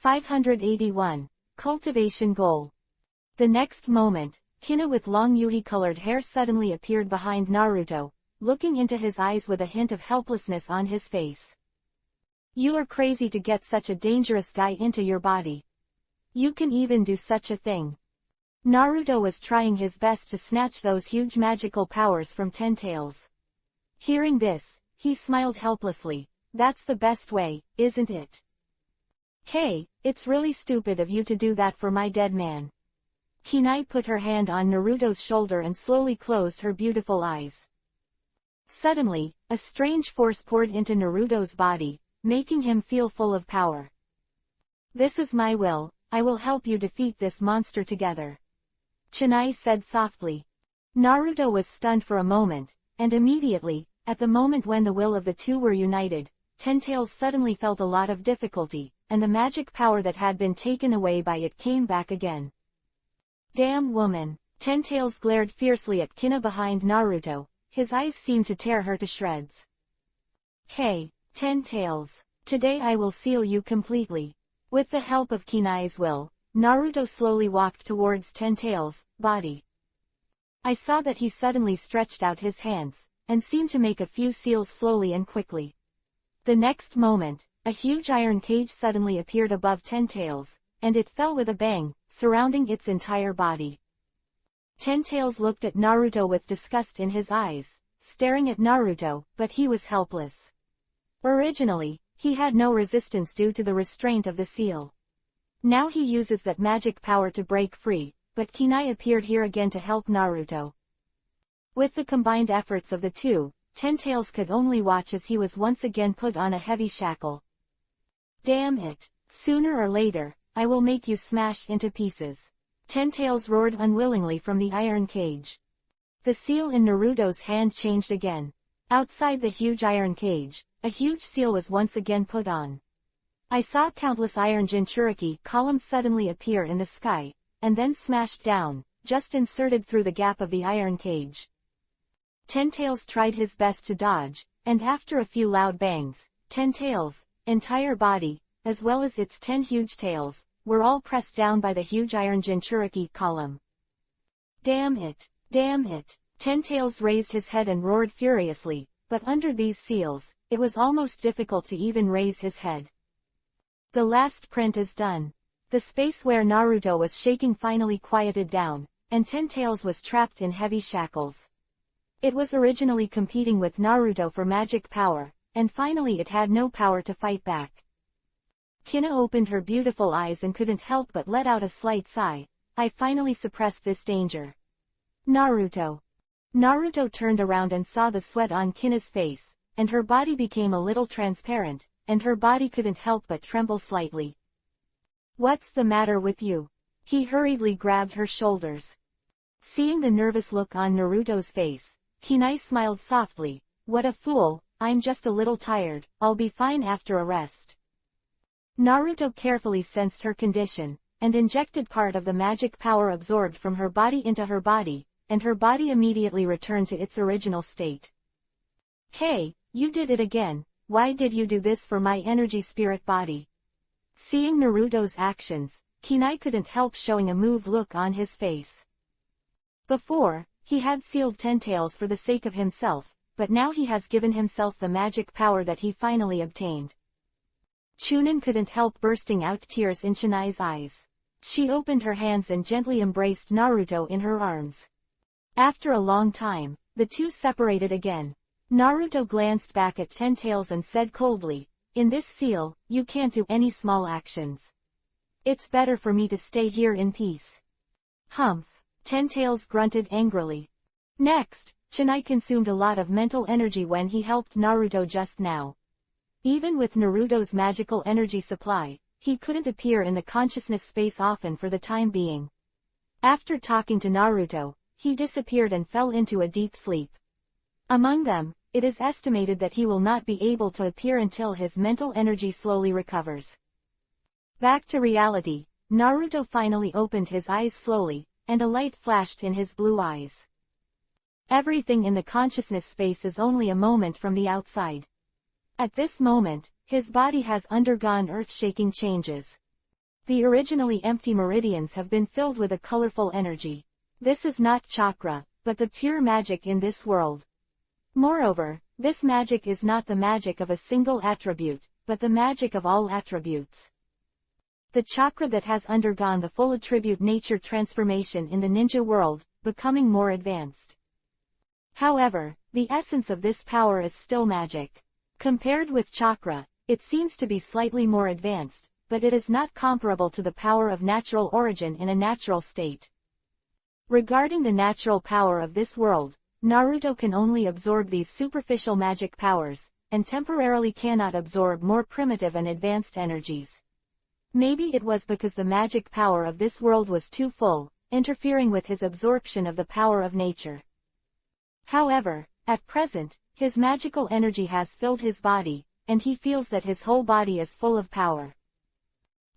581. Cultivation Goal. The next moment, Kina with long Yui-colored hair suddenly appeared behind Naruto, looking into his eyes with a hint of helplessness on his face. You are crazy to get such a dangerous guy into your body. You can even do such a thing. Naruto was trying his best to snatch those huge magical powers from Ten Tails. Hearing this, he smiled helplessly. That's the best way, isn't it? Hey, it's really stupid of you to do that for my dead man. Kunai put her hand on Naruto's shoulder and slowly closed her beautiful eyes. Suddenly, a strange force poured into Naruto's body, making him feel full of power. This is my will, I will help you defeat this monster together. Kunai said softly. Naruto was stunned for a moment, and immediately, at the moment when the will of the two were united, Ten Tails suddenly felt a lot of difficulty, and the magic power that had been taken away by it came back again. Damn woman! Ten Tails glared fiercely at Kina behind Naruto, his eyes seemed to tear her to shreds. Hey, Ten Tails, today I will seal you completely. With the help of Kunai's will, Naruto slowly walked towards Ten Tails' body. I saw that he suddenly stretched out his hands, and seemed to make a few seals slowly and quickly. The next moment, a huge iron cage suddenly appeared above Ten Tails, and it fell with a bang, surrounding its entire body. Ten Tails looked at Naruto with disgust in his eyes, staring at Naruto, but he was helpless. Originally, he had no resistance due to the restraint of the seal. Now he uses that magic power to break free, but Kunai appeared here again to help Naruto. With the combined efforts of the two, Ten Tails could only watch as he was once again put on a heavy shackle. Damn it! Sooner or later, I will make you smash into pieces. Ten Tails roared unwillingly from the iron cage. The seal in Naruto's hand changed again. Outside the huge iron cage, a huge seal was once again put on. I saw countless iron Jinchuriki columns suddenly appear in the sky, and then smashed down, just inserted through the gap of the iron cage. Ten Tails tried his best to dodge, and after a few loud bangs, Ten Tails' entire body, as well as its 10 huge tails, were all pressed down by the huge iron Jinchuriki column. Damn it! Damn it! Ten Tails raised his head and roared furiously, but under these seals, it was almost difficult to even raise his head. The last print is done. The space where Naruto was shaking finally quieted down, and Ten Tails was trapped in heavy shackles. It was originally competing with Naruto for magic power, and finally it had no power to fight back. Kina opened her beautiful eyes and couldn't help but let out a slight sigh. I finally suppressed this danger. Naruto. Naruto turned around and saw the sweat on Kina's face, and her body became a little transparent, and her body couldn't help but tremble slightly. What's the matter with you? He hurriedly grabbed her shoulders. Seeing the nervous look on Naruto's face, Kunai smiled softly. What a fool, I'm just a little tired, I'll be fine after a rest. Naruto carefully sensed her condition, and injected part of the magic power absorbed from her body into her body, and her body immediately returned to its original state. Hey, you did it again, why did you do this for my energy spirit body? Seeing Naruto's actions, Kunai couldn't help showing a moved look on his face. Before, he had sealed Ten Tails for the sake of himself, but now he has given himself the magic power that he finally obtained. Chunin couldn't help bursting out tears in Chunai's eyes. She opened her hands and gently embraced Naruto in her arms. After a long time, the two separated again. Naruto glanced back at Ten Tails and said coldly, in this seal, you can't do any small actions. It's better for me to stay here in peace. Humph. Ten Tails grunted angrily. Next, Chunai consumed a lot of mental energy when he helped Naruto just now. Even with Naruto's magical energy supply, he couldn't appear in the consciousness space often for the time being. After talking to Naruto, he disappeared and fell into a deep sleep. Among them, it is estimated that he will not be able to appear until his mental energy slowly recovers. Back to reality, Naruto finally opened his eyes slowly, and a light flashed in his blue eyes. Everything in the consciousness space is only a moment from the outside. At this moment, his body has undergone earth-shaking changes. The originally empty meridians have been filled with a colorful energy. This is not chakra, but the pure magic in this world. Moreover, this magic is not the magic of a single attribute, but the magic of all attributes. The chakra that has undergone the full attribute nature transformation in the ninja world, becoming more advanced. However, the essence of this power is still magic. Compared with chakra, it seems to be slightly more advanced, but it is not comparable to the power of natural origin in a natural state. Regarding the natural power of this world, Naruto can only absorb these superficial magic powers, and temporarily cannot absorb more primitive and advanced energies. Maybe it was because the magic power of this world was too full, interfering with his absorption of the power of nature. However, at present, his magical energy has filled his body, and he feels that his whole body is full of power.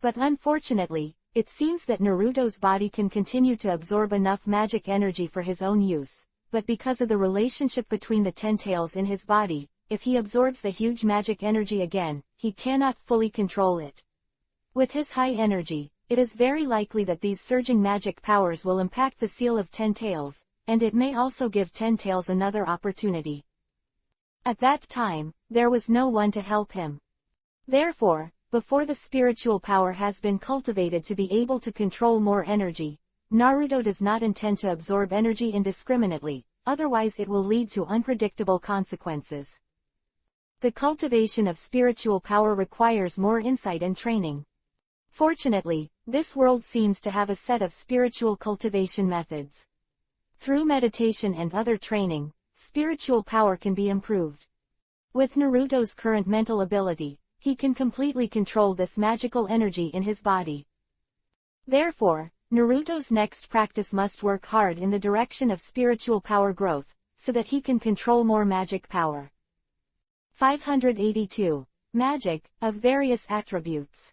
But unfortunately, it seems that Naruto's body can continue to absorb enough magic energy for his own use, but because of the relationship between the 10 tails in his body, if he absorbs the huge magic energy again, he cannot fully control it. With his high energy, it is very likely that these surging magic powers will impact the seal of 10 tails, and it may also give 10 tails another opportunity. At that time, there was no one to help him. Therefore, before the spiritual power has been cultivated to be able to control more energy, Naruto does not intend to absorb energy indiscriminately, otherwise it will lead to unpredictable consequences. The cultivation of spiritual power requires more insight and training. Fortunately, this world seems to have a set of spiritual cultivation methods. Through meditation and other training, spiritual power can be improved. With Naruto's current mental ability, he can completely control this magical energy in his body. Therefore, Naruto's next practice must work hard in the direction of spiritual power growth, so that he can control more magic power. 582. Magic, of various attributes.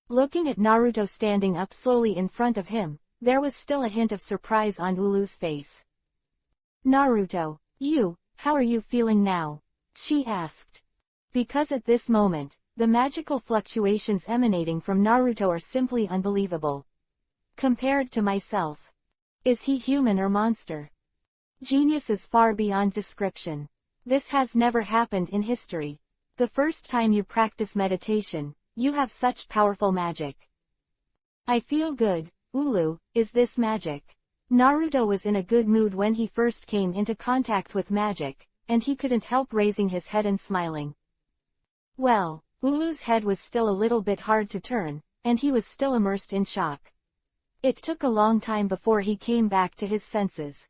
Looking at Naruto standing up slowly in front of him, there was still a hint of surprise on Ulu's face. Naruto, how are you feeling now? She asked. Because at this moment, the magical fluctuations emanating from Naruto are simply unbelievable. Compared to myself. Is he human or monster? Genius is far beyond description. This has never happened in history. The first time you practice meditation, you have such powerful magic. I feel good, Ulu, is this magic? Naruto was in a good mood when he first came into contact with magic, and he couldn't help raising his head and smiling. Well, Ulu's head was still a little bit hard to turn, and he was still immersed in shock. It took a long time before he came back to his senses.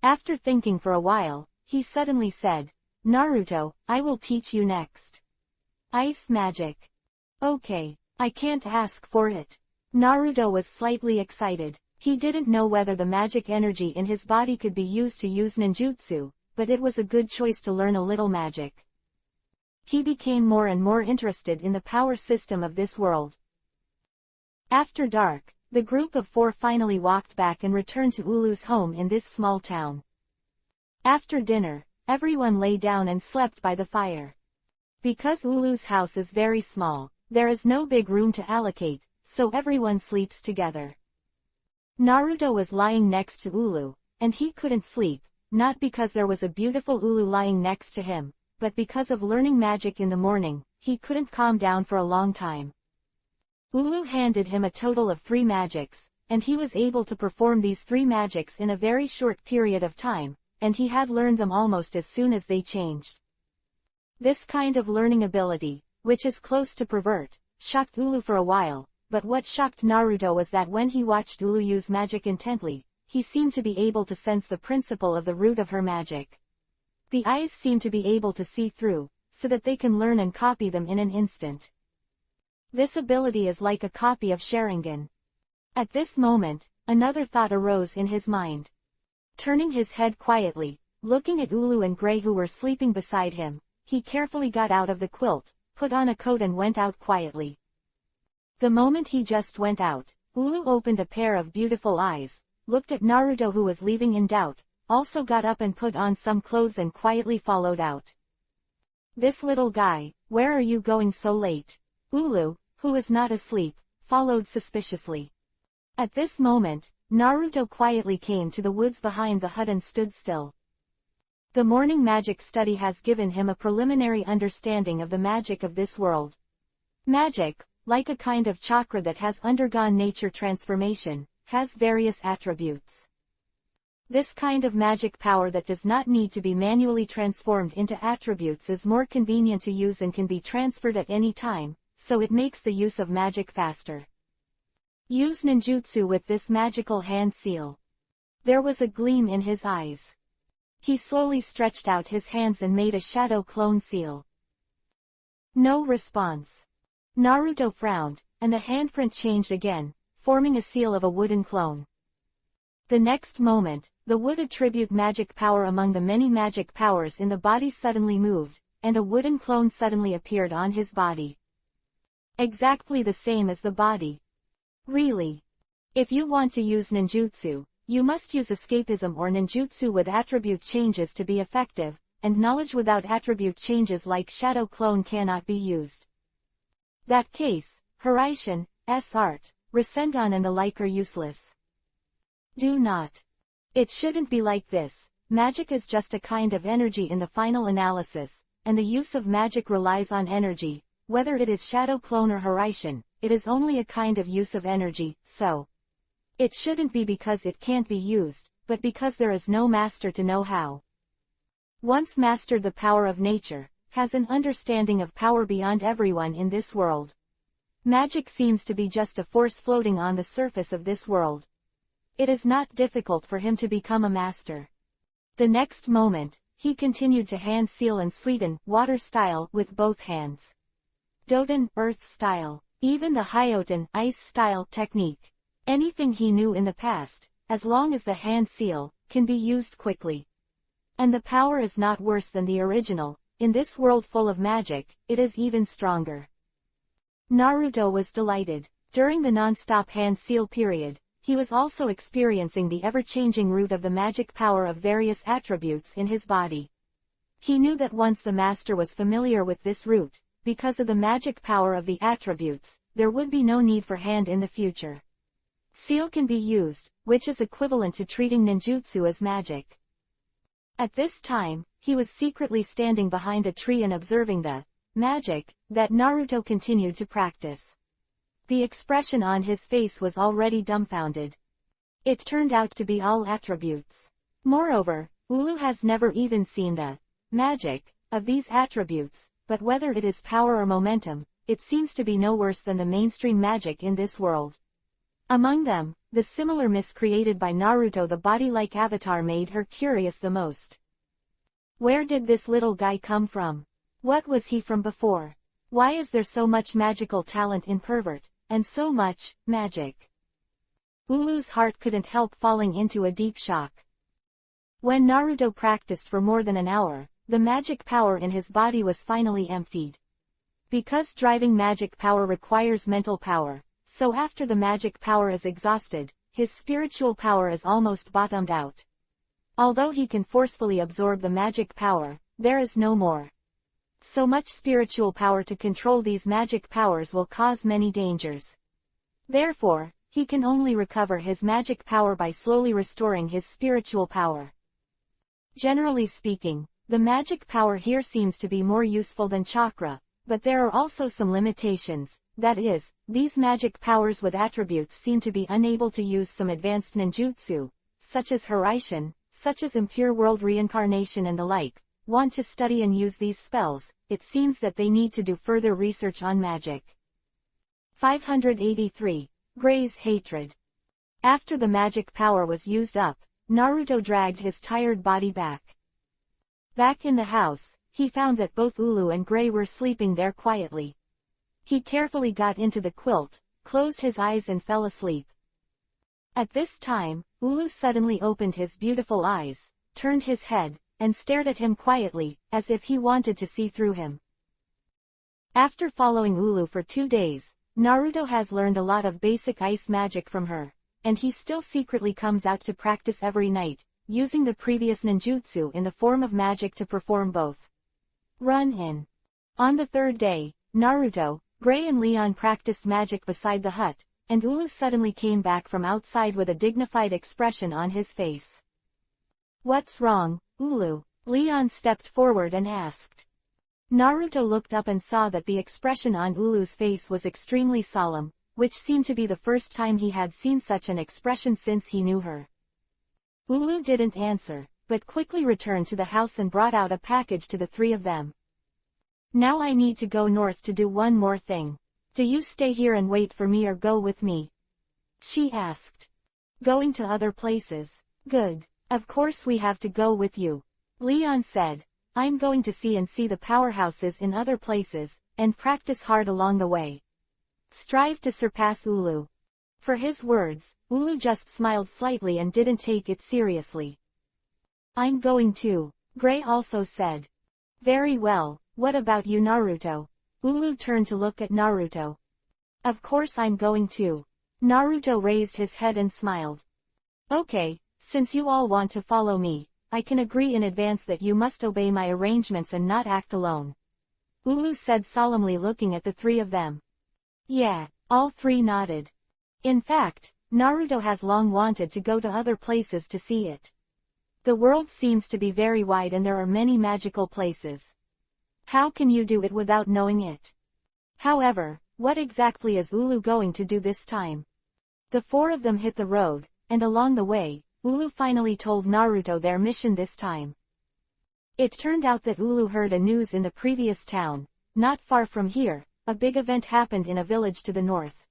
After thinking for a while, he suddenly said, Naruto, I will teach you next. Ice magic. Okay, I can't ask for it. Naruto was slightly excited. He didn't know whether the magic energy in his body could be used to use ninjutsu, but it was a good choice to learn a little magic. He became more and more interested in the power system of this world. After dark, the group of 4 finally walked back and returned to Ulu's home in this small town. After dinner, everyone lay down and slept by the fire. Because Ulu's house is very small, there is no big room to allocate, so everyone sleeps together. Naruto was lying next to Ulu, and he couldn't sleep, not because there was a beautiful Ulu lying next to him, but because of learning magic in the morning, he couldn't calm down for a long time. Ulu handed him a total of 3 magics, and he was able to perform these 3 magics in a very short period of time, and he had learned them almost as soon as they changed. This kind of learning ability, which is close to pervert, shocked Ulu for a while, but what shocked Naruto was that when he watched Ulu use magic intently, he seemed to be able to sense the principle of the root of her magic. The eyes seem to be able to see through, so that they can learn and copy them in an instant. This ability is like a copy of Sharingan. At this moment, another thought arose in his mind. Turning his head quietly, looking at Ulu and Gray who were sleeping beside him, he carefully got out of the quilt, put on a coat and went out quietly. The moment he just went out, Ulu opened a pair of beautiful eyes, looked at Naruto who was leaving in doubt, also got up and put on some clothes and quietly followed out. This little guy, where are you going so late? Ulu, who is not asleep, followed suspiciously. At this moment, Naruto quietly came to the woods behind the hut and stood still. The morning magic study has given him a preliminary understanding of the magic of this world. Magic, like a kind of chakra that has undergone nature transformation, has various attributes. This kind of magic power that does not need to be manually transformed into attributes is more convenient to use and can be transferred at any time, so it makes the use of magic faster. Use ninjutsu with this magical hand seal. There was a gleam in his eyes. He slowly stretched out his hands and made a shadow clone seal. No response. Naruto frowned, and the handprint changed again, forming a seal of a wooden clone. The next moment, the wood attribute magic power among the many magic powers in the body suddenly moved, and a wooden clone suddenly appeared on his body. Exactly the same as the body. Really? If you want to use ninjutsu, you must use escapism or ninjutsu with attribute changes to be effective, and knowledge without attribute changes like shadow clone cannot be used. That case, Hiraishin, art, Rasengan and the like are useless. Do not. It shouldn't be like this. Magic is just a kind of energy in the final analysis, and the use of magic relies on energy. Whether it is shadow clone or Hiraishin, it is only a kind of use of energy, so it shouldn't be because it can't be used, but because there is no master to know how. Once mastered the power of nature, has an understanding of power beyond everyone in this world. Magic seems to be just a force floating on the surface of this world. It is not difficult for him to become a master. The next moment, he continued to hand seal and sweeten, water style, with both hands. Doten, earth style, even the Hyoten, ice style technique. Anything he knew in the past, as long as the hand seal, can be used quickly. And the power is not worse than the original. In this world full of magic, it is even stronger. Naruto was delighted. During the non-stop hand seal period, he was also experiencing the ever-changing root of the magic power of various attributes in his body. He knew that once the master was familiar with this root, because of the magic power of the attributes, there would be no need for hand in the future. Seal can be used, which is equivalent to treating ninjutsu as magic. At this time, he was secretly standing behind a tree and observing the magic that Naruto continued to practice. The expression on his face was already dumbfounded. It turned out to be all attributes. Moreover, Ulu has never even seen the magic of these attributes, but whether it is power or momentum, it seems to be no worse than the mainstream magic in this world. Among them, the similar myths created by Naruto, the body-like avatar, made her curious the most. Where did this little guy come from? What was he from before? Why is there so much magical talent in Pervert, and so much magic? Ulu's heart couldn't help falling into a deep shock. When Naruto practiced for more than an hour, the magic power in his body was finally emptied. Because driving magic power requires mental power, so after the magic power is exhausted, his spiritual power is almost bottomed out. Although he can forcefully absorb the magic power, there is no more. So much spiritual power to control these magic powers will cause many dangers. Therefore, he can only recover his magic power by slowly restoring his spiritual power. Generally speaking, the magic power here seems to be more useful than chakra, but there are also some limitations. That is, these magic powers with attributes seem to be unable to use some advanced ninjutsu, such as Hiraishin, such as impure world reincarnation and the like, want to study and use these spells. It seems that they need to do further research on magic. 583. Gray's hatred. After the magic power was used up, Naruto dragged his tired body back. Back in the house, he found that both Ulu and Gray were sleeping there quietly. He carefully got into the quilt, closed his eyes and fell asleep. At this time, Ulu suddenly opened his beautiful eyes, turned his head, and stared at him quietly, as if he wanted to see through him. After following Ulu for 2 days, Naruto has learned a lot of basic ice magic from her, and he still secretly comes out to practice every night, using the previous ninjutsu in the form of magic to perform both. Run-in. On the 3rd day, Naruto, Gray and Leon practiced magic beside the hut, and Ulu suddenly came back from outside with a dignified expression on his face. "What's wrong, Ulu?" Leon stepped forward and asked. Naruto looked up and saw that the expression on Ulu's face was extremely solemn, which seemed to be the first time he had seen such an expression since he knew her. Ulu didn't answer, but quickly returned to the house and brought out a package to the three of them. "Now I need to go north to do one more thing. Do you stay here and wait for me or go with me?" she asked. "Going to other places? Good. Of course we have to go with you," Leon said. "I'm going to see the powerhouses in other places, and practice hard along the way. Strive to surpass Ulu." For his words, Ulu just smiled slightly and didn't take it seriously. "I'm going too," Gray also said. "Very well, what about you, Naruto?" Ulu turned to look at Naruto. "Of course I'm going too." Naruto raised his head and smiled. "Okay, since you all want to follow me, I can agree in advance that you must obey my arrangements and not act alone," Ulu said solemnly, looking at the three of them. "Yeah," all three nodded. In fact, Naruto has long wanted to go to other places to see it. The world seems to be very wide and there are many magical places. How can you do it without knowing it? However, what exactly is Ulu going to do this time? The four of them hit the road, and along the way, Ulu finally told Naruto their mission this time. It turned out that Ulu heard a news in the previous town. Not far from here, a big event happened in a village to the north.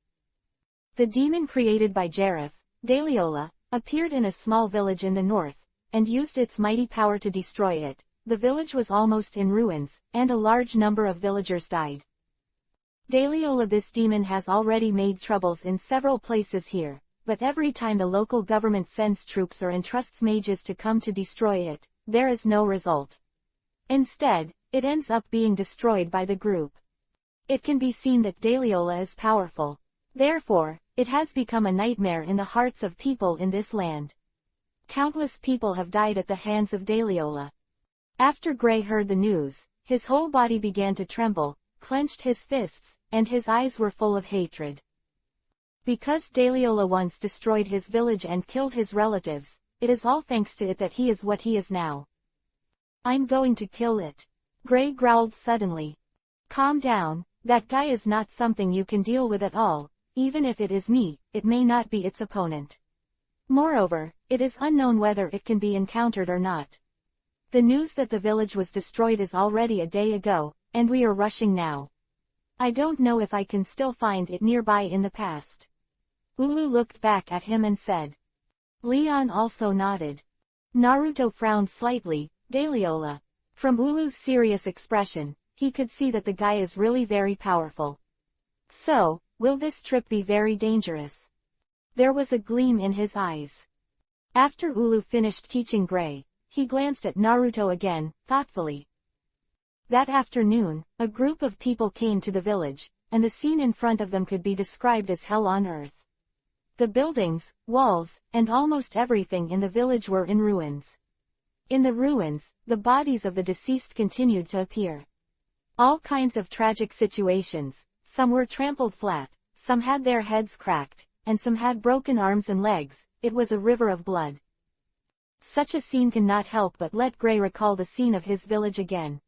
The demon created by Jareth, Daliola, appeared in a small village in the north, and used its mighty power to destroy it. The village was almost in ruins, and a large number of villagers died. Daliola, this demon, has already made troubles in several places here, but every time the local government sends troops or entrusts mages to come to destroy it, there is no result. Instead, it ends up being destroyed by the group. It can be seen that Daliola is powerful. Therefore, it has become a nightmare in the hearts of people in this land. Countless people have died at the hands of Daliola. After Gray heard the news, his whole body began to tremble, clenched his fists, and his eyes were full of hatred. Because Daliola once destroyed his village and killed his relatives, it is all thanks to it that he is what he is now. "I'm going to kill it," Gray growled suddenly. "Calm down, that guy is not something you can deal with at all. Even if it is me, it may not be its opponent. Moreover, it is unknown whether it can be encountered or not. The news that the village was destroyed is already a day ago, and we are rushing now. I don't know if I can still find it nearby in the past." Ulu looked back at him and said. Leon also nodded. Naruto frowned slightly. Daliola. From Ulu's serious expression, he could see that the guy is really very powerful. So, will this trip be very dangerous? There was a gleam in his eyes. After Ulu finished teaching Gray, he glanced at Naruto again, thoughtfully. That afternoon, a group of people came to the village, and the scene in front of them could be described as hell on earth. The buildings, walls, and almost everything in the village were in ruins. In the ruins, the bodies of the deceased continued to appear. All kinds of tragic situations. Some were trampled flat, some had their heads cracked, and some had broken arms and legs. It was a river of blood. Such a scene cannot help but let Gray recall the scene of his village again.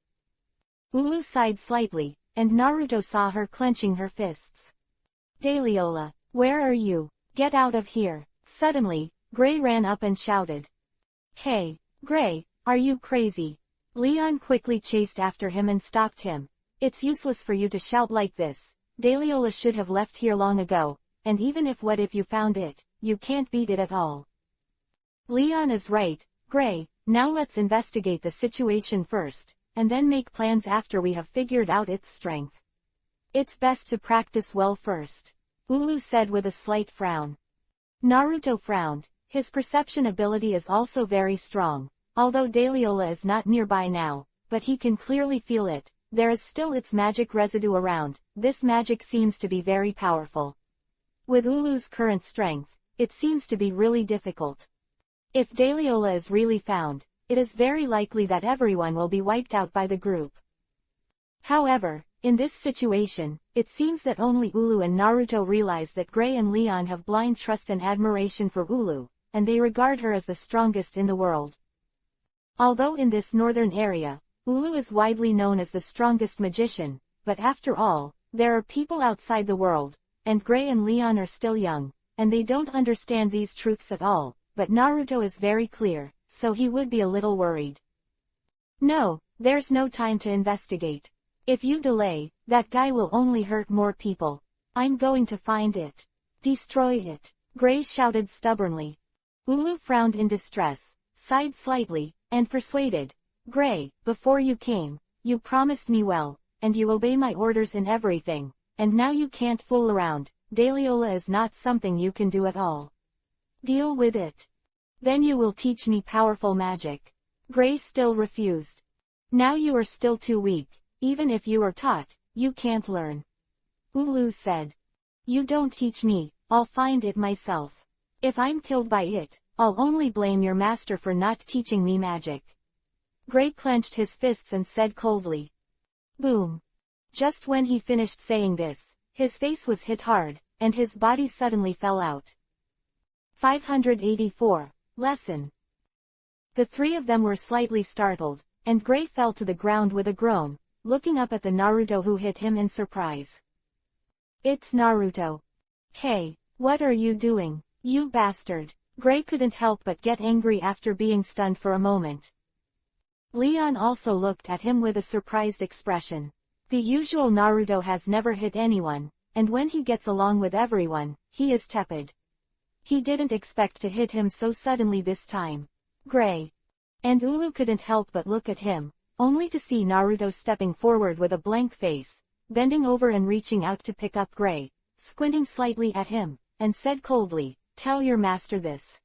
Ulu sighed slightly, and Naruto saw her clenching her fists. "Daliola, where are you? Get out of here." Suddenly, Gray ran up and shouted. "Hey, Gray, are you crazy?" Leon quickly chased after him and stopped him. "It's useless for you to shout like this. Daliola should have left here long ago, and even if you found it, you can't beat it at all." "Leon is right, Gray. Now let's investigate the situation first, and then make plans after we have figured out its strength. It's best to practice well first," Ulu said with a slight frown. Naruto frowned. His perception ability is also very strong. Although Daliola is not nearby now, but he can clearly feel it. There is still its magic residue around. This magic seems to be very powerful. With Ulu's current strength, it seems to be really difficult. If Daliola is really found, it is very likely that everyone will be wiped out by the group. However, In this situation, it seems that only Ulu and Naruto realize that Gray and Leon have blind trust and admiration for Ulu, and they regard her as the strongest in the world. Although in this northern area, Ulu is widely known as the strongest magician, but after all, there are people outside the world, and Gray and Leon are still young, and they don't understand these truths at all, but Naruto is very clear, so he would be a little worried. No, there's no time to investigate. If you delay, that guy will only hurt more people. I'm going to find it. Destroy it. Gray shouted stubbornly. Ulu frowned in distress, sighed slightly, and persuaded. Gray, before you came, you promised me well, and you obey my orders in everything, and now you can't fool around. Daliola is not something you can do at all. Deal with it. Then you will teach me powerful magic. Gray still refused. Now you are still too weak. Even if you are taught, you can't learn. Ulu said. You don't teach me, I'll find it myself. If I'm killed by it, I'll only blame your master for not teaching me magic. Gray clenched his fists and said coldly. Boom. Just when he finished saying this, his face was hit hard, and his body suddenly fell out. 584. Lesson. The three of them were slightly startled, and Gray fell to the ground with a groan, looking up at the Naruto who hit him in surprise. It's Naruto. Hey, what are you doing, you bastard? Gray couldn't help but get angry after being stunned for a moment. Leon also looked at him with a surprised expression. The usual Naruto has never hit anyone, and when he gets along with everyone, he is tepid. He didn't expect to hit him so suddenly this time. Gray. And Ulu couldn't help but look at him, only to see Naruto stepping forward with a blank face, bending over and reaching out to pick up Gray, squinting slightly at him, and said coldly, tell your master this.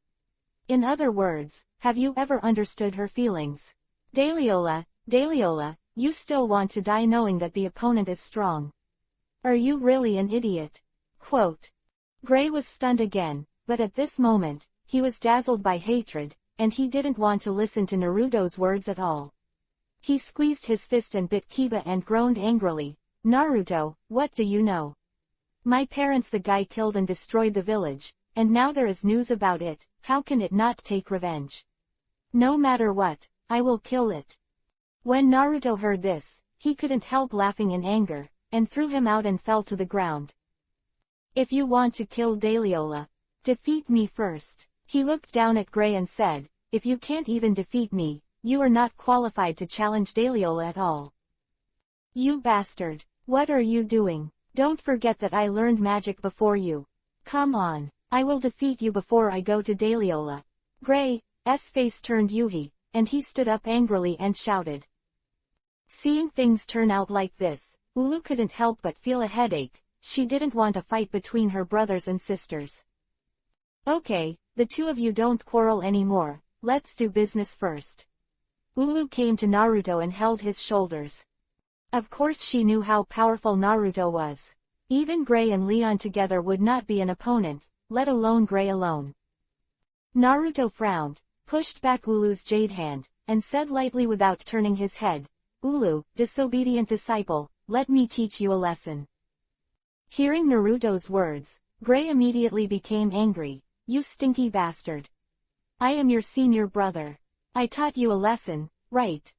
In other words, have you ever understood her feelings? Daliola, you still want to die knowing that the opponent is strong. Are you really an idiot? Quote. Gray was stunned again, but at this moment, he was dazzled by hatred, and he didn't want to listen to Naruto's words at all. He squeezed his fist and bit Kiba and groaned angrily, Naruto, what do you know? My parents the guy killed and destroyed the village, and now there is news about it, how can it not take revenge? No matter what, I will kill it. When Naruto heard this, he couldn't help laughing in anger, and threw him out and fell to the ground. If you want to kill Daliola, defeat me first. He looked down at Gray and said, if you can't even defeat me, you are not qualified to challenge Daliola at all. You bastard, what are you doing? Don't forget that I learned magic before you. Come on, I will defeat you before I go to Daliola. Gray's face turned Yuhi, and he stood up angrily and shouted. Seeing things turn out like this, Ulu couldn't help but feel a headache. She didn't want a fight between her brothers and sisters. Okay, the two of you don't quarrel anymore, let's do business first. Ulu came to Naruto and held his shoulders. Of course she knew how powerful Naruto was. Even Gray and Leon together would not be an opponent, let alone Gray alone. Naruto frowned, pushed back Ulu's jade hand, and said lightly without turning his head, Ulu, disobedient disciple, let me teach you a lesson. Hearing Naruto's words, Gray immediately became angry. You stinky bastard. I am your senior brother. I taught you a lesson, right?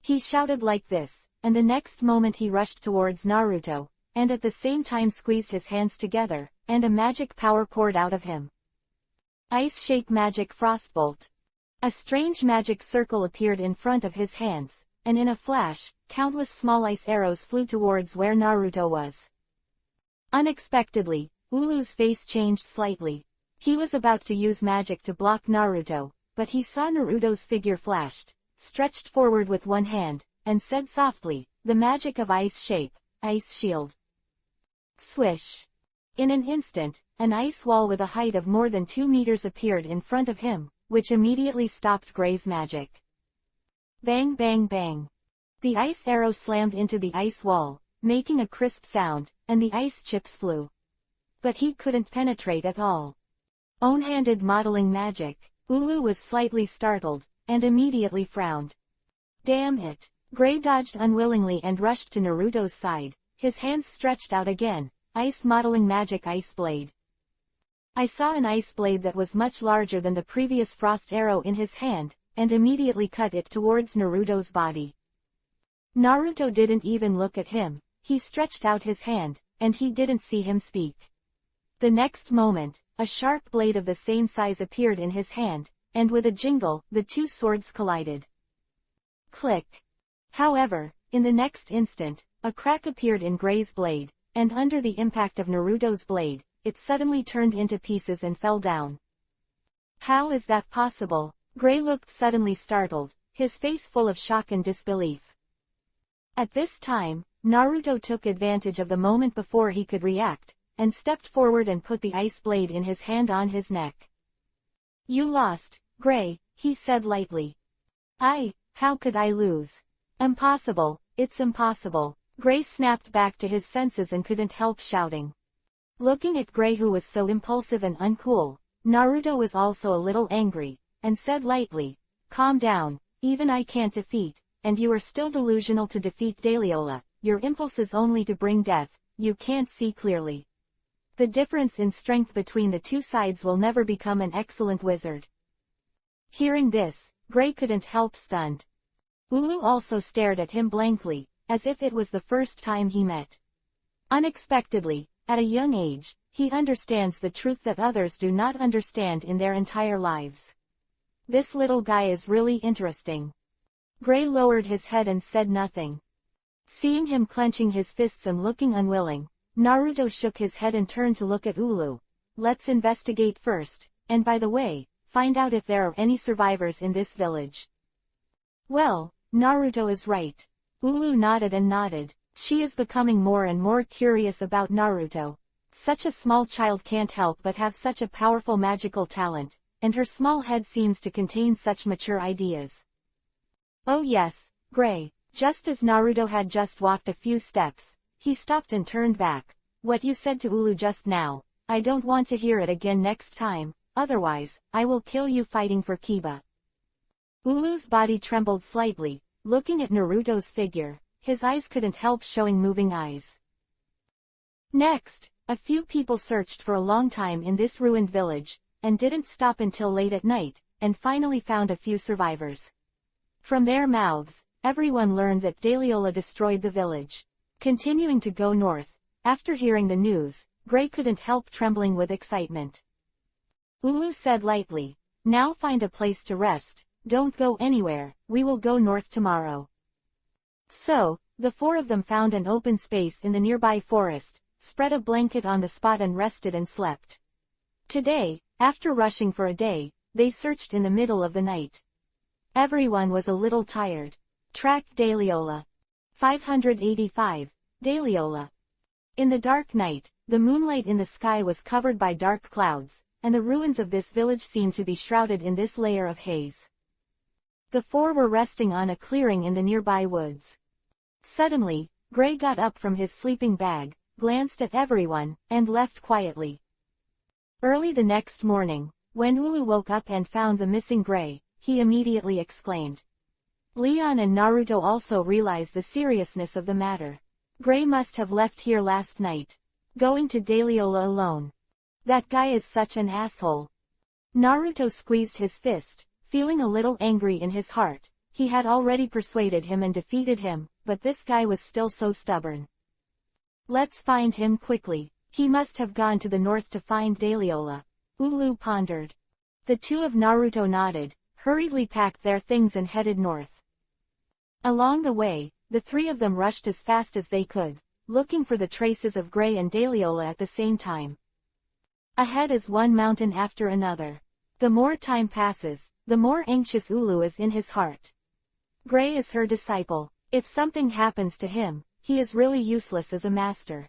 He shouted like this, and the next moment he rushed towards Naruto, and at the same time squeezed his hands together, and a magic power poured out of him. Ice Shape Magic Frostbolt. A strange magic circle appeared in front of his hands, and in a flash, countless small ice arrows flew towards where Naruto was. Unexpectedly, Ulu's face changed slightly. He was about to use magic to block Naruto, but he saw Naruto's figure flashed, stretched forward with one hand, and said softly, the magic of ice shape, ice shield. Swish. In an instant, an ice wall with a height of more than 2 meters appeared in front of him, which immediately stopped Gray's magic. Bang bang bang. The ice arrow slammed into the ice wall, making a crisp sound, and the ice chips flew. But he couldn't penetrate at all. Own-handed modeling magic. Ulu was slightly startled, and immediately frowned. Damn it. Gray dodged unwillingly and rushed to Naruto's side, his hands stretched out again, ice modeling magic ice blade. I saw an ice blade that was much larger than the previous frost arrow in his hand, and immediately cut it towards Naruto's body. Naruto didn't even look at him, he stretched out his hand, and he didn't see him speak. The next moment, a sharp blade of the same size appeared in his hand, and with a jingle, the two swords collided. Click. However, in the next instant, a crack appeared in Gray's blade, and under the impact of Naruto's blade, it suddenly turned into pieces and fell down. How is that possible? Gray looked suddenly startled, his face full of shock and disbelief. At this time, Naruto took advantage of the moment before he could react, and stepped forward and put the ice blade in his hand on his neck. You lost, Gray, he said lightly. How could I lose? Impossible, it's impossible. Gray snapped back to his senses and couldn't help shouting. Looking at Gray, who was so impulsive and uncool, Naruto was also a little angry, and said lightly, calm down, even I can't defeat, and you are still delusional to defeat Dahlia. Your impulse is only to bring death, you can't see clearly. The difference in strength between the two sides will never become an excellent wizard. Hearing this, Gray couldn't help stunned. Ulu also stared at him blankly, as if it was the first time he met. Unexpectedly, at a young age, he understands the truth that others do not understand in their entire lives. This little guy is really interesting. Gray lowered his head and said nothing. Seeing him clenching his fists and looking unwilling, Naruto shook his head and turned to look at Ulu. Let's investigate first, and by the way, find out if there are any survivors in this village. Well, Naruto is right. Ulu nodded and nodded. She is becoming more and more curious about Naruto. Such a small child can't help but have such a powerful magical talent, and her small head seems to contain such mature ideas. Oh yes, Gray. Just as Naruto had just walked a few steps, he stopped and turned back. What you said to Ulu just now, I don't want to hear it again next time, otherwise, I will kill you fighting for Kiba. Ulu's body trembled slightly, looking at Naruto's figure, his eyes couldn't help showing moving eyes. Next, a few people searched for a long time in this ruined village, and didn't stop until late at night, and finally found a few survivors. From their mouths, everyone learned that Dahlia destroyed the village. Continuing to go north, after hearing the news, Gray couldn't help trembling with excitement. Ulu said lightly, now find a place to rest, don't go anywhere, we will go north tomorrow. So, the four of them found an open space in the nearby forest, spread a blanket on the spot and rested and slept. Today, after rushing for a day, they searched in the middle of the night. Everyone was a little tired. Track Dahlia. 585, Dahlia. In the dark night, the moonlight in the sky was covered by dark clouds, and the ruins of this village seemed to be shrouded in this layer of haze. The four were resting on a clearing in the nearby woods. Suddenly, Gray got up from his sleeping bag, glanced at everyone, and left quietly. Early the next morning, when Ulu woke up and found the missing Gray, he immediately exclaimed. Leon and Naruto also realized the seriousness of the matter. Gray must have left here last night. Going to Dahlia alone. That guy is such an asshole. Naruto squeezed his fist, feeling a little angry in his heart. He had already persuaded him and defeated him, but this guy was still so stubborn. Let's find him quickly. He must have gone to the north to find Dahlia. Ulu pondered. The two of Naruto nodded, hurriedly packed their things and headed north. Along the way, the three of them rushed as fast as they could, looking for the traces of Gray and Dahlia at the same time. Ahead is one mountain after another. The more time passes, the more anxious Ulu is in his heart. Gray is her disciple. If something happens to him, he is really useless as a master.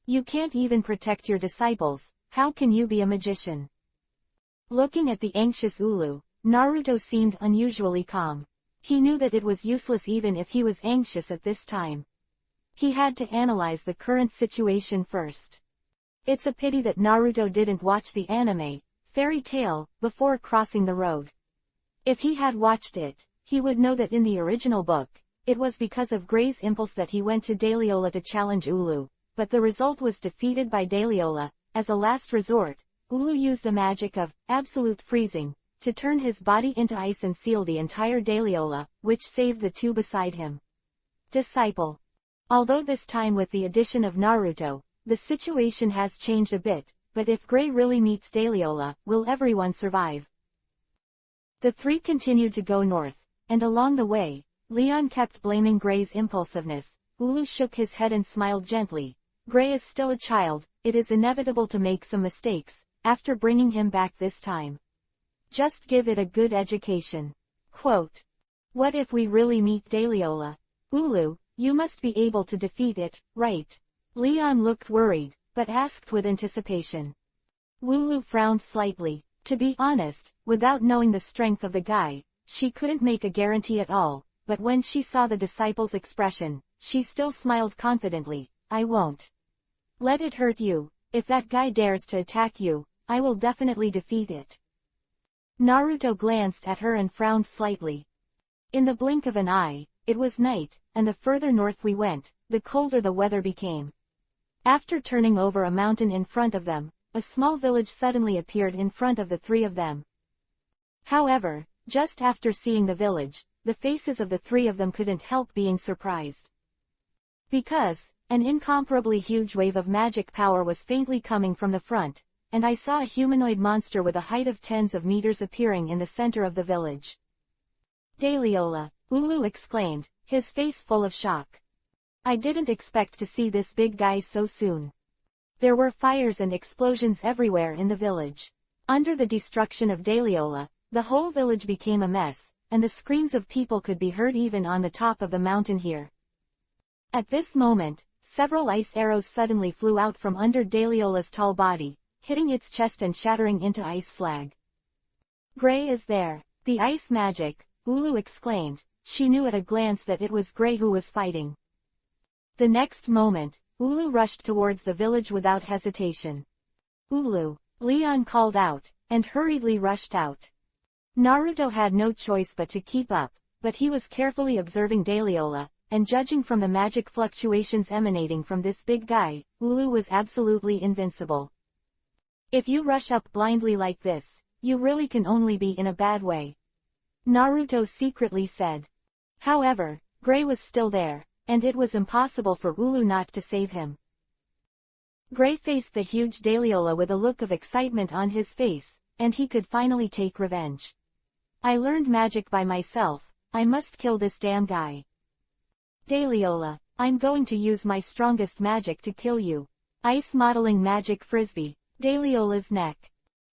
You can't even protect your disciples, how can you be a magician? Looking at the anxious Ulu, Naruto seemed unusually calm. He knew that it was useless even if he was anxious at this time. He had to analyze the current situation first. It's a pity that Naruto didn't watch the anime, Fairy Tail, before crossing the road. If he had watched it, he would know that in the original book, It was because of Gray's impulse that he went to Daliola to challenge Ulu, but the result was defeated by Daliola. As a last resort, Ulu used the magic of absolute freezing to turn his body into ice and seal the entire Daliola, which saved the two beside him. Disciple. Although this time with the addition of Naruto, the situation has changed a bit, but if Gray really meets Daliola, will everyone survive? The three continued to go north, and along the way, Leon kept blaming Gray's impulsiveness. Ulu shook his head and smiled gently. Gray is still a child, it is inevitable to make some mistakes, after bringing him back this time. Just give it a good education. Quote. What if we really meet Daliola? Ulu, you must be able to defeat it, right? Leon looked worried, but asked with anticipation. Ulu frowned slightly. To be honest, without knowing the strength of the guy, she couldn't make a guarantee at all, but when she saw the disciple's expression, she still smiled confidently. I won't let it hurt you. If that guy dares to attack you, I will definitely defeat it. Naruto glanced at her and frowned slightly. In the blink of an eye, it was night, and the further north we went, the colder the weather became. After turning over a mountain in front of them, a small village suddenly appeared in front of the three of them. However, just after seeing the village, the faces of the three of them couldn't help being surprised. Because an incomparably huge wave of magic power was faintly coming from the front, and I saw a humanoid monster with a height of tens of meters appearing in the center of the village. Daliola, Ulu exclaimed, his face full of shock. I didn't expect to see this big guy so soon. There were fires and explosions everywhere in the village. Under the destruction of Daliola, the whole village became a mess, and the screams of people could be heard even on the top of the mountain here. At this moment, several ice arrows suddenly flew out from under Daliola's tall body, hitting its chest and shattering into ice slag. Gray is there. The ice magic, Ulu exclaimed. She knew at a glance that it was Gray who was fighting. The next moment, Ulu rushed towards the village without hesitation. Ulu, Leon called out, and hurriedly rushed out. Naruto had no choice but to keep up, but he was carefully observing Daliola, and judging from the magic fluctuations emanating from this big guy, Ulu was absolutely invincible. If you rush up blindly like this, you really can only be in a bad way. Naruto secretly said. However, Gray was still there, and it was impossible for Ulu not to save him. Gray faced the huge Daliola with a look of excitement on his face, and he could finally take revenge. I learned magic by myself, I must kill this damn guy. Daliola, I'm going to use my strongest magic to kill you. Ice modeling magic frisbee, Daliola's neck.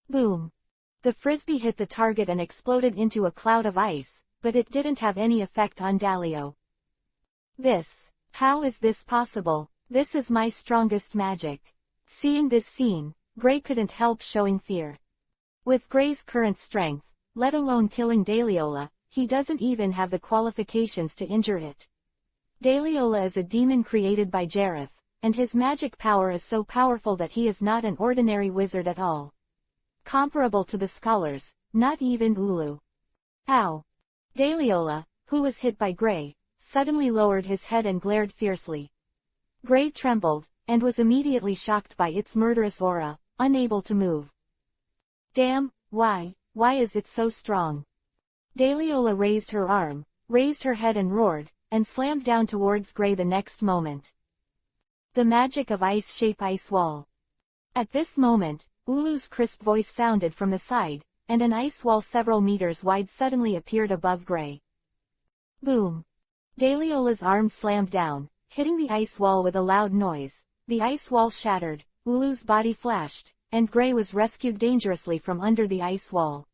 Boom. The frisbee hit the target and exploded into a cloud of ice, but it didn't have any effect on Dalio. How is this possible? This is my strongest magic. Seeing this scene, Gray couldn't help showing fear. With Gray's current strength, let alone killing Daliola, he doesn't even have the qualifications to injure it. Daliola is a demon created by Jareth, and his magic power is so powerful that he is not an ordinary wizard at all. Comparable to the scholars, not even Ulu. Ow! Daliola, who was hit by Gray, suddenly lowered his head and glared fiercely. Gray trembled, and was immediately shocked by its murderous aura, unable to move. Damn, why is it so strong? Daliola raised her arm, raised her head and roared, and slammed down towards Gray the next moment. The magic of ice-shape ice wall. At this moment, Ulu's crisp voice sounded from the side, and an ice wall several meters wide suddenly appeared above Gray. Boom! Daliola's arm slammed down, hitting the ice wall with a loud noise. The ice wall shattered, Ulu's body flashed, and Gray was rescued dangerously from under the ice wall.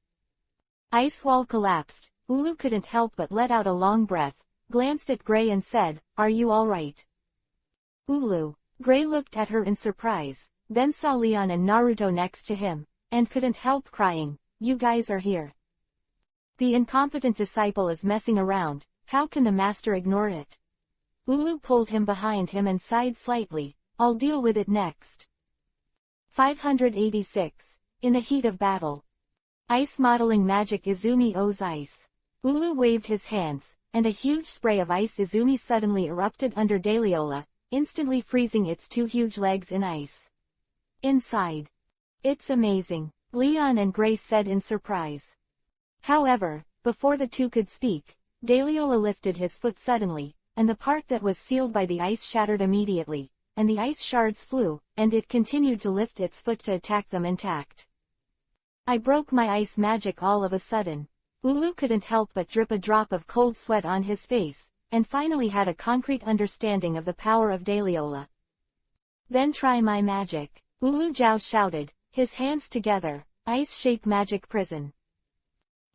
Ice wall collapsed. Ulu couldn't help but let out a long breath, glanced at Gray and said, "Are you all right?" Ulu. Gray looked at her in surprise, then saw Leon and Naruto next to him, and couldn't help crying, "You guys are here. The incompetent disciple is messing around, how can the master ignore it?" Ulu pulled him behind him and sighed slightly, "I'll deal with it next." 586. In the heat of battle. Ice modeling magic Izumi O's ice. Ulu waved his hands, and a huge spray of ice Izumi suddenly erupted under Daliola, instantly freezing its two huge legs in ice. Inside. It's amazing, Leon and Grace said in surprise. However, before the two could speak, Daliola lifted his foot suddenly, and the part that was sealed by the ice shattered immediately, and the ice shards flew, and it continued to lift its foot to attack them intact. I broke my ice magic all of a sudden. Ulu couldn't help but drip a drop of cold sweat on his face, and finally had a concrete understanding of the power of Daliola. Then try my magic, Ulu Zhao shouted, his hands together, ice-shaped magic prison.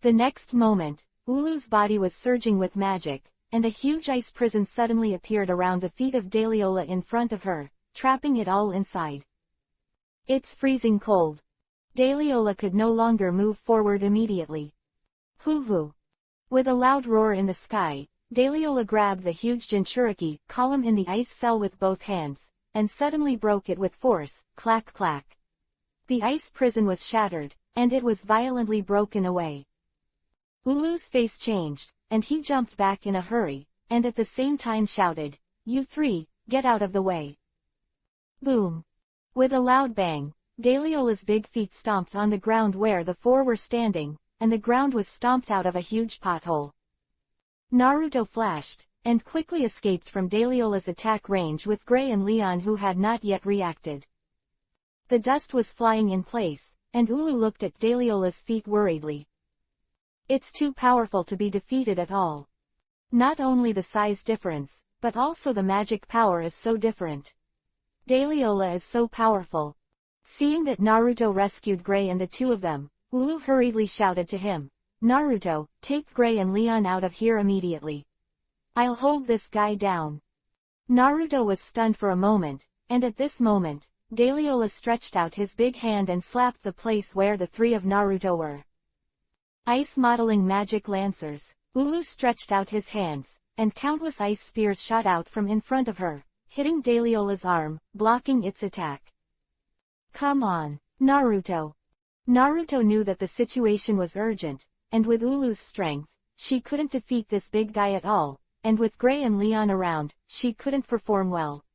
The next moment, Ulu's body was surging with magic, and a huge ice prison suddenly appeared around the feet of Daliola in front of her, trapping it all inside. It's freezing cold. Daliola could no longer move forward immediately. Hoo-hoo! With a loud roar in the sky, Daliola grabbed the huge Jinchuriki column in the ice cell with both hands, and suddenly broke it with force, clack clack. The ice prison was shattered, and it was violently broken away. Ulu's face changed, and he jumped back in a hurry, and at the same time shouted, "You three, get out of the way." Boom! With a loud bang, Daliola's big feet stomped on the ground where the four were standing, and the ground was stomped out of a huge pothole. Naruto flashed, and quickly escaped from Daliola's attack range with Gray and Leon who had not yet reacted. The dust was flying in place, and Ulu looked at Daliola's feet worriedly. It's too powerful to be defeated at all. Not only the size difference, but also the magic power is so different. Daliola is so powerful. Seeing that Naruto rescued Gray and the two of them, Ulu hurriedly shouted to him, "Naruto, take Gray and Leon out of here immediately. I'll hold this guy down." Naruto was stunned for a moment, and at this moment, Daliola stretched out his big hand and slapped the place where the three of Naruto were. Ice modeling magic lancers. Ulu stretched out his hands, and countless ice spears shot out from in front of her, hitting Daliola's arm, blocking its attack. Come on, Naruto. Naruto knew that the situation was urgent, and with Ulu's strength, she couldn't defeat this big guy at all, and with Gray and Leon around, she couldn't perform well.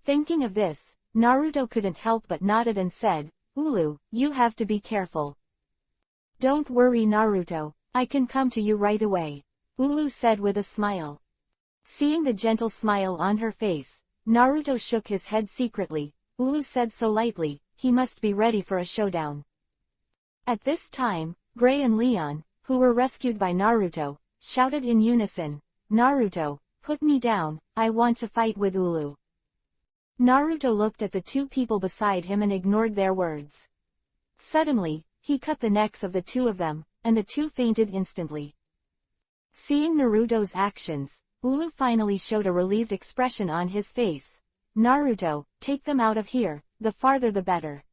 Thinking of this, Naruto couldn't help but nodded and said, "Ulu, you have to be careful." "Don't worry Naruto, I can come to you right away," Ulu said with a smile. Seeing the gentle smile on her face, Naruto shook his head secretly. Ulu said so lightly, he must be ready for a showdown. At this time, Gray and Leon, who were rescued by Naruto, shouted in unison, "Naruto, put me down, I want to fight with Ulu." Naruto looked at the two people beside him and ignored their words. Suddenly, he cut the necks of the two of them, and the two fainted instantly. Seeing Naruto's actions, Ulu finally showed a relieved expression on his face. "Naruto, take them out of here, the farther the better."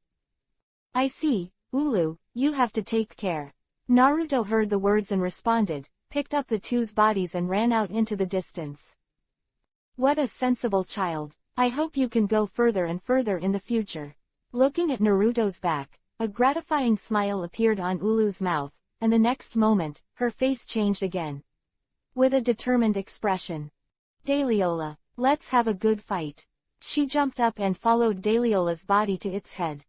"I see, Ulu, you have to take care." Naruto heard the words and responded, picked up the two's bodies and ran out into the distance. What a sensible child. I hope you can go further and further in the future. Looking at Naruto's back, a gratifying smile appeared on Ulu's mouth, and the next moment, her face changed again. With a determined expression. "Daliola, let's have a good fight." She jumped up and followed Daliola's body to its head.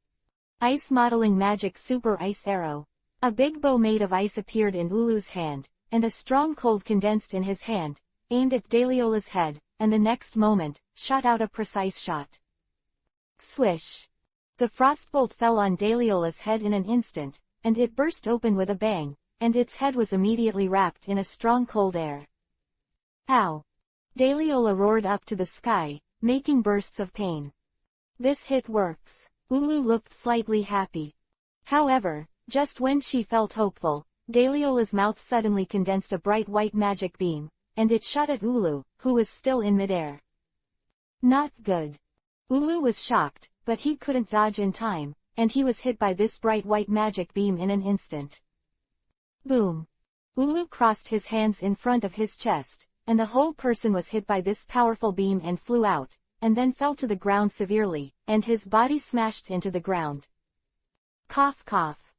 Ice modeling magic super ice arrow. A big bow made of ice appeared in Ulu's hand, and a strong cold condensed in his hand, aimed at Daliola's head, and the next moment, shot out a precise shot. Swish! The frostbolt fell on Daliola's head in an instant, and it burst open with a bang, and its head was immediately wrapped in a strong cold air. Ow! Daliola roared up to the sky, making bursts of pain. This hit works. Ulu looked slightly happy. However, just when she felt hopeful, Daliola's mouth suddenly condensed a bright white magic beam, and it shot at Ulu, who was still in midair. Not good. Ulu was shocked, but he couldn't dodge in time, and he was hit by this bright white magic beam in an instant. Boom! Ulu crossed his hands in front of his chest, and the whole person was hit by this powerful beam and flew out, and then fell to the ground severely, and his body smashed into the ground. Cough cough.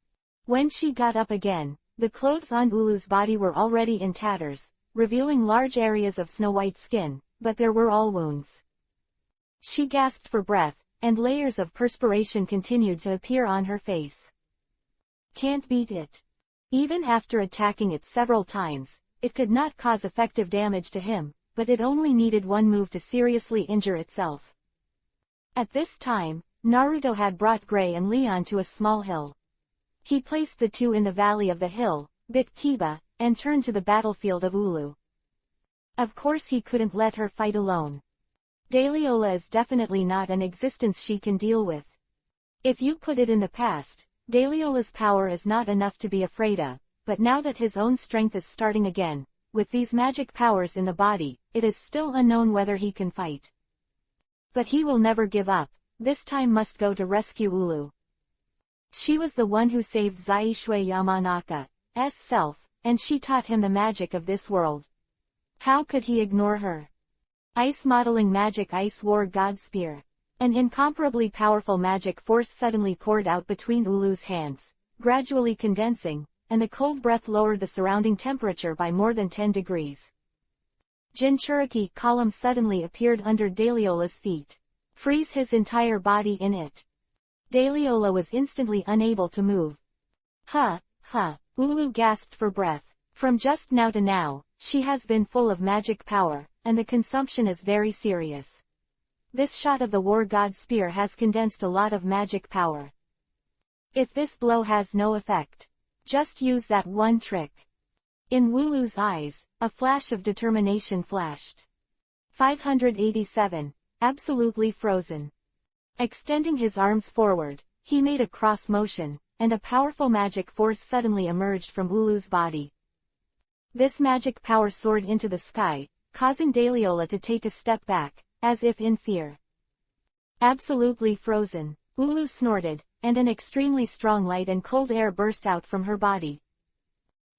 When she got up again, the clothes on Ulu's body were already in tatters. revealing large areas of snow-white skin, but there were all wounds. She gasped for breath, and layers of perspiration continued to appear on her face. Can't beat it. Even after attacking it several times, it could not cause effective damage to him, but it only needed one move to seriously injure itself. At this time, Naruto had brought Gray and Leon to a small hill. He placed the two in the valley of the hill, bit Kiba, and turned to the battlefield of Ulu. Of course he couldn't let her fight alone. Daliola is definitely not an existence she can deal with. If you put it in the past, Daliola's power is not enough to be afraid of, but now that his own strength is starting again, with these magic powers in the body, it is still unknown whether he can fight. But he will never give up, this time must go to rescue Ulu. She was the one who saved Zaishui Yamanaka's self, and she taught him the magic of this world. How could he ignore her? Ice modeling magic Ice War God Spear. An incomparably powerful magic force suddenly poured out between Ulu's hands, gradually condensing, and the cold breath lowered the surrounding temperature by more than 10 degrees. Jinchuriki column suddenly appeared under Daliola's feet. Freeze his entire body in it. Daliola was instantly unable to move. Ulu gasped for breath. From just now to now, she has been full of magic power, and the consumption is very serious. This shot of the War God Spear has condensed a lot of magic power. If this blow has no effect, just use that one trick. In Wulu's eyes, a flash of determination flashed. 587. Absolutely frozen. Extending his arms forward, he made a cross motion, and a powerful magic force suddenly emerged from Ulu's body. This magic power soared into the sky, causing Daliola to take a step back, as if in fear. Absolutely frozen, Ulu snorted, and an extremely strong light and cold air burst out from her body.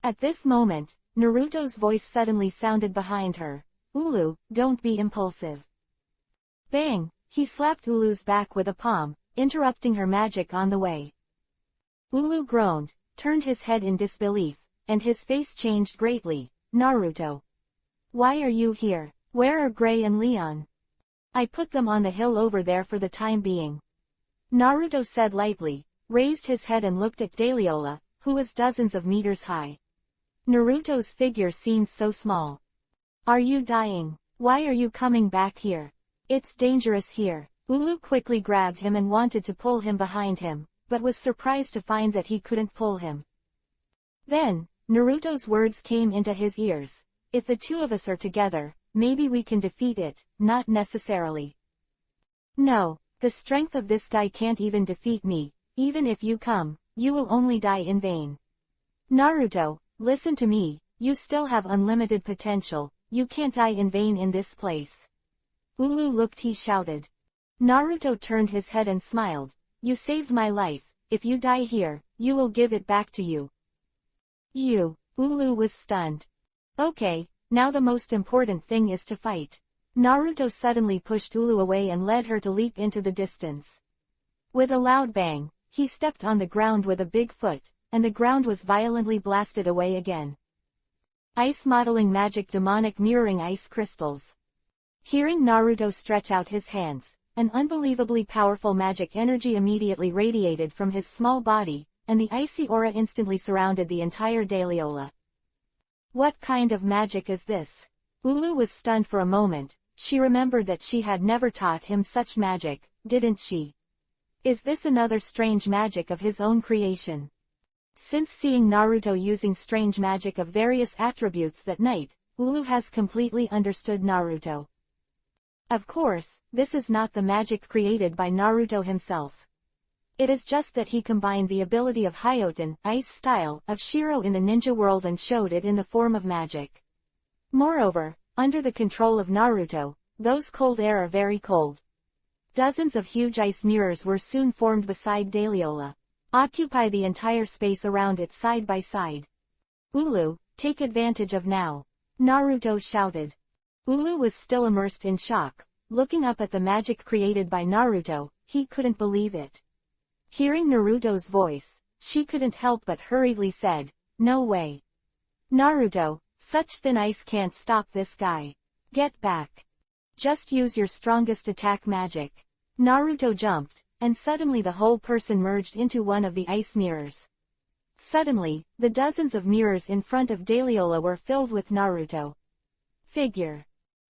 At this moment, Naruto's voice suddenly sounded behind her. Ulu, don't be impulsive. Bang! He slapped Ulu's back with a palm, interrupting her magic on the way. Ulu groaned, turned his head in disbelief, and his face changed greatly. Naruto. Why are you here? Where are Gray and Leon? I put them on the hill over there for the time being. Naruto said lightly, raised his head and looked at Daliola, who was dozens of meters high. Naruto's figure seemed so small. Are you dying? Why are you coming back here? It's dangerous here. Ulu quickly grabbed him and wanted to pull him behind him, but was surprised to find that he couldn't pull him. Then, Naruto's words came into his ears. If the two of us are together, maybe we can defeat it, not necessarily. No, the strength of this guy can't even defeat me. Even if you come, you will only die in vain. Naruto, listen to me, you still have unlimited potential, you can't die in vain in this place. Ulu looked, he shouted. Naruto turned his head and smiled. You saved my life, if you die here, you will give it back to you. Ulu was stunned. Okay, now the most important thing is to fight. Naruto suddenly pushed Ulu away and led her to leap into the distance. With a loud bang, he stepped on the ground with a big foot, and the ground was violently blasted away again. Ice modeling magic demonic mirroring ice crystals. Hearing Naruto stretch out his hands, an unbelievably powerful magic energy immediately radiated from his small body, and the icy aura instantly surrounded the entire Daliola. What kind of magic is this? Ulu was stunned for a moment. She remembered that she had never taught him such magic, didn't she? Is this another strange magic of his own creation? Since seeing Naruto using strange magic of various attributes that night, Ulu has completely understood Naruto. Of course, this is not the magic created by Naruto himself. It is just that he combined the ability of Hyoten, ice style, of Shiro in the ninja world and showed it in the form of magic. Moreover, under the control of Naruto, those cold air are very cold. Dozens of huge ice mirrors were soon formed beside Daliola. Occupy the entire space around it side by side. Ulu, take advantage of now. Naruto shouted. Ulu was still immersed in shock. Looking up at the magic created by Naruto, he couldn't believe it. Hearing Naruto's voice, she couldn't help but hurriedly said, no way. Naruto, Such thin ice can't stop this guy. Get back. Just use your strongest attack magic. Naruto jumped, and suddenly the whole person merged into one of the ice mirrors. Suddenly, the dozens of mirrors in front of Dahlia were filled with Naruto. Figure.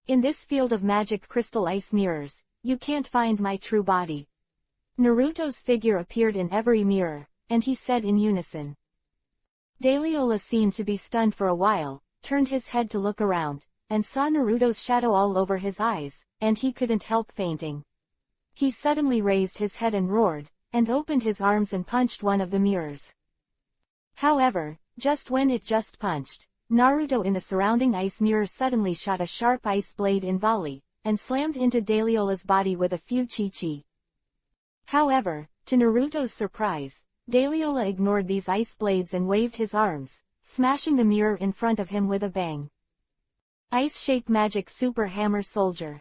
In this field of magic crystal ice mirrors, you can't find my true body. Naruto's figure appeared in every mirror, and he said in unison. Dahlia seemed to be stunned for a while, turned his head to look around, and saw Naruto's shadow all over his eyes, and he couldn't help fainting. He suddenly raised his head and roared, and opened his arms and punched one of the mirrors. However, just when it just punched, Naruto in the surrounding ice mirror suddenly shot a sharp ice blade in volley, and slammed into Dahlia's body with a few chi-chi. However, to Naruto's surprise, Dahlia ignored these ice blades and waved his arms, smashing the mirror in front of him with a bang. Ice-shaped magic super hammer soldier.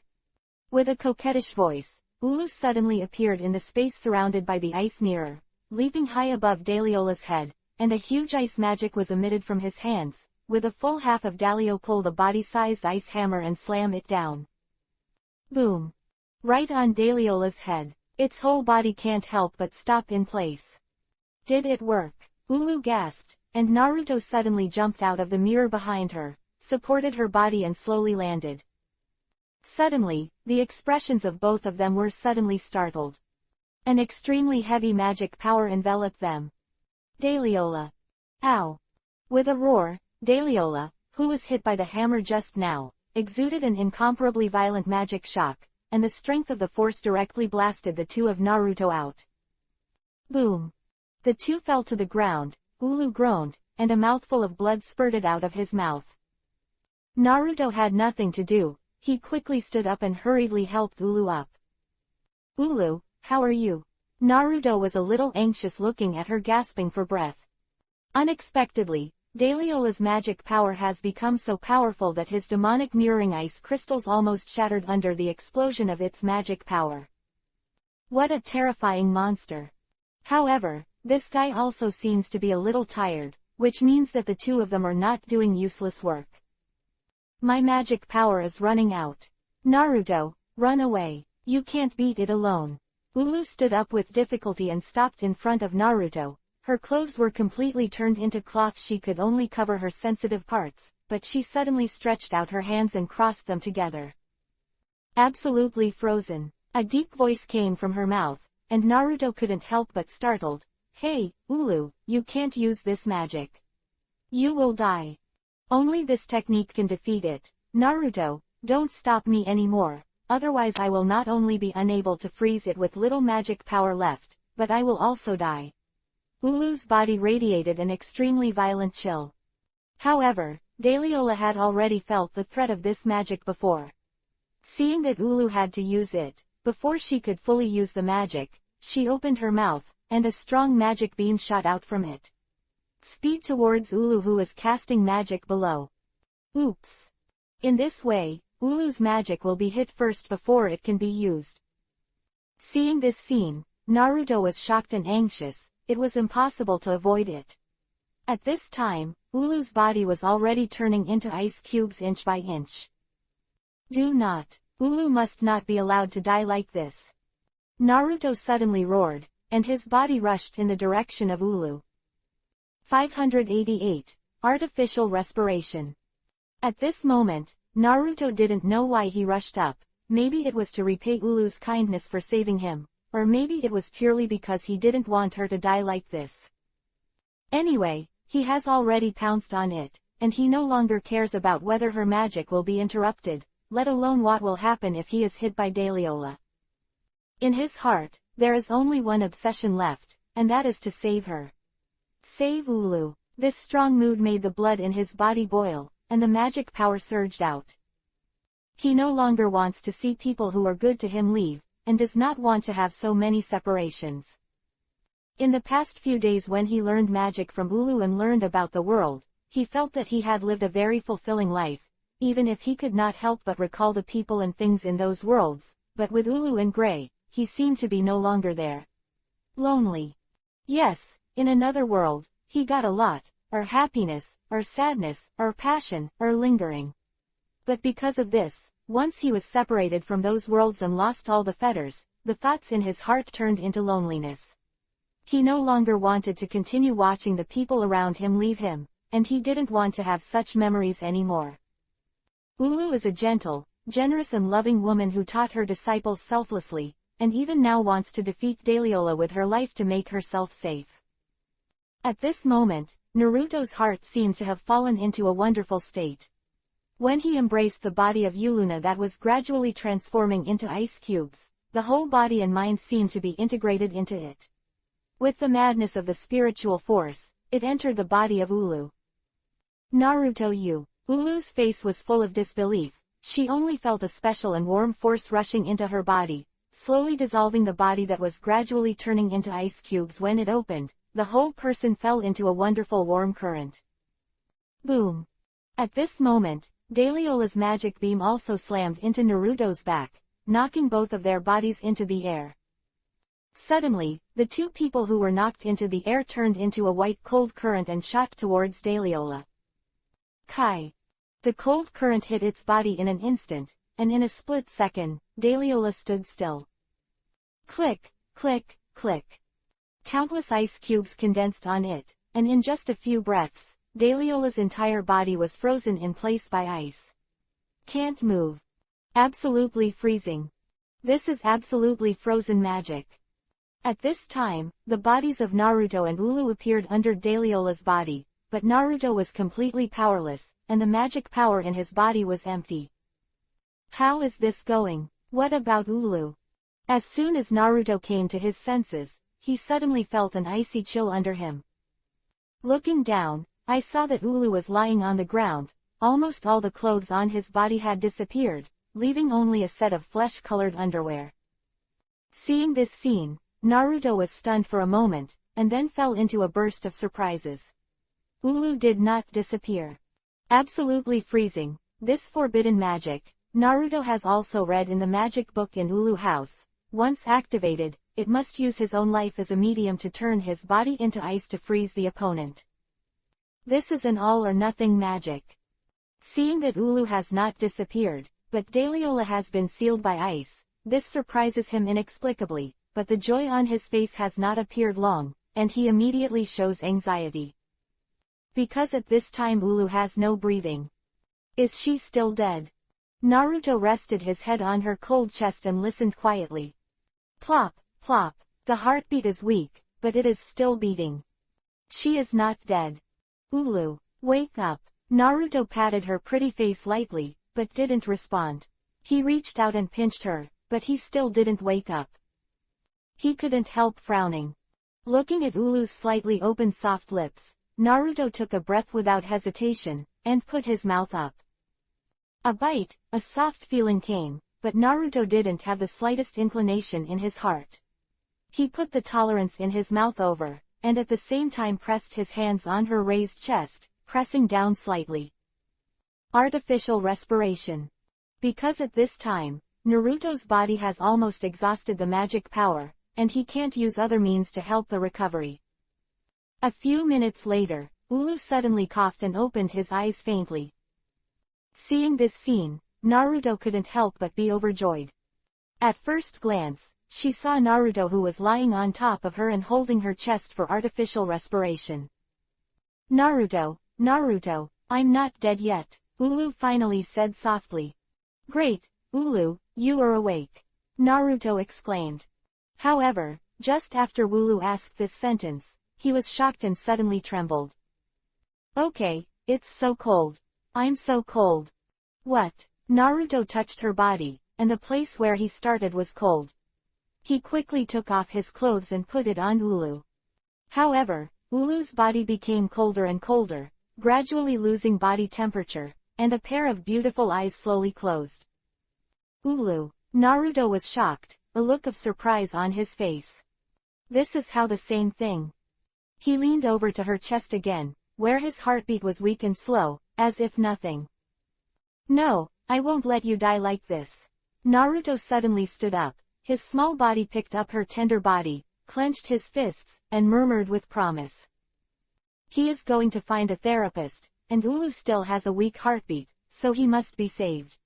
With a coquettish voice, Ulu suddenly appeared in the space surrounded by the ice mirror, leaping high above Dahlia's head, and a huge ice magic was emitted from his hands, with a full half of Dahlia pull the body-sized ice hammer and slam it down. Boom. Right on Dahlia's head. Its whole body can't help but stop in place. Did it work? Ulu gasped, and Naruto suddenly jumped out of the mirror behind her, supported her body and slowly landed. Suddenly, the expressions of both of them were suddenly startled. An extremely heavy magic power enveloped them. Dahlia. Ow. With a roar, Dahlia, who was hit by the hammer just now, exuded an incomparably violent magic shock, and the strength of the force directly blasted the two of Naruto out. Boom. The two fell to the ground, Ulu groaned, and a mouthful of blood spurted out of his mouth. Naruto had nothing to do, he quickly stood up and hurriedly helped Ulu up. Ulu, how are you? Naruto was a little anxious looking at her gasping for breath. Unexpectedly, Dahlia's magic power has become so powerful that his demonic mirroring ice crystals almost shattered under the explosion of its magic power. What a terrifying monster. However, this guy also seems to be a little tired, which means that the two of them are not doing useless work. My magic power is running out. Naruto, run away. You can't beat it alone. Ulu stood up with difficulty and stopped in front of Naruto. Her clothes were completely turned into cloth. She could only cover her sensitive parts, but she suddenly stretched out her hands and crossed them together. Absolutely frozen. A deep voice came from her mouth, and Naruto couldn't help but startled. Hey, Ulu, you can't use this magic. You will die. Only this technique can defeat it. Naruto, don't stop me anymore, otherwise I will not only be unable to freeze it with little magic power left, but I will also die. Ulu's body radiated an extremely violent chill. However, Dahlia had already felt the threat of this magic before. Seeing that Ulu had to use it, before she could fully use the magic, she opened her mouth, and a strong magic beam shot out from it. Speed towards Ulu who was casting magic below. Oops. In this way, Ulu's magic will be hit first before it can be used. Seeing this scene, Naruto was shocked and anxious. It was impossible to avoid it. At this time, Ulu's body was already turning into ice cubes inch by inch. Do not. Ulu must not be allowed to die like this. Naruto suddenly roared, and his body rushed in the direction of Ulu. 588. Artificial Respiration. At this moment, Naruto didn't know why he rushed up. Maybe it was to repay Ulu's kindness for saving him, or maybe it was purely because he didn't want her to die like this. Anyway, he has already pounced on it, and he no longer cares about whether her magic will be interrupted, let alone what will happen if he is hit by Dahlia. In his heart, there is only one obsession left, and that is to save her. Save Ulu. This strong mood made the blood in his body boil, and the magic power surged out. He no longer wants to see people who are good to him leave, and does not want to have so many separations. In the past few days when he learned magic from Ulu and learned about the world, he felt that he had lived a very fulfilling life, even if he could not help but recall the people and things in those worlds, but with Ulu and Gray, he seemed to be no longer there. Lonely. Yes, in another world, he got a lot or happiness, or sadness, or passion, or lingering. But because of this, once he was separated from those worlds and lost all the fetters, the thoughts in his heart turned into loneliness. He no longer wanted to continue watching the people around him leave him, and he didn't want to have such memories anymore. Ulu is a gentle, generous and loving woman who taught her disciples selflessly, and even now wants to defeat Daliola with her life to make herself safe. At this moment, Naruto's heart seemed to have fallen into a wonderful state. When he embraced the body of Yuluna that was gradually transforming into ice cubes, the whole body and mind seemed to be integrated into it. With the madness of the spiritual force, it entered the body of Ulu. Naruto you. Ulu's face was full of disbelief. She only felt a special and warm force rushing into her body, slowly dissolving the body that was gradually turning into ice cubes. When it opened, the whole person fell into a wonderful warm current. Boom! At this moment, Daliola's magic beam also slammed into Naruto's back, knocking both of their bodies into the air. Suddenly, the two people who were knocked into the air turned into a white cold current and shot towards Daliola. Kai! The cold current hit its body in an instant, and in a split second, Daliola stood still. Click, click, click. Countless ice cubes condensed on it, and in just a few breaths, Daliola's entire body was frozen in place by ice. Can't move. Absolutely freezing. This is absolutely frozen magic. At this time, the bodies of Naruto and Ulu appeared under Daliola's body, but Naruto was completely powerless, and the magic power in his body was empty. How is this going? What about Ulu? As soon as Naruto came to his senses, he suddenly felt an icy chill under him. Looking down, I saw that Ulu was lying on the ground. Almost all the clothes on his body had disappeared, leaving only a set of flesh-colored underwear. Seeing this scene, Naruto was stunned for a moment, and then fell into a burst of surprises. Ulu did not disappear. Absolutely freezing, this forbidden magic, Naruto has also read in the magic book in Ulu House. Once activated, it must use his own life as a medium to turn his body into ice to freeze the opponent. This is an all-or-nothing magic. Seeing that Ulu has not disappeared, but Daliola has been sealed by ice, this surprises him inexplicably, but the joy on his face has not appeared long, and he immediately shows anxiety. Because at this time Ulu has no breathing. Is she still dead? Naruto rested his head on her cold chest and listened quietly. Plop, plop, the heartbeat is weak, but it is still beating. She is not dead. Ulu, wake up. Naruto patted her pretty face lightly, but didn't respond. He reached out and pinched her, but he still didn't wake up. He couldn't help frowning. Looking at Ulu's slightly open soft lips, Naruto took a breath without hesitation, and put his mouth up. A bite, a soft feeling came, but Naruto didn't have the slightest inclination in his heart. He put the tolerance in his mouth over, and at the same time pressed his hands on her raised chest, pressing down slightly. Artificial respiration. Because at this time, Naruto's body has almost exhausted the magic power, and he can't use other means to help the recovery. A few minutes later, Ulu suddenly coughed and opened his eyes faintly. Seeing this scene, Naruto couldn't help but be overjoyed. At first glance, she saw Naruto who was lying on top of her and holding her chest for artificial respiration. Naruto, Naruto, I'm not dead yet, Ulu finally said softly. Great, Ulu, you are awake, Naruto exclaimed. However, just after Ulu asked this sentence, he was shocked and suddenly trembled. Okay, it's so cold. I'm so cold. What? Naruto touched her body, and the place where he started was cold. He quickly took off his clothes and put it on Ulu. However, Ulu's body became colder and colder, gradually losing body temperature, and a pair of beautiful eyes slowly closed. Ulu. Naruto was shocked, a look of surprise on his face. This is how the same thing. He leaned over to her chest again, where his heartbeat was weak and slow, as if nothing. No, I won't let you die like this. Naruto suddenly stood up, his small body picked up her tender body, clenched his fists, and murmured with promise. He is going to find a therapist, and Ulu still has a weak heartbeat, so he must be saved.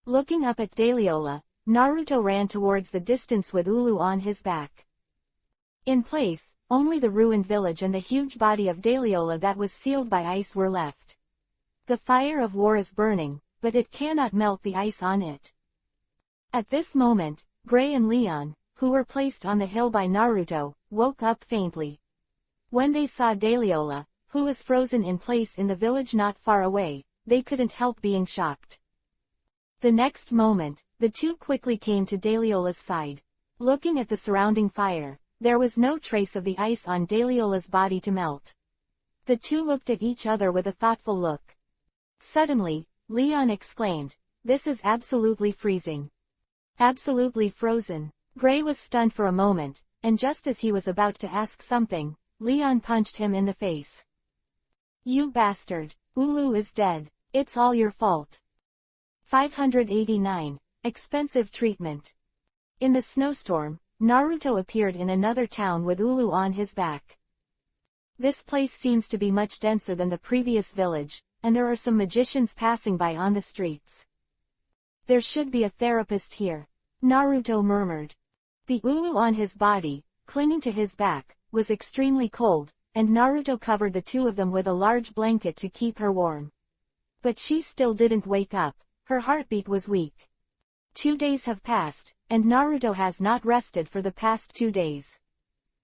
Looking up at Daliola, Naruto ran towards the distance with Ulu on his back. In place, only the ruined village and the huge body of Daliola that was sealed by ice were left. The fire of war is burning, but it cannot melt the ice on it. At this moment, Gray and Leon, who were placed on the hill by Naruto, woke up faintly. When they saw Daliola, who was frozen in place in the village not far away, they couldn't help being shocked. The next moment, the two quickly came to Daliola's side. Looking at the surrounding fire, there was no trace of the ice on Daliola's body to melt. The two looked at each other with a thoughtful look. Suddenly, Leon exclaimed, "This is absolutely freezing." Absolutely frozen. Gray was stunned for a moment, and just as he was about to ask something, Leon punched him in the face. "You bastard. Ulu is dead. It's all your fault." 589. Expensive treatment. In the snowstorm, Naruto appeared in another town with Ulu on his back. This place seems to be much denser than the previous village, and there are some magicians passing by on the streets. "There should be a therapist here," Naruto murmured. The Ulu on his body, clinging to his back, was extremely cold, and Naruto covered the two of them with a large blanket to keep her warm. But she still didn't wake up. Her heartbeat was weak. 2 days have passed, and Naruto has not rested for the past 2 days.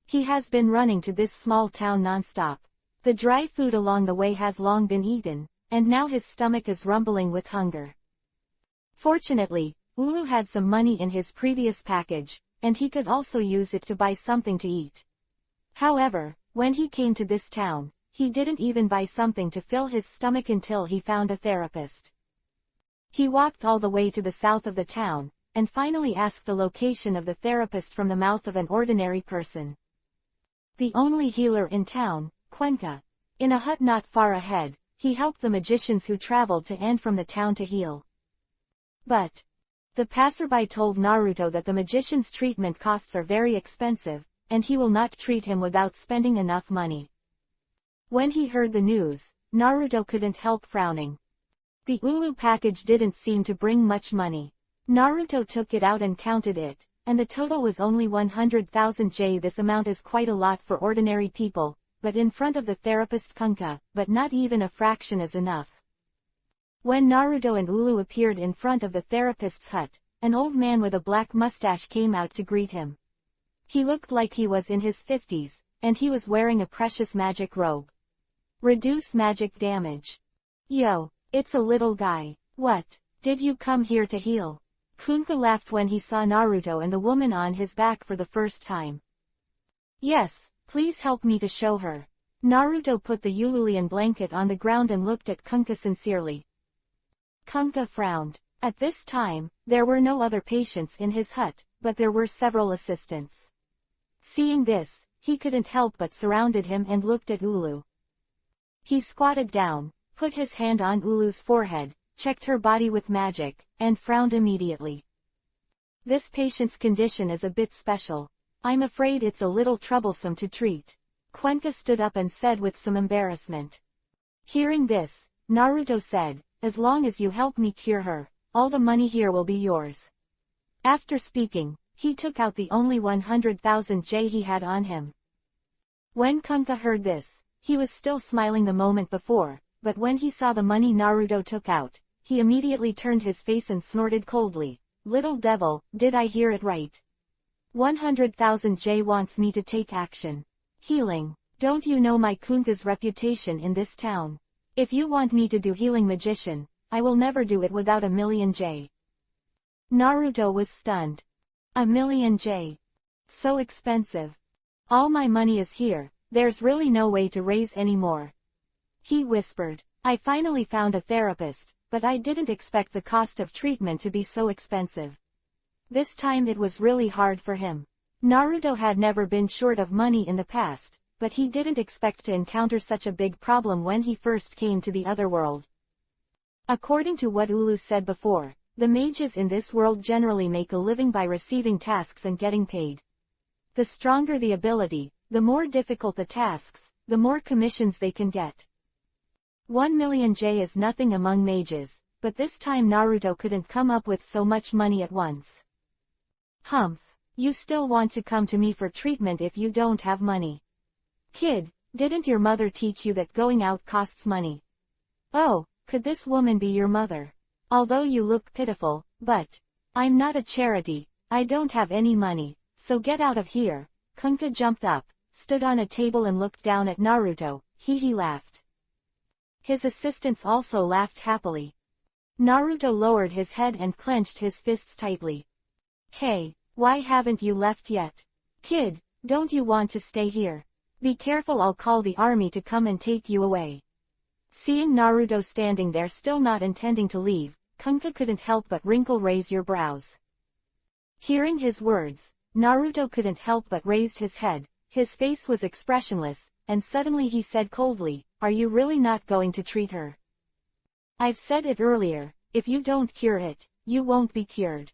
He has been running to this small town non-stop. The dry food along the way has long been eaten, and now his stomach is rumbling with hunger. Fortunately, Ulu had some money in his previous package, and he could also use it to buy something to eat. However, when he came to this town, he didn't even buy something to fill his stomach until he found a therapist. He walked all the way to the south of the town, and finally asked the location of the therapist from the mouth of an ordinary person. The only healer in town, Cuenca. In a hut not far ahead, he helped the magicians who traveled to and from the town to heal. But the passerby told Naruto that the magician's treatment costs are very expensive, and he will not treat him without spending enough money. When he heard the news, Naruto couldn't help frowning. The Ulu package didn't seem to bring much money. Naruto took it out and counted it, and the total was only 100,000 J. This amount is quite a lot for ordinary people, but in front of the therapist Kunkka, but not even a fraction is enough. When Naruto and Ulu appeared in front of the therapist's hut, an old man with a black mustache came out to greet him. He looked like he was in his 50s, and he was wearing a precious magic robe. Reduce magic damage. Yo, it's a little guy. What, did you come here to heal? Kunkka laughed when he saw Naruto and the woman on his back for the first time. Yes, please help me to show her. Naruto put the Ululian blanket on the ground and looked at Kunkka sincerely. Kunkka frowned. At this time, there were no other patients in his hut, but there were several assistants. Seeing this, he couldn't help but surrounded him and looked at Ulu. He squatted down, put his hand on Ulu's forehead, checked her body with magic, and frowned immediately. This patient's condition is a bit special. I'm afraid it's a little troublesome to treat. Cuenca stood up and said with some embarrassment. Hearing this, Naruto said, as long as you help me cure her, all the money here will be yours. After speaking, he took out the only 100,000 J he had on him. When Kunkka heard this, he was still smiling the moment before, but when he saw the money Naruto took out, he immediately turned his face and snorted coldly. Little devil, did I hear it right? 100,000 J wants me to take action. Healing. Don't you know my Kunkka's reputation in this town? If you want me to do healing magician, I will never do it without 1,000,000 J. Naruto was stunned. 1,000,000 J. So expensive. All my money is here, there's really no way to raise any more. He whispered. I finally found a therapist, but I didn't expect the cost of treatment to be so expensive. This time it was really hard for him. Naruto had never been short of money in the past, but he didn't expect to encounter such a big problem when he first came to the other world. According to what Ulu said before, the mages in this world generally make a living by receiving tasks and getting paid. The stronger the ability, the more difficult the tasks, the more commissions they can get. 1 million J is nothing among mages, but this time Naruto couldn't come up with so much money at once. Humph, you still want to come to me for treatment if you don't have money. Kid, didn't your mother teach you that going out costs money? Oh, could this woman be your mother? Although you look pitiful, but I'm not a charity, I don't have any money, so get out of here. Kunkka jumped up, stood on a table and looked down at Naruto. He laughed. His assistants also laughed happily. Naruto lowered his head and clenched his fists tightly. Hey, why haven't you left yet? Kid, don't you want to stay here? Be careful, I'll call the army to come and take you away. Seeing Naruto standing there still not intending to leave, Kunkka couldn't help but raise your brows. Hearing his words, Naruto couldn't help but raised his head, his face was expressionless, and suddenly he said coldly, are you really not going to treat her? I've said it earlier, if you don't cure it, you won't be cured.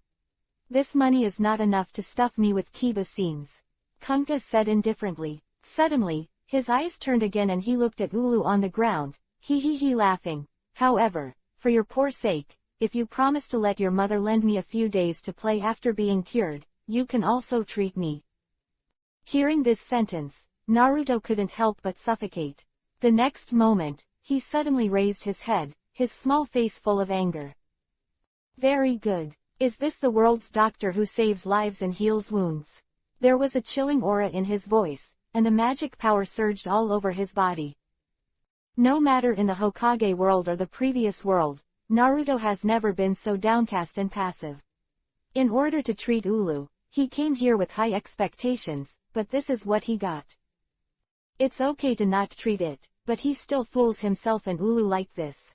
This money is not enough to stuff me with kiba seams. Kunkka said indifferently. Suddenly, his eyes turned again and he looked at Ulu on the ground, he laughing. However, for your poor sake, if you promise to let your mother lend me a few days to play after being cured, you can also treat me. Hearing this sentence, Naruto couldn't help but suffocate. The next moment, he suddenly raised his head, his small face full of anger. Very good. Is this the world's doctor who saves lives and heals wounds? There was a chilling aura in his voice, and a magic power surged all over his body. No matter in the Hokage world or the previous world, Naruto has never been so downcast and passive. In order to treat Ulu, he came here with high expectations, but this is what he got. It's okay to not treat it, but he still fools himself and Ulu like this.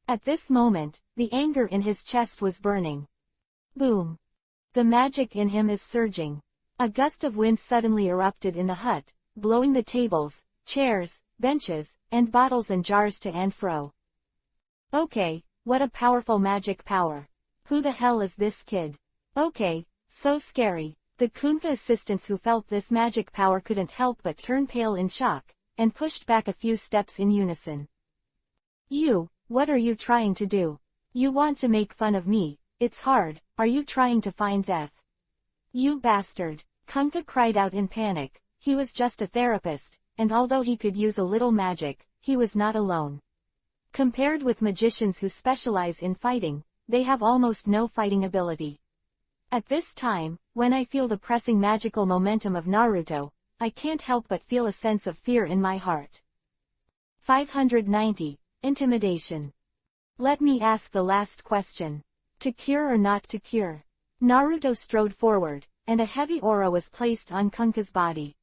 At this moment, the anger in his chest was burning. Boom! The magic in him is surging. A gust of wind suddenly erupted in the hut, blowing the tables, chairs, benches, and bottles and jars to and fro. Okay, what a powerful magic power. Who the hell is this kid? Okay, so scary. The Kunkka assistants who felt this magic power couldn't help but turn pale in shock, and pushed back a few steps in unison. You, what are you trying to do? You want to make fun of me, it's hard, are you trying to find death? You bastard! Kunkka cried out in panic. He was just a therapist, and although he could use a little magic, he was not alone. Compared with magicians who specialize in fighting, they have almost no fighting ability. At this time, when I feel the pressing magical momentum of Naruto, I can't help but feel a sense of fear in my heart. 590. Intimidation. Let me ask the last question. To cure or not to cure? Naruto strode forward, and a heavy aura was placed on Kunkka's body.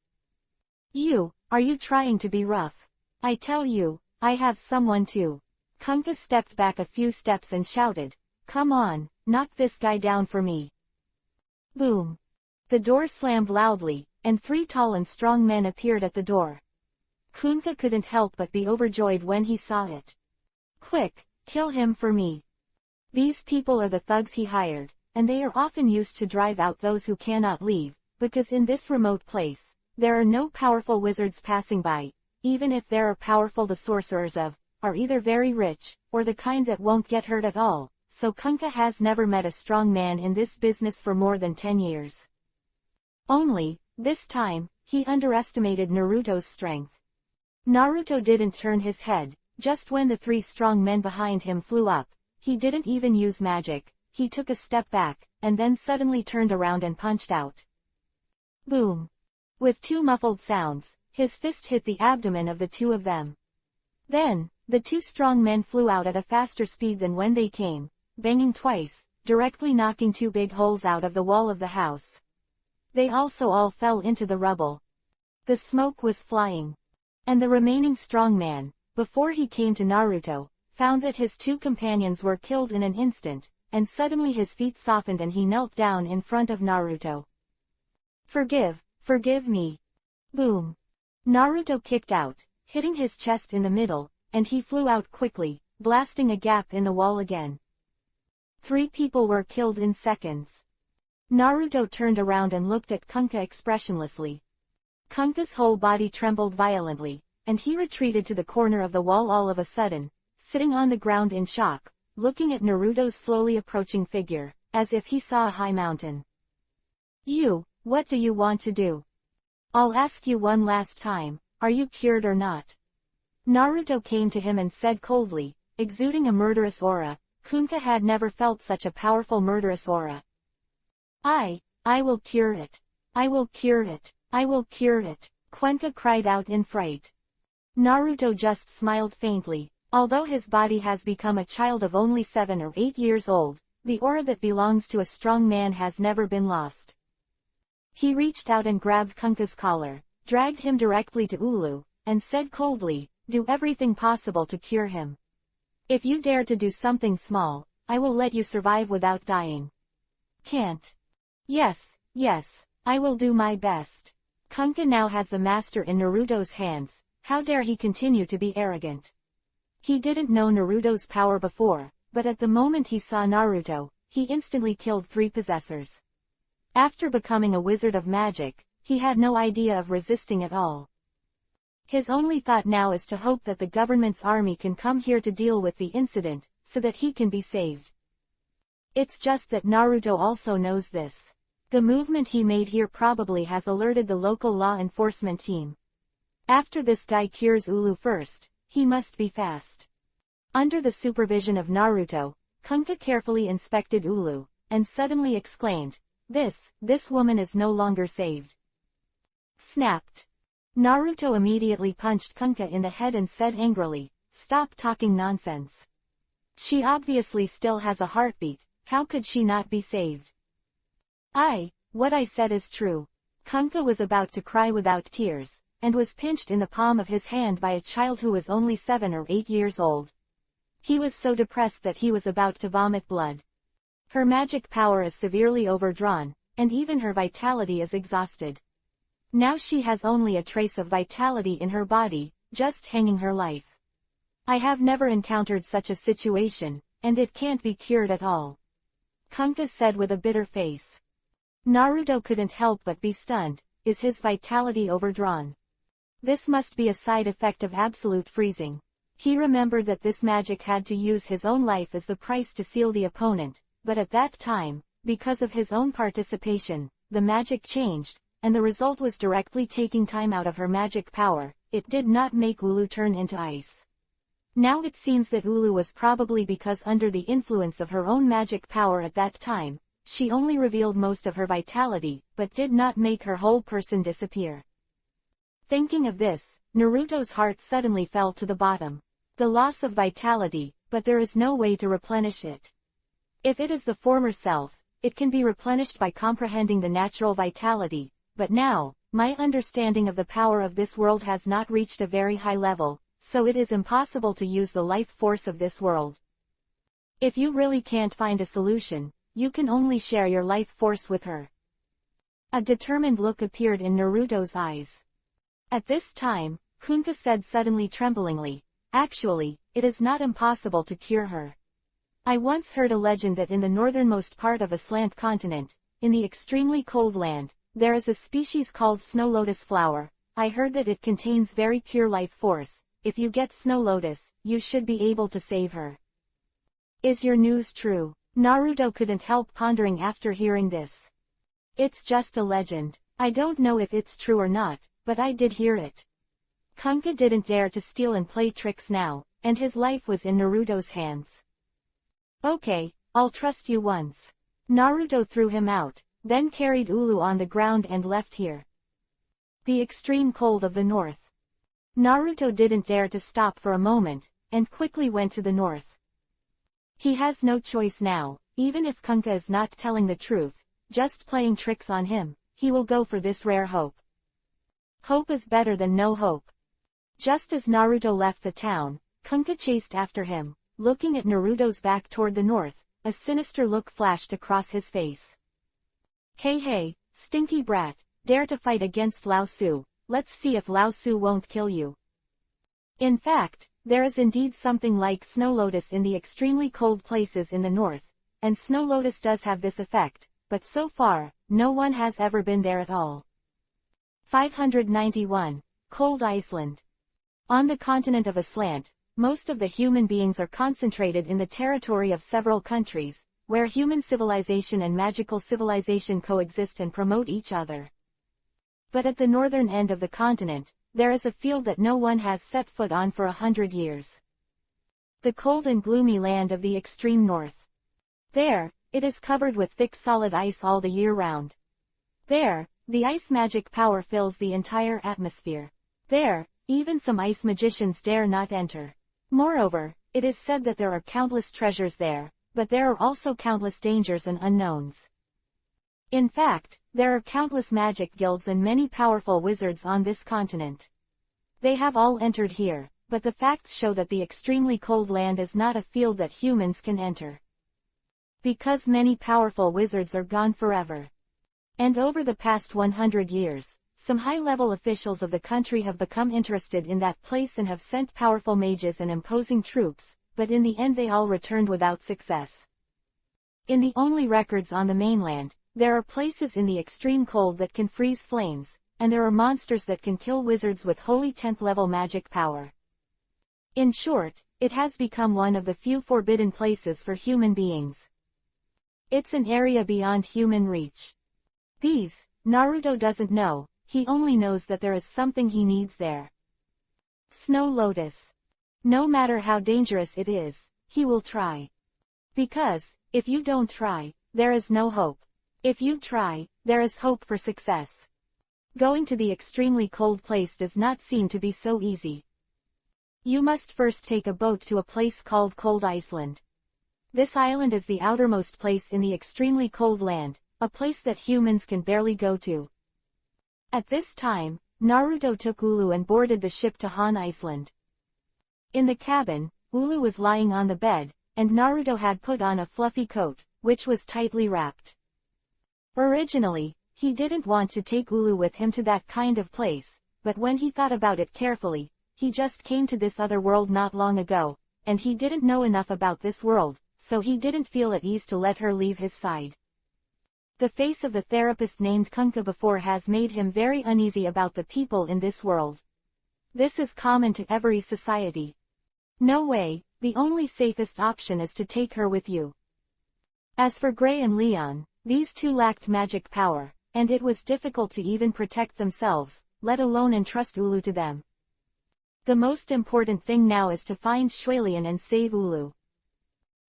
Are you trying to be rough? I tell you, I have someone too. Kunkka stepped back a few steps and shouted, come on, knock this guy down for me. Boom! The door slammed loudly, and 3 tall and strong men appeared at the door. Kunkka couldn't help but be overjoyed when he saw it. Quick, kill him for me. These people are the thugs he hired, and they are often used to drive out those who cannot leave, because in this remote place, there are no powerful wizards passing by. Even if there are powerful, the sorcerers are either very rich, or the kind that won't get hurt at all, so Kunkka has never met a strong man in this business for more than 10 years. Only, this time, he underestimated Naruto's strength. Naruto didn't turn his head, just when the 3 strong men behind him flew up. He didn't even use magic, he took a step back, and then suddenly turned around and punched out. Boom! With 2 muffled sounds, his fist hit the abdomen of the 2 of them. Then, the 2 strong men flew out at a faster speed than when they came, banging twice, directly knocking 2 big holes out of the wall of the house. They also all fell into the rubble. The smoke was flying. And the remaining strong man, before he came to Naruto, found that his 2 companions were killed in an instant, and suddenly his feet softened and he knelt down in front of Naruto. Forgive me. Boom! Naruto kicked out, hitting his chest in the middle, and he flew out quickly, blasting a gap in the wall again. 3 people were killed in seconds. Naruto turned around and looked at Kunkka expressionlessly. Kunkka's whole body trembled violently, and he retreated to the corner of the wall all of a sudden, sitting on the ground in shock, looking at Naruto's slowly approaching figure, as if he saw a high mountain. What do you want to do? I'll ask you one last time, are you cured or not? Naruto came to him and said coldly, exuding a murderous aura. Kunkka had never felt such a powerful murderous aura. I will cure it. I will cure it. I will cure it, Kunkka cried out in fright. Naruto just smiled faintly. Although his body has become a child of only 7 or 8 years old, the aura that belongs to a strong man has never been lost. He reached out and grabbed Kunkka's collar, dragged him directly to Ulu, and said coldly, do everything possible to cure him. If you dare to do something small, I will let you survive without dying. Can't. Yes, I will do my best. Kunkka now has the master in Naruto's hands, how dare he continue to be arrogant? He didn't know Naruto's power before, but at the moment he saw Naruto, he instantly killed 3 possessors. After becoming a wizard of magic, he had no idea of resisting at all. His only thought now is to hope that the government's army can come here to deal with the incident, so that he can be saved. It's just that Naruto also knows this. The movement he made here probably has alerted the local law enforcement team. After this guy cures Ulu first, he must be fast. Under the supervision of Naruto, Kunkka carefully inspected Ulu, and suddenly exclaimed, This woman is no longer saved. Snapped. Naruto immediately punched Kunkka in the head and said angrily, stop talking nonsense. She obviously still has a heartbeat, how could she not be saved? What I said is true. Kunkka was about to cry without tears, and was pinched in the palm of his hand by a child who was only 7 or 8 years old. He was so depressed that he was about to vomit blood. Her magic power is severely overdrawn, and even her vitality is exhausted. Now she has only a trace of vitality in her body, just hanging her life. I have never encountered such a situation, and it can't be cured at all. Kunkka said with a bitter face. Naruto couldn't help but be stunned. Is his vitality overdrawn? This must be a side effect of absolute freezing. He remembered that this magic had to use his own life as the price to seal the opponent, but at that time, because of his own participation, the magic changed, and the result was directly taking time out of her magic power. It did not make Ulu turn into ice. Now it seems that Ulu was probably because under the influence of her own magic power at that time, she only revealed most of her vitality, but did not make her whole person disappear. Thinking of this, Naruto's heart suddenly fell to the bottom. The loss of vitality, but there is no way to replenish it. If it is the former self, it can be replenished by comprehending the natural vitality, but now, my understanding of the power of this world has not reached a very high level, so it is impossible to use the life force of this world. If you really can't find a solution, you can only share your life force with her. A determined look appeared in Naruto's eyes. At this time, Kunkka said suddenly tremblingly, actually, it is not impossible to cure her. I once heard a legend that in the northernmost part of a slant continent, in the extremely cold land, there is a species called snow lotus flower. I heard that it contains very pure life force. If you get snow lotus, you should be able to save her. Is your news true? Naruto couldn't help pondering after hearing this. It's just a legend. I don't know if it's true or not, but I did hear it. Kunkka didn't dare to steal and play tricks now, and his life was in Naruto's hands. Okay, I'll trust you once. Naruto threw him out, then carried Ulu on the ground and left here. The extreme cold of the north. Naruto didn't dare to stop for a moment, and quickly went to the north. He has no choice now, even if Kunkka is not telling the truth, just playing tricks on him, he will go for this rare hope. Hope is better than no hope. Just as Naruto left the town, Kunkka chased after him, looking at Naruto's back toward the north. A sinister look flashed across his face. Hey, stinky brat, dare to fight against Lao Su, let's see if Lao Su won't kill you. In fact, there is indeed something like snow lotus in the extremely cold places in the north, and snow lotus does have this effect, but so far, no one has ever been there at all. 591. Cold Iceland. On the continent of Aslant, most of the human beings are concentrated in the territory of several countries, where human civilization and magical civilization coexist and promote each other. But at the northern end of the continent, there is a field that no one has set foot on for 100 years. The cold and gloomy land of the extreme north. There, it is covered with thick solid ice all the year round. There, the ice magic power fills the entire atmosphere. There, even some ice magicians dare not enter. Moreover, it is said that there are countless treasures there, but there are also countless dangers and unknowns. In fact, there are countless magic guilds and many powerful wizards on this continent. They have all entered here, but the facts show that the extremely cold land is not a field that humans can enter. Because many powerful wizards are gone forever. And over the past 100 years, some high-level officials of the country have become interested in that place and have sent powerful mages and imposing troops, but in the end they all returned without success. In the only records on the mainland, there are places in the extreme cold that can freeze flames, and there are monsters that can kill wizards with holy 10th level magic power. In short, it has become one of the few forbidden places for human beings. It's an area beyond human reach. These, Naruto doesn't know, he only knows that there is something he needs there. Snow Lotus. No matter how dangerous it is, he will try. Because, if you don't try, there is no hope. If you try, there is hope for success. Going to the extremely cold place does not seem to be so easy. You must first take a boat to a place called Cold Iceland. This island is the outermost place in the extremely cold land, a place that humans can barely go to. At this time, Naruto took Ulu and boarded the ship to Han Iceland. In the cabin, Ulu was lying on the bed, and Naruto had put on a fluffy coat, which was tightly wrapped. Originally, he didn't want to take Ulu with him to that kind of place, but when he thought about it carefully, he just came to this other world not long ago, and he didn't know enough about this world, so he didn't feel at ease to let her leave his side. The face of the therapist named Kunka before has made him very uneasy about the people in this world. This is common to every society. No way, the only safest option is to take her with you. As for Gray and Leon, these two lacked magic power, and it was difficult to even protect themselves, let alone entrust Ulu to them. The most important thing now is to find Shuilian and save Ulu.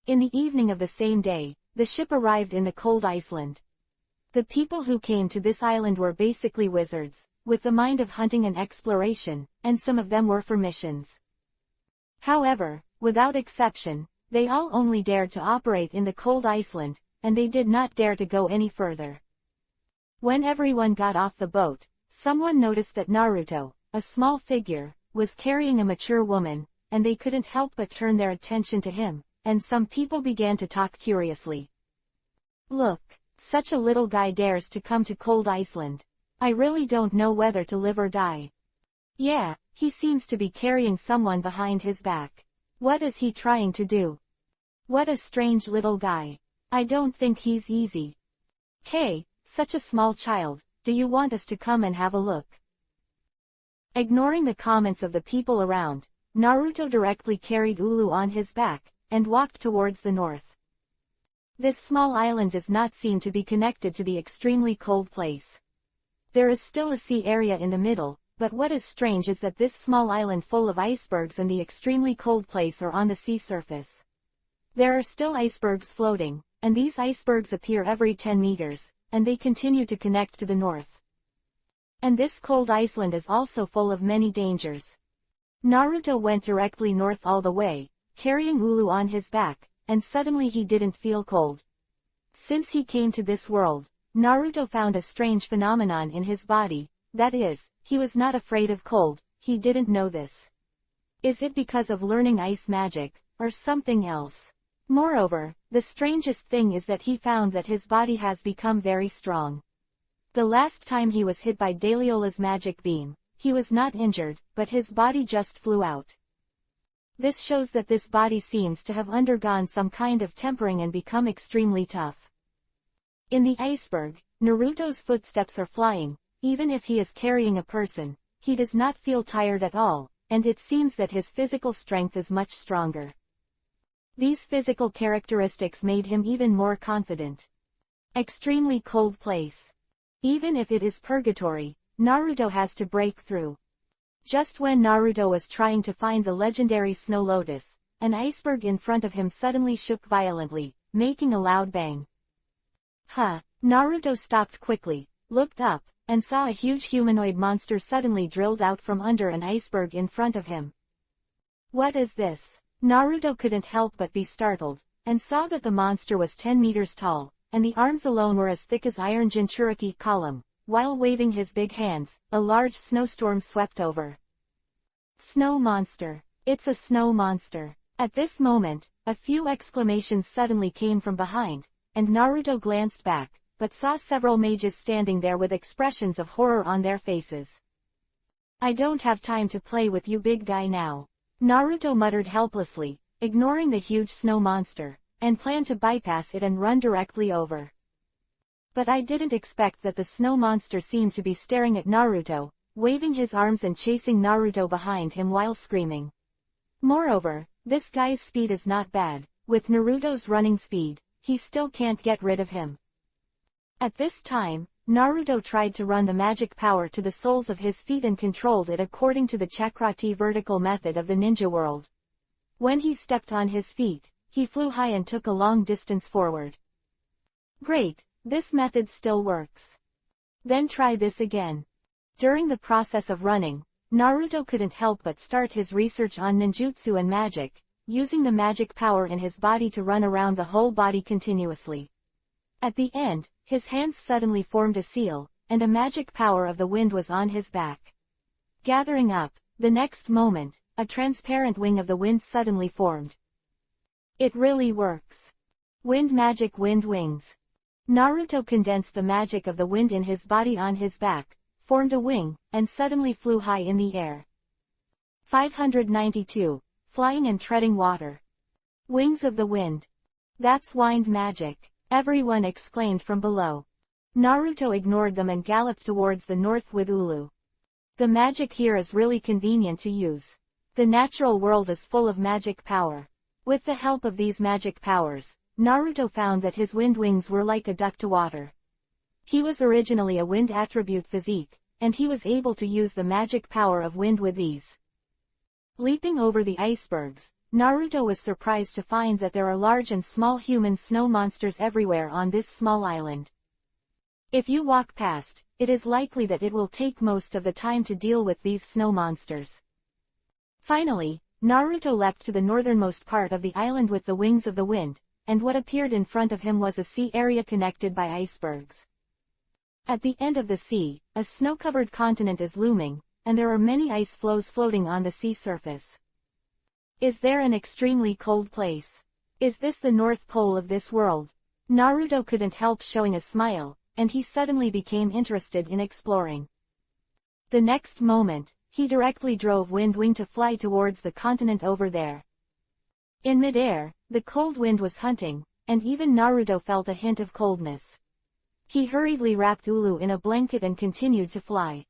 In the evening of the same day, the ship arrived in the cold Iceland. The people who came to this island were basically wizards, with the mind of hunting and exploration, and some of them were for missions. However, without exception, they all only dared to operate in the cold Iceland, and they did not dare to go any further. When everyone got off the boat, someone noticed that Naruto, a small figure, was carrying a mature woman, and they couldn't help but turn their attention to him, and some people began to talk curiously. Look, such a little guy dares to come to cold Iceland. I really don't know whether to live or die. Yeah, he seems to be carrying someone behind his back. What is he trying to do? What a strange little guy. I don't think he's easy. Hey, such a small child, do you want us to come and have a look? Ignoring the comments of the people around, Naruto directly carried Ulu on his back, and walked towards the north. This small island does not seem to be connected to the extremely cold place. There is still a sea area in the middle, but what is strange is that this small island full of icebergs and the extremely cold place are on the sea surface. There are still icebergs floating, and these icebergs appear every 10 meters, and they continue to connect to the north. And this cold Iceland is also full of many dangers. Naruto went directly north all the way, carrying Ulu on his back, and suddenly he didn't feel cold. Since he came to this world, Naruto found a strange phenomenon in his body, that is, he was not afraid of cold, he didn't know this. Is it because of learning ice magic, or something else? Moreover, the strangest thing is that he found that his body has become very strong. The last time he was hit by Daliola's magic beam, he was not injured, but his body just flew out. This shows that this body seems to have undergone some kind of tempering and become extremely tough. In the iceberg, Naruto's footsteps are flying. Even if he is carrying a person, he does not feel tired at all, and it seems that his physical strength is much stronger. These physical characteristics made him even more confident. Extremely cold place. Even if it is purgatory, Naruto has to break through. Just when Naruto was trying to find the legendary Snow Lotus, an iceberg in front of him suddenly shook violently, making a loud bang. Naruto stopped quickly, looked up, and saw a huge humanoid monster suddenly drilled out from under an iceberg in front of him. What is this? Naruto couldn't help but be startled, and saw that the monster was 10 meters tall, and the arms alone were as thick as iron Jinchuriki column. While waving his big hands, a large snowstorm swept over. Snow monster. It's a snow monster. At this moment, a few exclamations suddenly came from behind, and Naruto glanced back, but saw several mages standing there with expressions of horror on their faces. I don't have time to play with you big guy now. Naruto muttered helplessly, ignoring the huge snow monster, and planned to bypass it and run directly over. But I didn't expect that the snow monster seemed to be staring at Naruto, waving his arms and chasing Naruto behind him while screaming. Moreover, this guy's speed is not bad. With Naruto's running speed, he still can't get rid of him. At this time, Naruto tried to run the magic power to the soles of his feet and controlled it according to the Chakrati vertical method of the ninja world. When he stepped on his feet, he flew high and took a long distance forward. Great, this method still works. Then try this again. During the process of running, Naruto couldn't help but start his research on ninjutsu and magic, using the magic power in his body to run around the whole body continuously. At the end, his hands suddenly formed a seal, and a magic power of the wind was on his back. Gathering up, the next moment, a transparent wing of the wind suddenly formed. It really works. Wind magic wind wings. Naruto condensed the magic of the wind in his body on his back, formed a wing, and suddenly flew high in the air. 592. Flying and treading water. Wings of the wind. That's wind magic, everyone exclaimed from below. Naruto ignored them and galloped towards the north with Ulu. The magic here is really convenient to use. The natural world is full of magic power. With the help of these magic powers, Naruto found that his wind wings were like a duck to water. He was originally a wind attribute physique, and he was able to use the magic power of wind with ease. Leaping over the icebergs, Naruto was surprised to find that there are large and small human snow monsters everywhere on this small island. If you walk past, it is likely that it will take most of the time to deal with these snow monsters. Finally, Naruto leapt to the northernmost part of the island with the wings of the wind, and what appeared in front of him was a sea area connected by icebergs. At the end of the sea, a snow-covered continent is looming, and there are many ice floes floating on the sea surface. Is there an extremely cold place? Is this the North Pole of this world? Naruto couldn't help showing a smile, and he suddenly became interested in exploring. The next moment, he directly drove Wind Wing to fly towards the continent over there. In midair, the cold wind was hunting, and even Naruto felt a hint of coldness. He hurriedly wrapped Ulu in a blanket and continued to fly.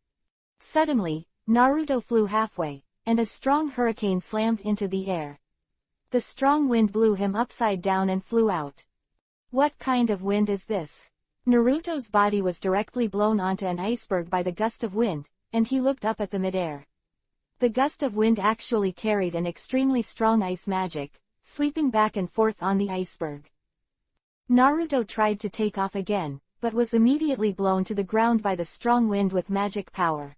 Suddenly, Naruto flew halfway, and a strong hurricane slammed into the air. The strong wind blew him upside down and flew out. What kind of wind is this? Naruto's body was directly blown onto an iceberg by the gust of wind, and he looked up at the midair. The gust of wind actually carried an extremely strong ice magic, sweeping back and forth on the iceberg. Naruto tried to take off again, but was immediately blown to the ground by the strong wind with magic power.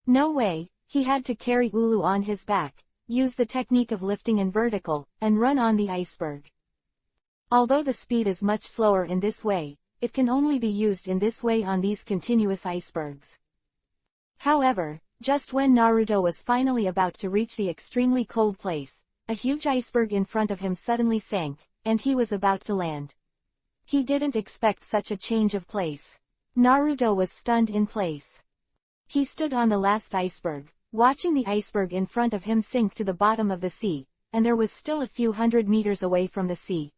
No way, he had to carry Ulu on his back, use the technique of lifting in vertical, and run on the iceberg. Although the speed is much slower in this way, it can only be used in this way on these continuous icebergs. However, just when Naruto was finally about to reach the extremely cold place, a huge iceberg in front of him suddenly sank, and he was about to land. He didn't expect such a change of place. Naruto was stunned in place. He stood on the last iceberg, watching the iceberg in front of him sink to the bottom of the sea, and there was still a few hundred meters away from the sea.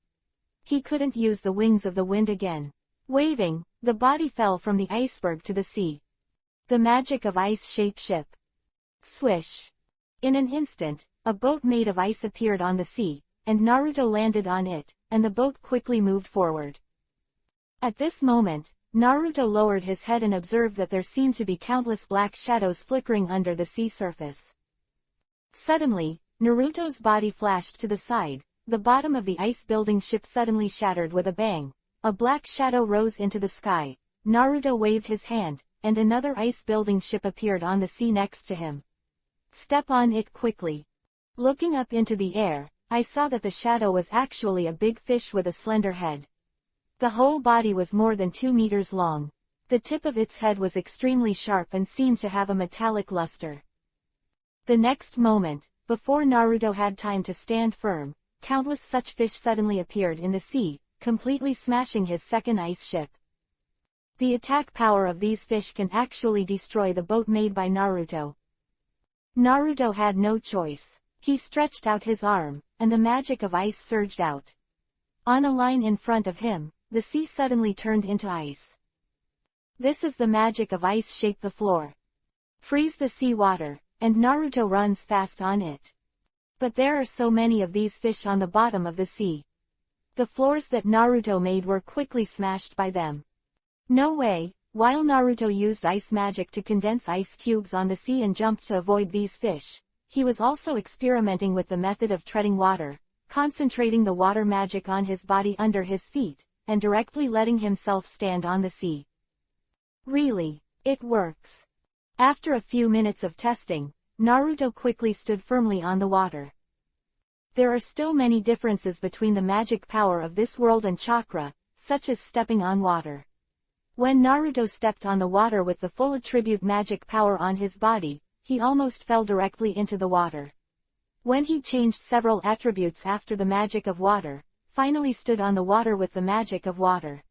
He couldn't use the wings of the wind again. Waving, the body fell from the iceberg to the sea. The magic of ice shape ship. Swish. In an instant, a boat made of ice appeared on the sea, and Naruto landed on it, and the boat quickly moved forward. At this moment, Naruto lowered his head and observed that there seemed to be countless black shadows flickering under the sea surface. Suddenly, Naruto's body flashed to the side, the bottom of the ice-building ship suddenly shattered with a bang, a black shadow rose into the sky, Naruto waved his hand, and another ice-building ship appeared on the sea next to him. Step on it quickly. Looking up into the air, I saw that the shadow was actually a big fish with a slender head. The whole body was more than 2 meters long. The tip of its head was extremely sharp and seemed to have a metallic luster. The next moment, before Naruto had time to stand firm, countless such fish suddenly appeared in the sea, completely smashing his second ice ship. The attack power of these fish can actually destroy the boat made by Naruto. Naruto had no choice. He stretched out his arm, and the magic of ice surged out. On a line in front of him, the sea suddenly turned into ice. This is the magic of ice. Shape the floor. Freeze the sea water, and Naruto runs fast on it. But there are so many of these fish on the bottom of the sea. The floors that Naruto made were quickly smashed by them. No way. While Naruto used ice magic to condense ice cubes on the sea and jumped to avoid these fish, he was also experimenting with the method of treading water, concentrating the water magic on his body under his feet, and directly letting himself stand on the sea. Really, it works. After a few minutes of testing, Naruto quickly stood firmly on the water. There are still many differences between the magic power of this world and chakra, such as stepping on water. When Naruto stepped on the water with the full attribute magic power on his body, he almost fell directly into the water. When he changed several attributes after the magic of water, finally stood on the water with the magic of water.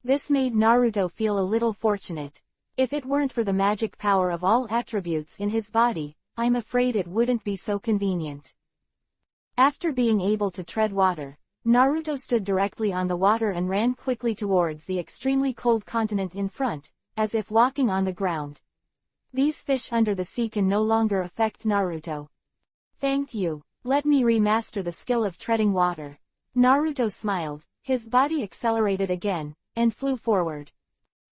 This made Naruto feel a little fortunate. If it weren't for the magic power of all attributes in his body, I'm afraid it wouldn't be so convenient. After being able to tread water, Naruto stood directly on the water and ran quickly towards the extremely cold continent in front, as if walking on the ground. These fish under the sea can no longer affect Naruto. Thank you. Let me remaster the skill of treading water. Naruto smiled, his body accelerated again, and flew forward.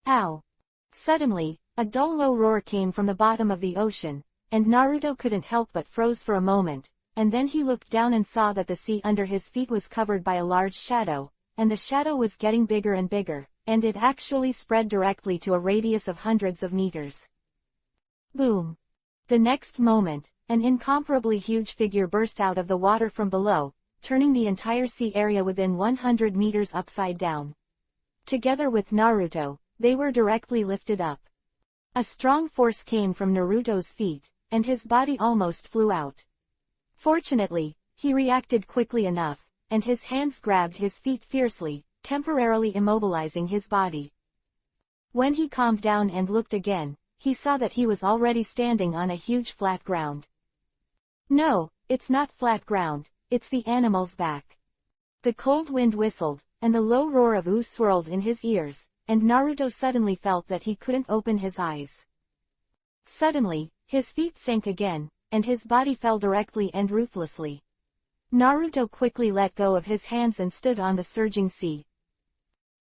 Ow! Suddenly, a dull low roar came from the bottom of the ocean, and Naruto couldn't help but froze for a moment, and then he looked down and saw that the sea under his feet was covered by a large shadow, and the shadow was getting bigger and bigger, and it actually spread directly to a radius of hundreds of meters. Boom! The next moment, an incomparably huge figure burst out of the water from below, turning the entire sea area within 100 meters upside down. Together with Naruto, they were directly lifted up. A strong force came from Naruto's feet, and his body almost flew out. Fortunately, he reacted quickly enough, and his hands grabbed his feet fiercely, temporarily immobilizing his body. When he calmed down and looked again, he saw that he was already standing on a huge flat ground. No, it's not flat ground, it's the animal's back. The cold wind whistled, and the low roar of ooze swirled in his ears, and Naruto suddenly felt that he couldn't open his eyes. Suddenly, his feet sank again, and his body fell directly and ruthlessly. Naruto quickly let go of his hands and stood on the surging sea.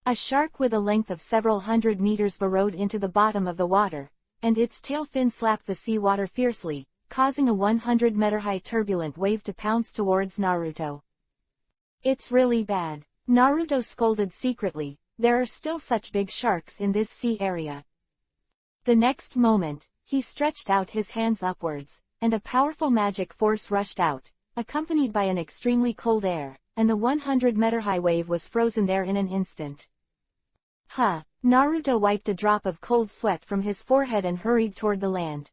A shark with a length of several hundred meters burrowed into the bottom of the water, and its tail fin slapped the seawater fiercely, causing a 100-meter-high turbulent wave to pounce towards Naruto. It's really bad. Naruto scolded secretly, there are still such big sharks in this sea area. The next moment, he stretched out his hands upwards, and a powerful magic force rushed out, accompanied by an extremely cold air, and the 100-meter-high wave was frozen there in an instant. Huh! Naruto wiped a drop of cold sweat from his forehead and hurried toward the land.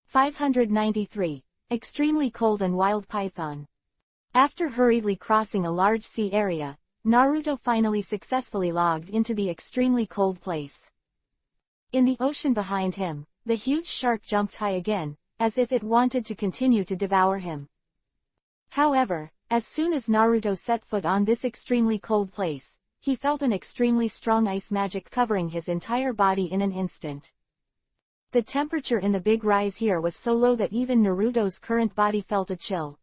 593. Extremely Cold and Wild Python. After hurriedly crossing a large sea area, Naruto finally successfully logged into the extremely cold place. In the ocean behind him, the huge shark jumped high again, as if it wanted to continue to devour him. However, as soon as Naruto set foot on this extremely cold place, he felt an extremely strong ice magic covering his entire body in an instant. The temperature in the big rise here was so low that even Naruto's current body felt a chill.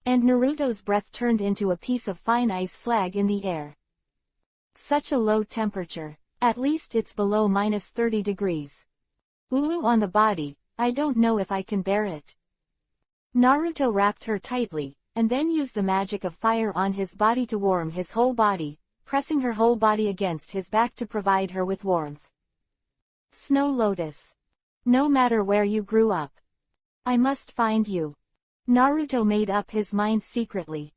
And Naruto's breath turned into a piece of fine ice slag in the air. Such a low temperature. At least it's below -30 degrees. Ulu on the body, I don't know if I can bear it. Naruto wrapped her tightly, and then used the magic of fire on his body to warm his whole body, pressing her whole body against his back to provide her with warmth. Snow Lotus. No matter where you grew up, I must find you. Naruto made up his mind secretly.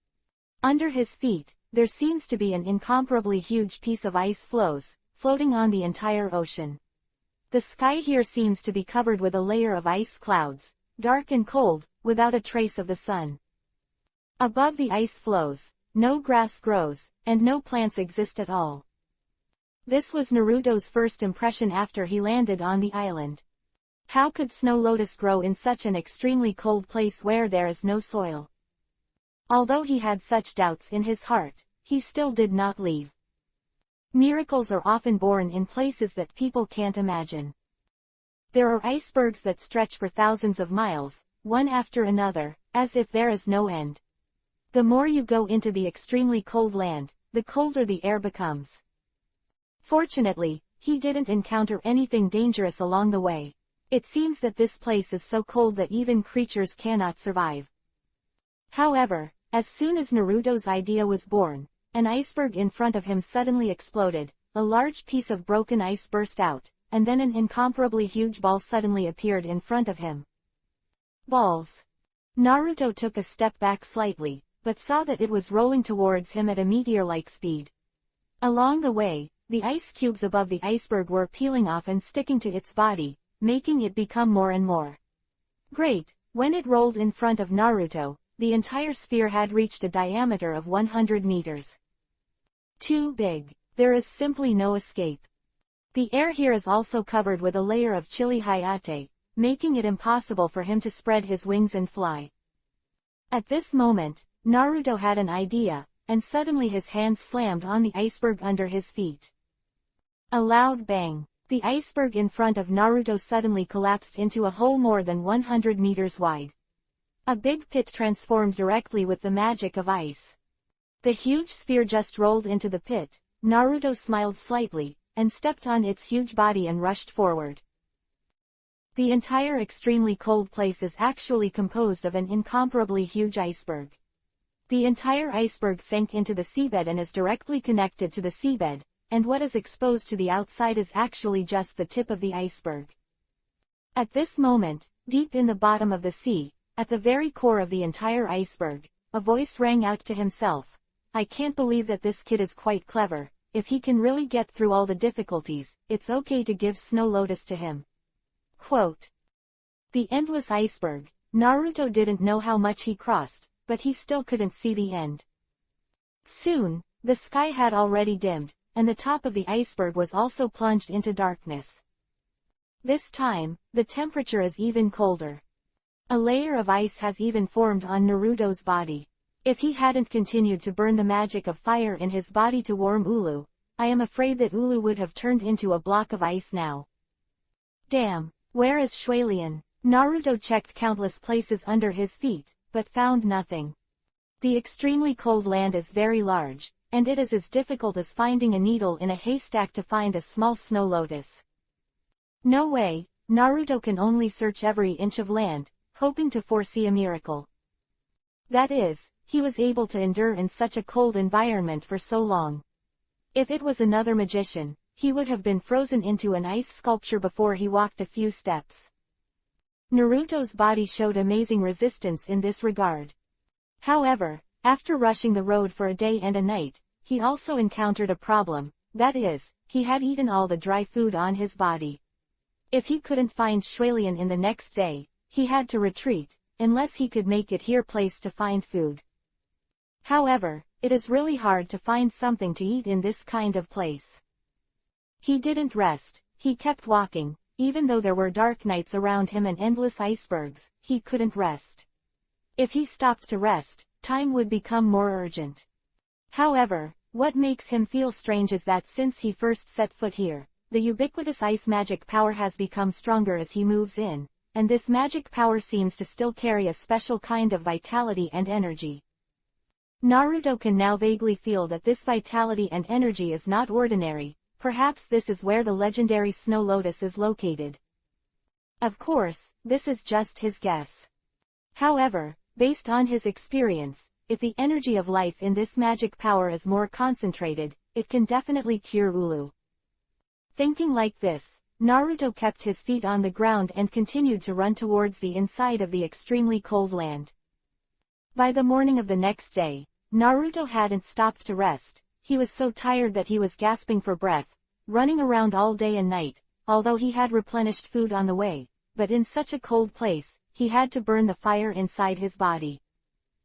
Under his feet, there seems to be an incomparably huge piece of ice floating on the entire ocean. The sky here seems to be covered with a layer of ice clouds, dark and cold, without a trace of the sun. Above the ice floes, no grass grows, and no plants exist at all. This was Naruto's first impression after he landed on the island. How could snow lotus grow in such an extremely cold place where there is no soil? Although he had such doubts in his heart, he still did not leave. Miracles are often born in places that people can't imagine. There are icebergs that stretch for thousands of miles, one after another, as if there is no end. The more you go into the extremely cold land, the colder the air becomes. Fortunately, he didn't encounter anything dangerous along the way. It seems that this place is so cold that even creatures cannot survive. However, as soon as Naruto's idea was born, an iceberg in front of him suddenly exploded, a large piece of broken ice burst out, and then an incomparably huge ball suddenly appeared in front of him. Balls. Naruto took a step back slightly, but saw that it was rolling towards him at a meteor-like speed. Along the way, the ice cubes above the iceberg were peeling off and sticking to its body, making it become more and more great. When it rolled in front of Naruto, the entire sphere had reached a diameter of 100 meters. Too big. There is simply no escape. The air here is also covered with a layer of chilly hayate, making it impossible for him to spread his wings and fly. At this moment, Naruto had an idea, and suddenly his hands slammed on the iceberg under his feet. A loud bang. The iceberg in front of Naruto suddenly collapsed into a hole more than 100 meters wide. A big pit transformed directly with the magic of ice. The huge sphere just rolled into the pit. Naruto smiled slightly, and stepped on its huge body and rushed forward. The entire extremely cold place is actually composed of an incomparably huge iceberg. The entire iceberg sank into the seabed and is directly connected to the seabed, and what is exposed to the outside is actually just the tip of the iceberg. At this moment, deep in the bottom of the sea, at the very core of the entire iceberg, a voice rang out to himself. I can't believe that this kid is quite clever. If he can really get through all the difficulties, it's okay to give Snow Lotus to him. Quote. The endless iceberg. Naruto didn't know how much he crossed, but he still couldn't see the end. Soon, the sky had already dimmed, and the top of the iceberg was also plunged into darkness. This time, the temperature is even colder. A layer of ice has even formed on Naruto's body. If he hadn't continued to burn the magic of fire in his body to warm Ulu, I am afraid that Ulu would have turned into a block of ice now. Damn, where is Shualian? Naruto checked countless places under his feet, but found nothing. The extremely cold land is very large, and it is as difficult as finding a needle in a haystack to find a small snow lotus. No way, Naruto can only search every inch of land, hoping to foresee a miracle. That is, he was able to endure in such a cold environment for so long. If it was another magician, he would have been frozen into an ice sculpture before he walked a few steps. Naruto's body showed amazing resistance in this regard. However, after rushing the road for a day and a night, he also encountered a problem, that is, he had eaten all the dry food on his body. If he couldn't find Shualian in the next day, he had to retreat, unless he could make it here place to find food. However, it is really hard to find something to eat in this kind of place. He didn't rest, he kept walking, even though there were dark nights around him and endless icebergs, he couldn't rest. If he stopped to rest, time would become more urgent. However, what makes him feel strange is that since he first set foot here, the ubiquitous ice magic power has become stronger as he moves in, and this magic power seems to still carry a special kind of vitality and energy. Naruto can now vaguely feel that this vitality and energy is not ordinary. Perhaps this is where the legendary Snow Lotus is located. Of course, this is just his guess. However, based on his experience, if the energy of life in this magic power is more concentrated, it can definitely cure Ulu. Thinking like this, Naruto kept his feet on the ground and continued to run towards the inside of the extremely cold land. By the morning of the next day, Naruto hadn't stopped to rest. He was so tired that he was gasping for breath, running around all day and night, although he had replenished food on the way, but in such a cold place, he had to burn the fire inside his body.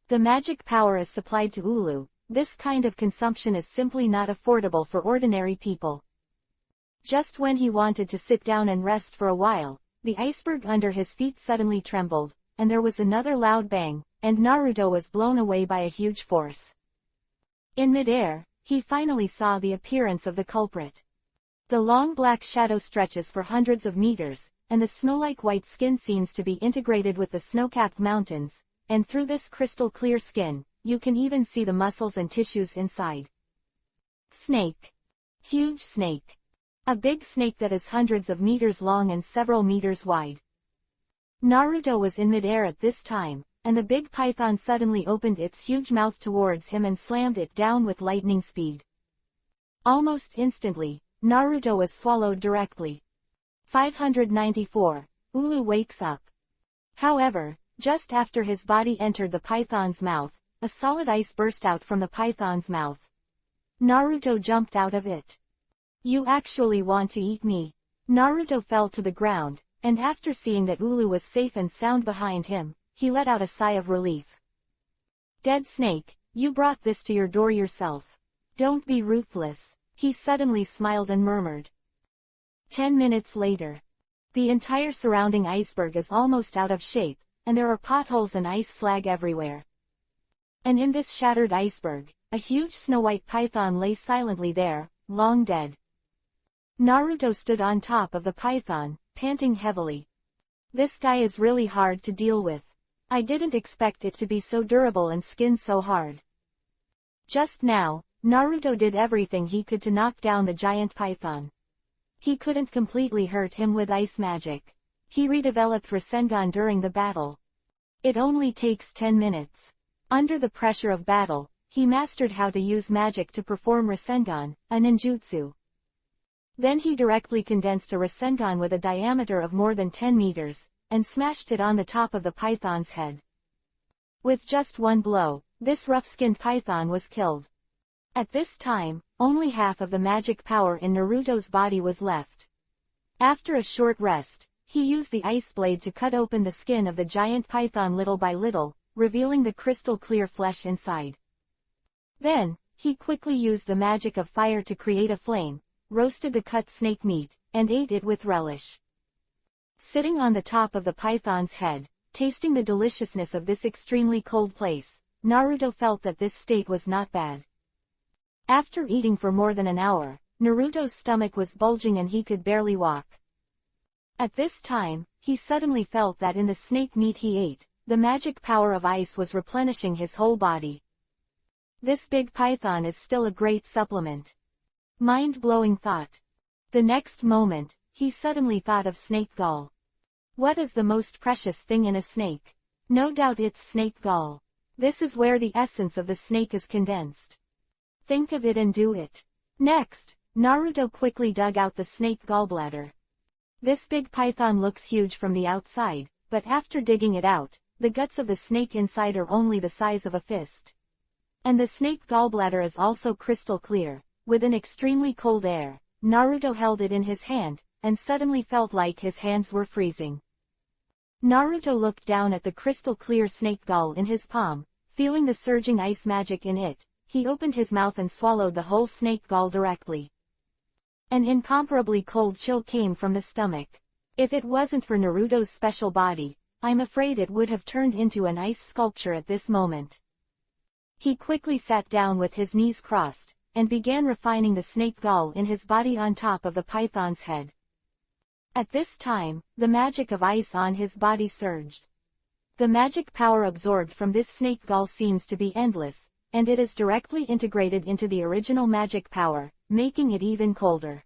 The magic power is supplied to Ulu. This kind of consumption is simply not affordable for ordinary people. Just when he wanted to sit down and rest for a while, the iceberg under his feet suddenly trembled, and there was another loud bang, and Naruto was blown away by a huge force. In midair, he finally saw the appearance of the culprit. The long black shadow stretches for hundreds of meters, and the snow-like white skin seems to be integrated with the snow-capped mountains, and through this crystal-clear skin, you can even see the muscles and tissues inside. Snake. Huge snake. A big snake that is hundreds of meters long and several meters wide. Naruto was in midair at this time, and the big python suddenly opened its huge mouth towards him and slammed it down with lightning speed. Almost instantly, Naruto was swallowed directly. 594. Ulu wakes up. However, just after his body entered the python's mouth, a solid ice burst out from the python's mouth. Naruto jumped out of it. You actually want to eat me? Naruto fell to the ground, and after seeing that Ulu was safe and sound behind him, he let out a sigh of relief. Dead snake, you brought this to your door yourself. Don't be ruthless. He suddenly smiled and murmured. 10 minutes later. The entire surrounding iceberg is almost out of shape, and there are potholes and ice slag everywhere. And in this shattered iceberg, a huge snow-white python lay silently there, long dead. Naruto stood on top of the python, panting heavily. This guy is really hard to deal with. I didn't expect it to be so durable and skin so hard. Just now, Naruto did everything he could to knock down the giant python. He couldn't completely hurt him with ice magic. He redeveloped Rasengan during the battle. It only takes 10 minutes. Under the pressure of battle, he mastered how to use magic to perform Rasengan, a ninjutsu. Then he directly condensed a Rasengan with a diameter of more than 10 meters, and smashed it on the top of the python's head. With just one blow, this rough-skinned python was killed. At this time, only half of the magic power in Naruto's body was left. After a short rest, he used the ice blade to cut open the skin of the giant python little by little, revealing the crystal-clear flesh inside. Then, he quickly used the magic of fire to create a flame, roasted the cut snake meat, and ate it with relish. Sitting on the top of the python's head, tasting the deliciousness of this extremely cold place, Naruto felt that this state was not bad. After eating for more than an hour, Naruto's stomach was bulging and he could barely walk. At this time, he suddenly felt that in the snake meat he ate, the magic power of ice was replenishing his whole body. This big python is still a great supplement. Mind-blowing thought. The next moment, he suddenly thought of snake gall. What is the most precious thing in a snake? No doubt it's snake gall. This is where the essence of the snake is condensed. Think of it and do it. Next, Naruto quickly dug out the snake gallbladder. This big python looks huge from the outside, but after digging it out, the guts of the snake inside are only the size of a fist. And the snake gallbladder is also crystal clear. With an extremely cold air, Naruto held it in his hand, and suddenly felt like his hands were freezing. Naruto looked down at the crystal-clear snake gall in his palm, feeling the surging ice magic in it. He opened his mouth and swallowed the whole snake gall directly. An incomparably cold chill came from the stomach. If it wasn't for Naruto's special body, I'm afraid it would have turned into an ice sculpture at this moment. He quickly sat down with his knees crossed, and began refining the snake gall in his body on top of the python's head. At this time, the magic of ice on his body surged. The magic power absorbed from this snake gall seems to be endless, and it is directly integrated into the original magic power, making it even colder.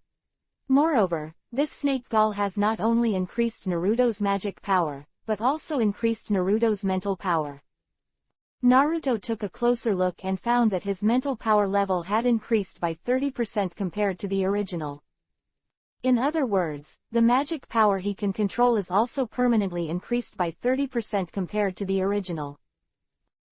Moreover, this snake gall has not only increased Naruto's magic power, but also increased Naruto's mental power. Naruto took a closer look and found that his mental power level had increased by 30% compared to the original. In other words, the magic power he can control is also permanently increased by 30% compared to the original.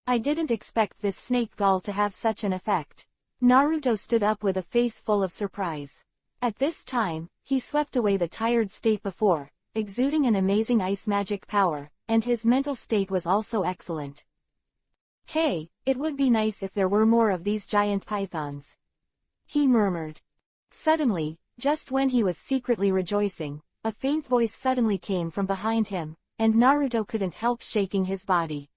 I didn't expect this snake gall to have such an effect. Naruto stood up with a face full of surprise. At this time, he swept away the tired state before, exuding an amazing ice magic power, and his mental state was also excellent. Hey, it would be nice if there were more of these giant pythons, he murmured. Suddenly, just when he was secretly rejoicing, a faint voice suddenly came from behind him, and Naruto couldn't help shaking his body.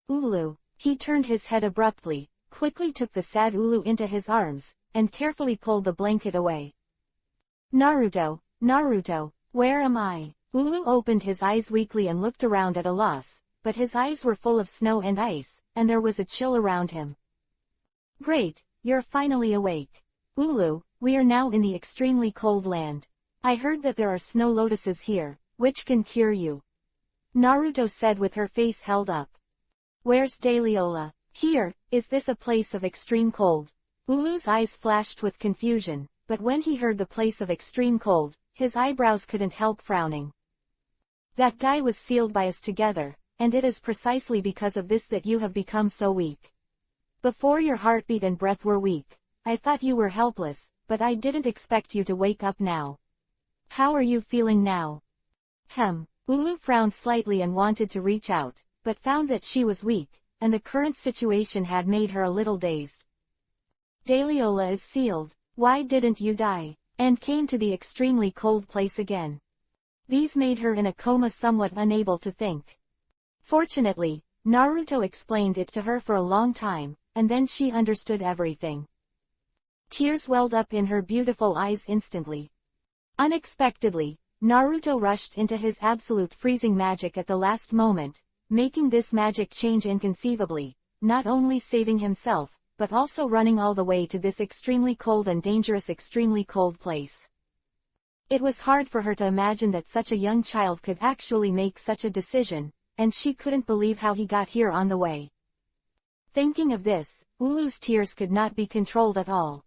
Ulu. He turned his head abruptly, quickly took the sad Ulu into his arms, and carefully pulled the blanket away. Naruto, Naruto, where am I? Ulu opened his eyes weakly and looked around at a loss, but his eyes were full of snow and ice, and there was a chill around him. Great, you're finally awake. Ulu, we are now in the extremely cold land. I heard that there are snow lotuses here, which can cure you. Naruto said with her face held up. Where's Daliola? Here, is this a place of extreme cold? Ulu's eyes flashed with confusion, but when he heard the place of extreme cold, his eyebrows couldn't help frowning. That guy was sealed by us together, and it is precisely because of this that you have become so weak. Before your heartbeat and breath were weak, I thought you were helpless, but I didn't expect you to wake up now. How are you feeling now? Ulu frowned slightly and wanted to reach out, but found that she was weak, and the current situation had made her a little dazed. Daliola is sealed. Why didn't you die? And came to the extremely cold place again. These made her in a coma, somewhat unable to think. Fortunately, Naruto explained it to her for a long time, and then she understood everything. Tears welled up in her beautiful eyes instantly. Unexpectedly, Naruto rushed into his absolute freezing magic at the last moment, making this magic change inconceivably, not only saving himself, but also running all the way to this extremely cold and dangerous extremely cold place. It was hard for her to imagine that such a young child could actually make such a decision, and she couldn't believe how he got here on the way. Thinking of this, Ulu's tears could not be controlled at all.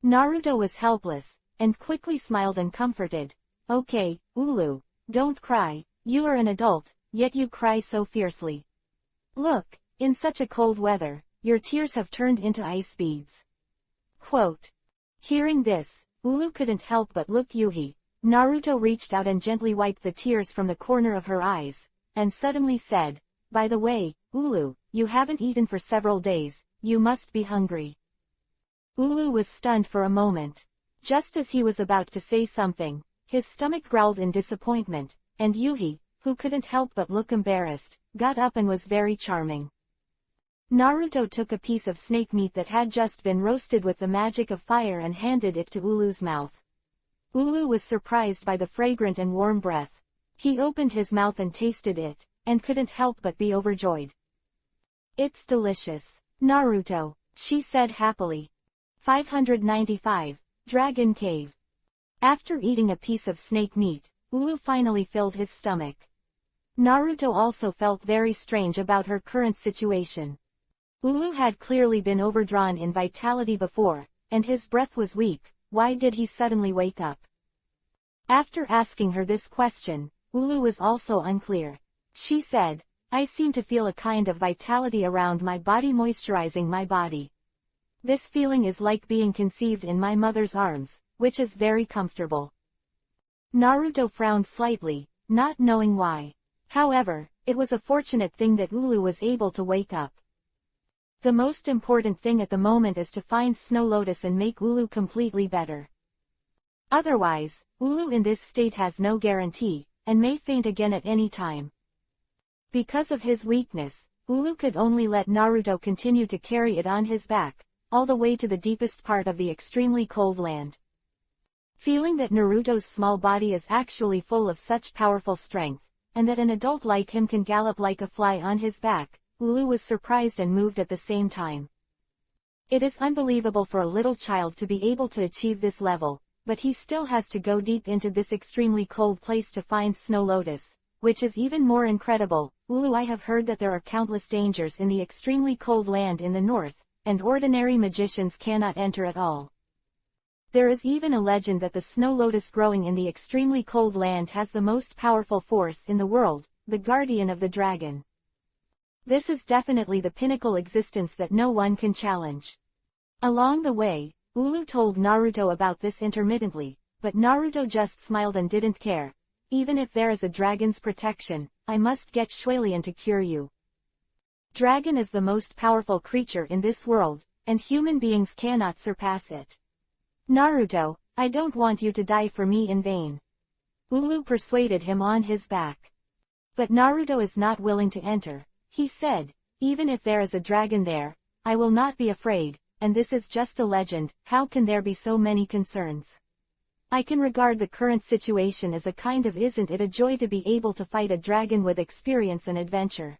Naruto was helpless, and quickly smiled and comforted. Okay, Ulu, don't cry, you are an adult, yet you cry so fiercely. Look, in such a cold weather, your tears have turned into ice beads. Quote. Hearing this, Ulu couldn't help but look Yuhi. Naruto reached out and gently wiped the tears from the corner of her eyes, and suddenly said, by the way, Ulu, you haven't eaten for several days, you must be hungry. Ulu was stunned for a moment. Just as he was about to say something, his stomach growled in disappointment, and Yuhi, who couldn't help but look embarrassed, got up and was very charming. Naruto took a piece of snake meat that had just been roasted with the magic of fire and handed it to Ulu's mouth. Ulu was surprised by the fragrant and warm breath. He opened his mouth and tasted it, and couldn't help but be overjoyed. It's delicious, Naruto, she said happily. 595, Dragon Cave. After eating a piece of snake meat, Ulu finally filled his stomach. Naruto also felt very strange about her current situation. Ulu had clearly been overdrawn in vitality before, and his breath was weak. Why did he suddenly wake up? After asking her this question, Ulu was also unclear. She said, I seem to feel a kind of vitality around my body moisturizing my body. This feeling is like being conceived in my mother's arms, which is very comfortable. Naruto frowned slightly, not knowing why. However, it was a fortunate thing that Ulu was able to wake up. The most important thing at the moment is to find Snow Lotus and make Ulu completely better. Otherwise, Ulu in this state has no guarantee, and may faint again at any time. Because of his weakness, Ulu could only let Naruto continue to carry it on his back, all the way to the deepest part of the extremely cold land. Feeling that Naruto's small body is actually full of such powerful strength, and that an adult like him can gallop like a fly on his back, Ulu was surprised and moved at the same time. It is unbelievable for a little child to be able to achieve this level, but he still has to go deep into this extremely cold place to find Snow Lotus, which is even more incredible. Ulu, I have heard that there are countless dangers in the extremely cold land in the north, and ordinary magicians cannot enter at all. There is even a legend that the Snow Lotus growing in the extremely cold land has the most powerful force in the world, the guardian of the dragon. This is definitely the pinnacle existence that no one can challenge. Along the way, Ulu told Naruto about this intermittently, but Naruto just smiled and didn't care. Even if there is a dragon's protection, I must get Shualian to cure you. Dragon is the most powerful creature in this world, and human beings cannot surpass it. Naruto, I don't want you to die for me in vain. Ulu persuaded him on his back. But Naruto is not willing to enter. He said, even if there is a dragon there, I will not be afraid, and this is just a legend. How can there be so many concerns? I can regard the current situation as a kind of isn't it a joy to be able to fight a dragon with experience and adventure.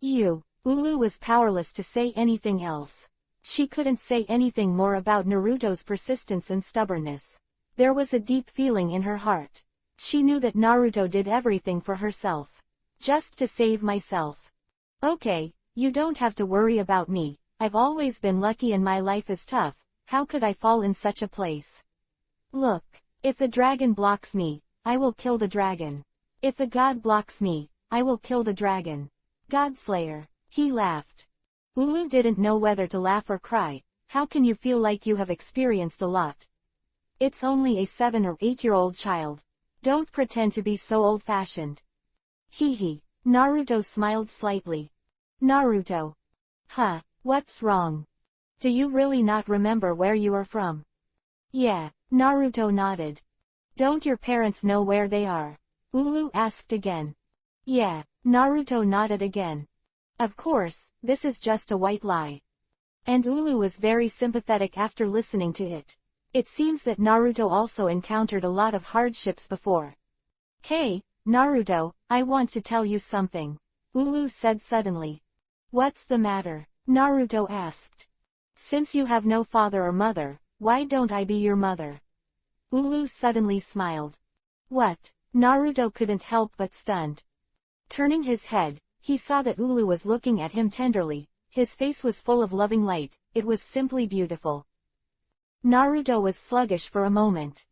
Ulu was powerless to say anything else. She couldn't say anything more about Naruto's persistence and stubbornness. There was a deep feeling in her heart. She knew that Naruto did everything for herself. Just to save myself. Okay, you don't have to worry about me. I've always been lucky and my life is tough. How could I fall in such a place? Look, if the dragon blocks me, I will kill the dragon. If the god blocks me, I will kill the dragon. Godslayer. He laughed. Ulu didn't know whether to laugh or cry. How can you feel like you have experienced a lot? It's only a 7 or 8-year-old child. Don't pretend to be so old-fashioned. Hee. Naruto smiled slightly. Naruto. Huh, what's wrong? Do you really not remember where you are from? Yeah, Naruto nodded. Don't your parents know where they are? Ulu asked again. Yeah, Naruto nodded again. Of course, this is just a white lie. And Ulu was very sympathetic after listening to it. It seems that Naruto also encountered a lot of hardships before. Hey, Naruto, I want to tell you something. Ulu said suddenly. What's the matter? Naruto asked. Since you have no father or mother, why don't I be your mother? Ulu suddenly smiled. What? Naruto couldn't help but stunned. Turning his head, he saw that Ulu was looking at him tenderly. His face was full of loving light. It was simply beautiful. Naruto was sluggish for a moment.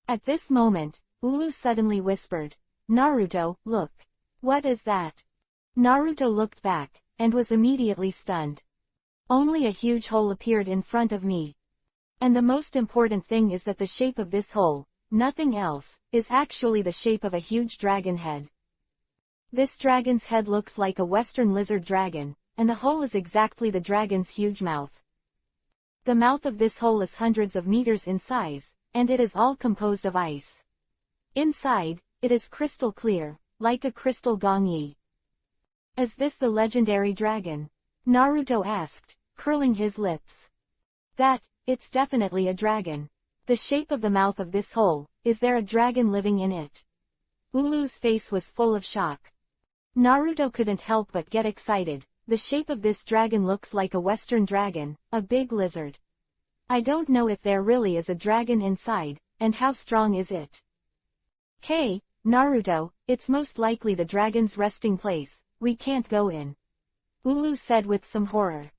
At this moment, Ulu suddenly whispered, Naruto, look. What is that? Naruto looked back, and was immediately stunned. Only a huge hole appeared in front of me. And the most important thing is that the shape of this hole, nothing else, is actually the shape of a huge dragon head. This dragon's head looks like a western lizard dragon, and the hole is exactly the dragon's huge mouth. The mouth of this hole is hundreds of meters in size, and it is all composed of ice. Inside, it is crystal clear, like a crystal gongyi. Is this the legendary dragon? Naruto asked, curling his lips. It's definitely a dragon. The shape of the mouth of this hole, is there a dragon living in it? Ulu's face was full of shock. Naruto couldn't help but get excited. The shape of this dragon looks like a western dragon, a big lizard. I don't know if there really is a dragon inside, and how strong is it? Hey, Naruto, it's most likely the dragon's resting place. We can't go in. Ulu said with some horror.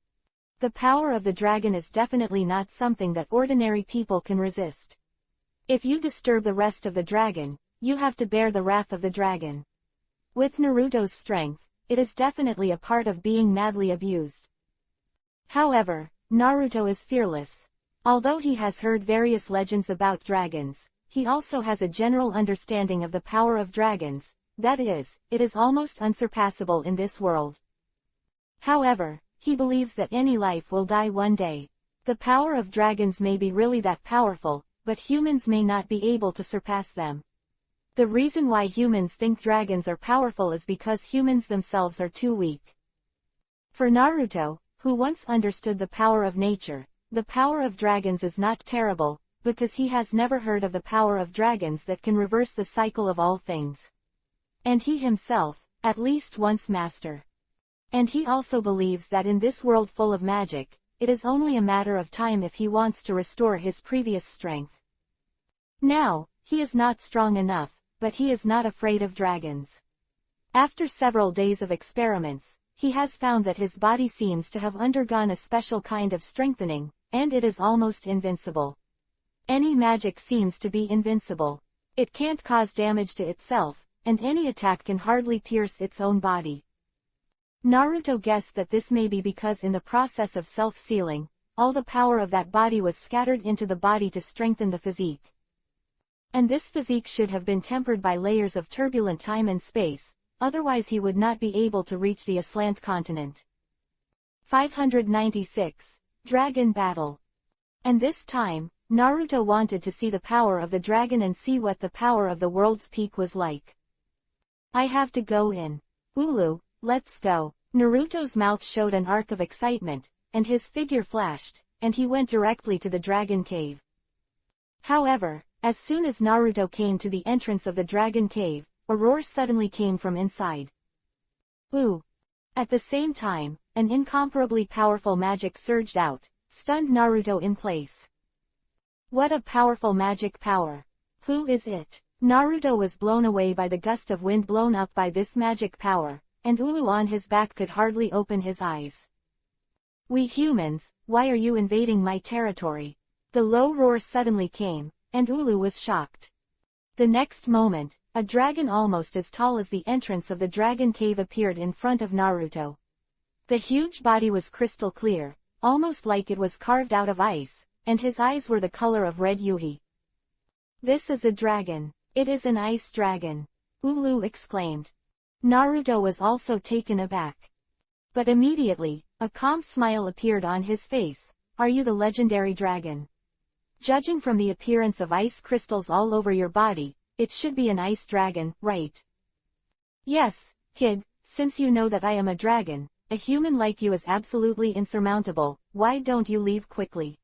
The power of the dragon is definitely not something that ordinary people can resist. If you disturb the rest of the dragon, you have to bear the wrath of the dragon. With Naruto's strength, it is definitely a part of being madly abused. However, Naruto is fearless. Although he has heard various legends about dragons, he also has a general understanding of the power of dragons. That is, it is almost unsurpassable in this world. However, he believes that any life will die one day. The power of dragons may be really that powerful, but humans may not be able to surpass them. The reason why humans think dragons are powerful is because humans themselves are too weak. For Naruto, who once understood the power of nature, the power of dragons is not terrible, because he has never heard of the power of dragons that can reverse the cycle of all things. And he himself, at least once master. And he also believes that in this world full of magic, it is only a matter of time if he wants to restore his previous strength. Now, he is not strong enough, but he is not afraid of dragons. After several days of experiments, he has found that his body seems to have undergone a special kind of strengthening, and it is almost invincible. Any magic seems to be invincible. It can't cause damage to itself, and any attack can hardly pierce its own body. Naruto guessed that this may be because in the process of self-sealing, all the power of that body was scattered into the body to strengthen the physique. And this physique should have been tempered by layers of turbulent time and space, otherwise he would not be able to reach the Aslant continent. 596. Dragon Battle. And this time, Naruto wanted to see the power of the dragon and see what the power of the world's peak was like. I have to go in. Ulu, let's go. Naruto's mouth showed an arc of excitement, and his figure flashed, and he went directly to the dragon cave. However, as soon as Naruto came to the entrance of the dragon cave, a roar suddenly came from inside. Ooh! At the same time, an incomparably powerful magic surged out, stunned Naruto in place. What a powerful magic power! Who is it? Naruto was blown away by the gust of wind blown up by this magic power, and Ulu on his back could hardly open his eyes. We humans, why are you invading my territory? The low roar suddenly came, and Ulu was shocked. The next moment, a dragon almost as tall as the entrance of the dragon cave appeared in front of Naruto. The huge body was crystal clear, almost like it was carved out of ice, and his eyes were the color of red yuhi. This is a dragon. It is an ice dragon. Ulu exclaimed. Naruto was also taken aback. But immediately, a calm smile appeared on his face. Are you the legendary dragon? Judging from the appearance of ice crystals all over your body, it should be an ice dragon, right? Yes, kid, since you know that I am a dragon, a human like you is absolutely insurmountable, why don't you leave quickly?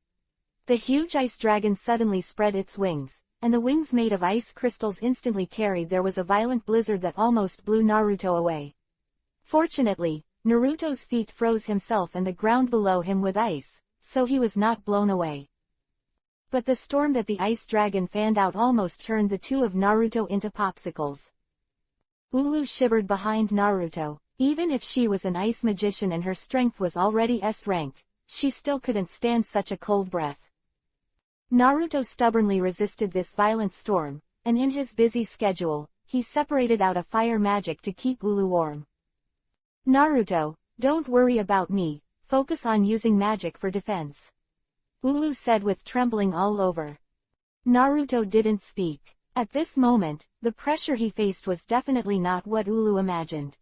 The huge ice dragon suddenly spread its wings, and the wings made of ice crystals instantly carried. There was a violent blizzard that almost blew Naruto away. Fortunately, Naruto's feet froze himself and the ground below him with ice, so he was not blown away. But the storm that the ice dragon fanned out almost turned the two of Naruto into popsicles. Ulu shivered behind Naruto. Even if she was an ice magician and her strength was already S rank, she still couldn't stand such a cold breath. Naruto stubbornly resisted this violent storm, and in his busy schedule, he separated out a fire magic to keep Ulu warm. Naruto, don't worry about me, focus on using magic for defense. Ulu said with trembling all over. Naruto didn't speak. At this moment, the pressure he faced was definitely not what Ulu imagined.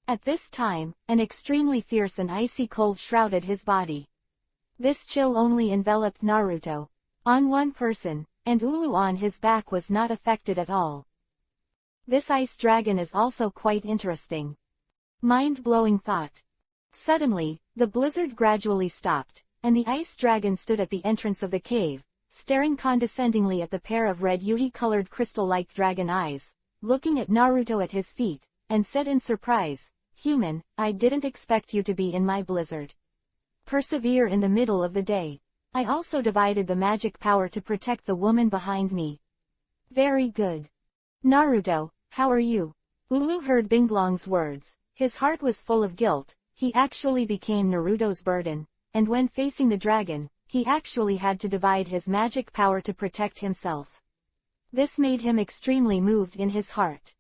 At this time, an extremely fierce and icy cold shrouded his body. This chill only enveloped Naruto. On one person, and Ulu on his back was not affected at all. This ice dragon is also quite interesting. Mind-blowing thought. Suddenly, the blizzard gradually stopped, and the ice dragon stood at the entrance of the cave, staring condescendingly at the pair of red yuhi-colored crystal-like dragon eyes, looking at Naruto at his feet, and said in surprise, "Human, I didn't expect you to be in my blizzard. Persevere in the middle of the day. I also divided the magic power to protect the woman behind me." Very good. Naruto, how are you? Ulu heard Binglong's words. His heart was full of guilt. He actually became Naruto's burden, and when facing the dragon, he actually had to divide his magic power to protect himself. This made him extremely moved in his heart.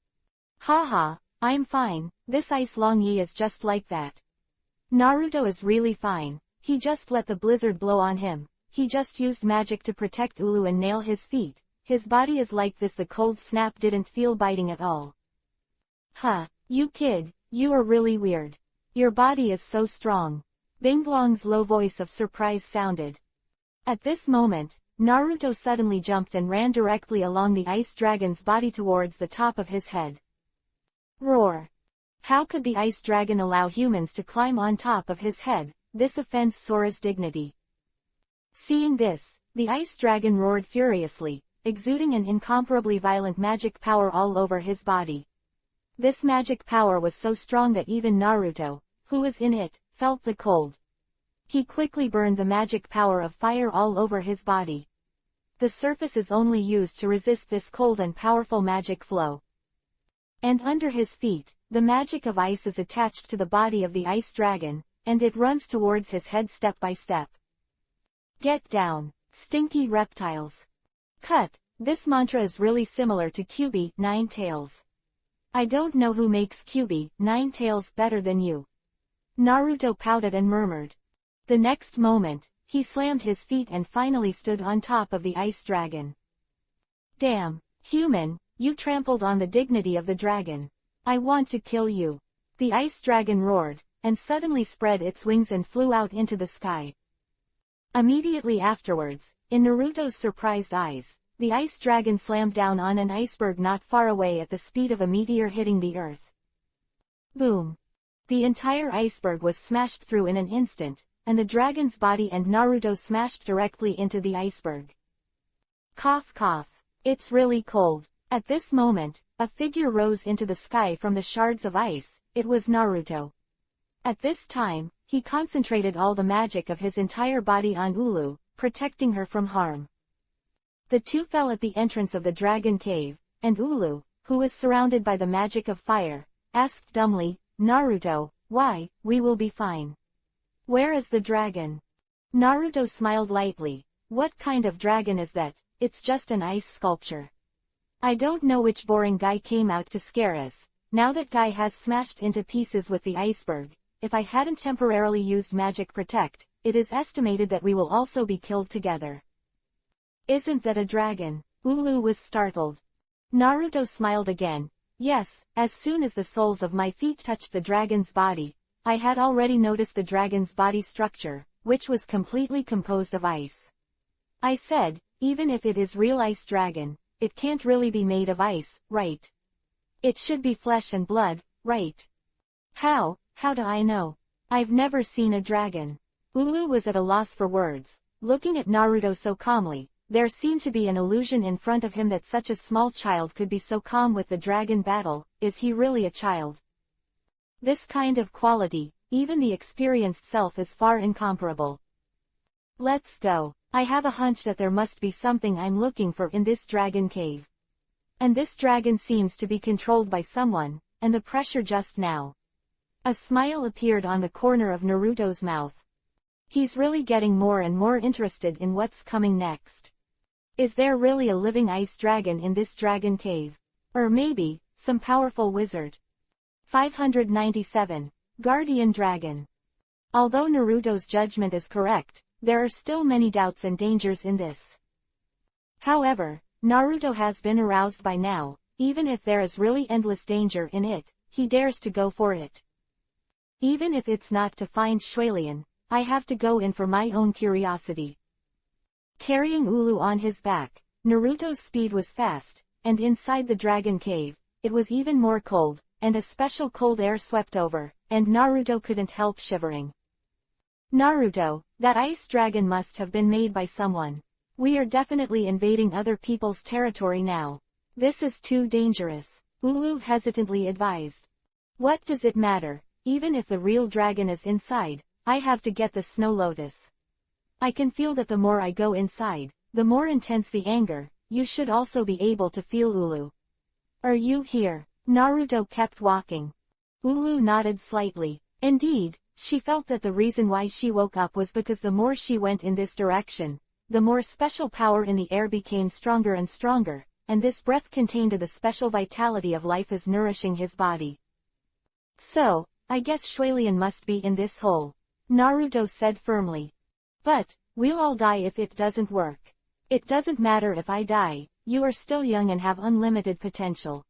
Haha, I'm fine, this ice long yi is just like that. Naruto is really fine. He just let the blizzard blow on him. He just used magic to protect Ulu and nail his feet. His body is like this. The cold snap didn't feel biting at all. Huh, you kid, you are really weird. Your body is so strong. Binglong's low voice of surprise sounded. At this moment, Naruto suddenly jumped and ran directly along the ice dragon's body towards the top of his head. Roar! How could the ice dragon allow humans to climb on top of his head? this offends Sora's dignity. Seeing this, the ice dragon roared furiously, exuding an incomparably violent magic power all over his body. This magic power was so strong that even Naruto, who was in it, felt the cold. He quickly burned the magic power of fire all over his body. The surface is only used to resist this cold and powerful magic flow. And under his feet, the magic of ice is attached to the body of the ice dragon, and it runs towards his head step by step. Get down, stinky reptiles. Cut, this mantra is really similar to QB, Nine Tails. I don't know who makes QB, Nine Tails better than you. Naruto pouted and murmured. The next moment, he slammed his feet and finally stood on top of the ice dragon. Damn, human, you trampled on the dignity of the dragon. I want to kill you. The ice dragon roared, and suddenly spread its wings and flew out into the sky. Immediately afterwards, in Naruto's surprised eyes, the ice dragon slammed down on an iceberg not far away at the speed of a meteor hitting the earth. Boom! The entire iceberg was smashed through in an instant, and the dragon's body and Naruto smashed directly into the iceberg. Cough cough. It's really cold. At this moment, a figure rose into the sky from the shards of ice. It was Naruto. At this time, he concentrated all the magic of his entire body on Ulu, protecting her from harm. The two fell at the entrance of the dragon cave, and Ulu, who was surrounded by the magic of fire, asked dumbly, Naruto, why, we will be fine. Where is the dragon? Naruto smiled lightly. What kind of dragon is that? It's just an ice sculpture. I don't know which boring guy came out to scare us. Now that guy has smashed into pieces with the iceberg. If I hadn't temporarily used magic protect, it is estimated that we will also be killed together. Isn't that a dragon? Ulu was startled. Naruto smiled again. Yes, as soon as the soles of my feet touched the dragon's body, I had already noticed the dragon's body structure, which was completely composed of ice. I said, even if it is real ice dragon, it can't really be made of ice, right? It should be flesh and blood, right? How do I know? I've never seen a dragon. Ulu was at a loss for words. Looking at Naruto so calmly, there seemed to be an illusion in front of him that such a small child could be so calm with the dragon battle. Is he really a child? This kind of quality, even the experienced self is far incomparable. Let's go. I have a hunch that there must be something I'm looking for in this dragon cave. And this dragon seems to be controlled by someone, and the pressure just now. A smile appeared on the corner of Naruto's mouth. He's really getting more and more interested in what's coming next. Is there really a living ice dragon in this dragon cave? Or maybe, some powerful wizard? 597. Guardian Dragon. Although Naruto's judgment is correct, there are still many doubts and dangers in this. However, Naruto has been aroused by now. Even if there is really endless danger in it, he dares to go for it. Even if it's not to find Shuilian, I have to go in for my own curiosity. Carrying Ulu on his back, Naruto's speed was fast, and inside the dragon cave, it was even more cold, and a special cold air swept over, and Naruto couldn't help shivering. Naruto, that ice dragon must have been made by someone. We are definitely invading other people's territory now. This is too dangerous, Ulu hesitantly advised. What does it matter? Even if the real dragon is inside, I have to get the snow lotus. I can feel that the more I go inside, the more intense the anger. You should also be able to feel Ulu. Are you here? Naruto kept walking. Ulu nodded slightly. Indeed, she felt that the reason why she woke up was because the more she went in this direction, the more special power in the air became stronger and stronger, and this breath contained the special vitality of life is nourishing his body. So, I guess Shuilian must be in this hole, Naruto said firmly. But, we'll all die if it doesn't work. It doesn't matter if I die, you are still young and have unlimited potential.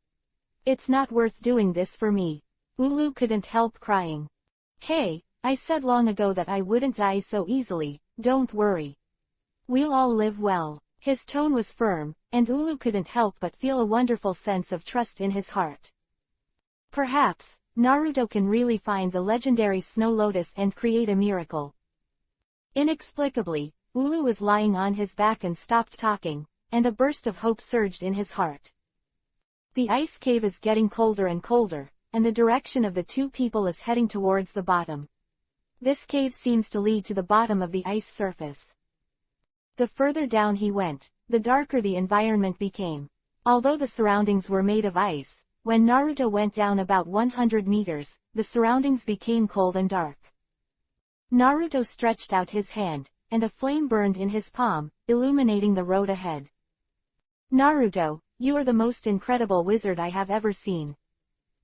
It's not worth doing this for me. Ulu couldn't help crying. Hey, I said long ago that I wouldn't die so easily, don't worry. We'll all live well. His tone was firm, and Ulu couldn't help but feel a wonderful sense of trust in his heart. Perhaps, Naruto can really find the legendary Snow Lotus and create a miracle. Inexplicably, Ulu was lying on his back and stopped talking, and a burst of hope surged in his heart. The ice cave is getting colder and colder, and the direction of the two people is heading towards the bottom. This cave seems to lead to the bottom of the ice surface. The further down he went, the darker the environment became. Although the surroundings were made of ice, when Naruto went down about 100 meters, the surroundings became cold and dark. Naruto stretched out his hand, and a flame burned in his palm, illuminating the road ahead. Naruto, you are the most incredible wizard I have ever seen.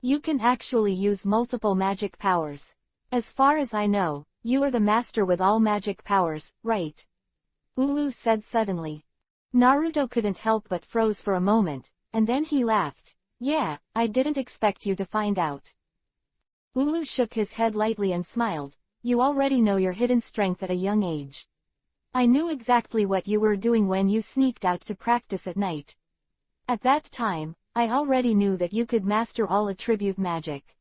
You can actually use multiple magic powers. As far as I know, you are the master with all magic powers, right? Ulu said suddenly. Naruto couldn't help but froze for a moment, and then he laughed. Yeah, I didn't expect you to find out. Ulu shook his head lightly and smiled. You already know your hidden strength at a young age. I knew exactly what you were doing when you sneaked out to practice at night. At that time, I already knew that you could master all attribute magic.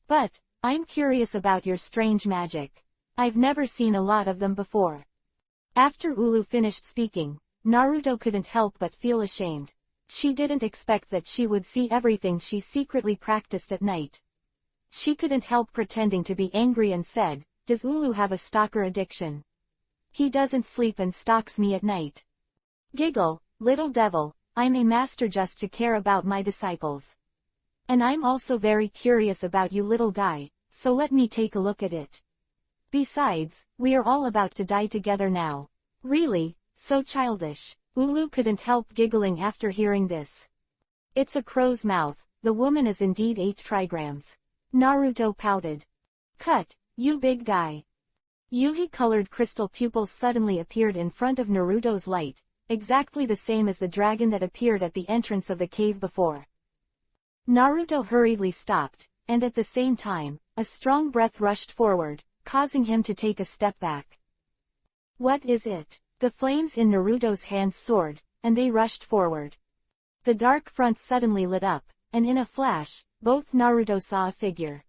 But, I'm curious about your strange magic. I've never seen a lot of them before. After Ulu finished speaking, Naruto couldn't help but feel ashamed. She didn't expect that she would see everything she secretly practiced at night. She couldn't help pretending to be angry and said, "Does Ulu have a stalker addiction? He doesn't sleep and stalks me at night." Giggle, little devil, I'm a master just to care about my disciples. And I'm also very curious about you little guy, so let me take a look at it. Besides, we are all about to die together now. Really, so childish. Ulu couldn't help giggling after hearing this. It's a crow's mouth, the woman is indeed 8 trigrams. Naruto pouted. Cut, you big guy. Yuhi-colored crystal pupils suddenly appeared in front of Naruto's light, exactly the same as the dragon that appeared at the entrance of the cave before. Naruto hurriedly stopped, and at the same time, a strong breath rushed forward, causing him to take a step back. What is it? The flames in Naruto's hands soared, and they rushed forward. The dark front suddenly lit up, and in a flash, both Naruto saw a figure.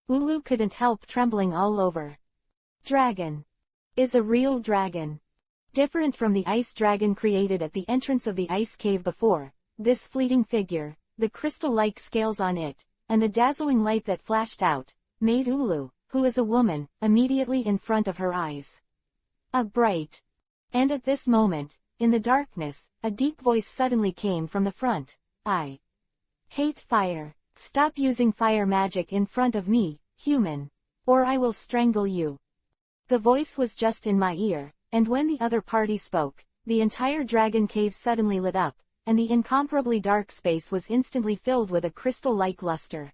Ulu couldn't help trembling all over. Dragon. Is a real dragon. Different from the ice dragon created at the entrance of the ice cave before, this fleeting figure, the crystal-like scales on it, and the dazzling light that flashed out, made Ulu, who is a woman, immediately in front of her eyes. A bright. And at this moment, in the darkness, a deep voice suddenly came from the front. I hate fire. Stop using fire magic in front of me, human. Or I will strangle you. The voice was just in my ear, and when the other party spoke, the entire dragon cave suddenly lit up, and the incomparably dark space was instantly filled with a crystal-like luster.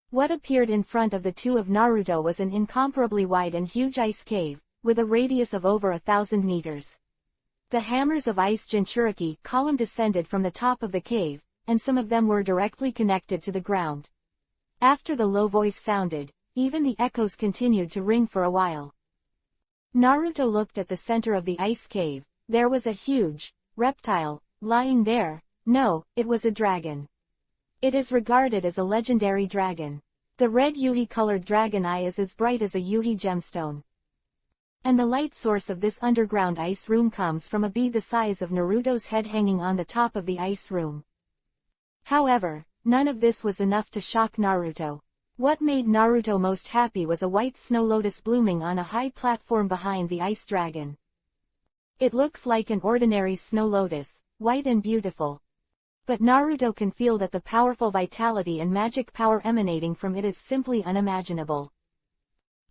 What appeared in front of the two of Naruto was an incomparably wide and huge ice cave, with a radius of over 1,000 meters. The hammers of ice Jinchuriki column descended from the top of the cave, and some of them were directly connected to the ground. After the low voice sounded, even the echoes continued to ring for a while. Naruto looked at the center of the ice cave. There was a huge reptile lying there. No, it was a dragon. It is regarded as a legendary dragon. The red Yuhi-colored dragon eye is as bright as a Yuhi gemstone. And the light source of this underground ice room comes from a bead the size of Naruto's head hanging on the top of the ice room. However, none of this was enough to shock Naruto. What made Naruto most happy was a white snow lotus blooming on a high platform behind the ice dragon. It looks like an ordinary snow lotus, white and beautiful. But Naruto can feel that the powerful vitality and magic power emanating from it is simply unimaginable.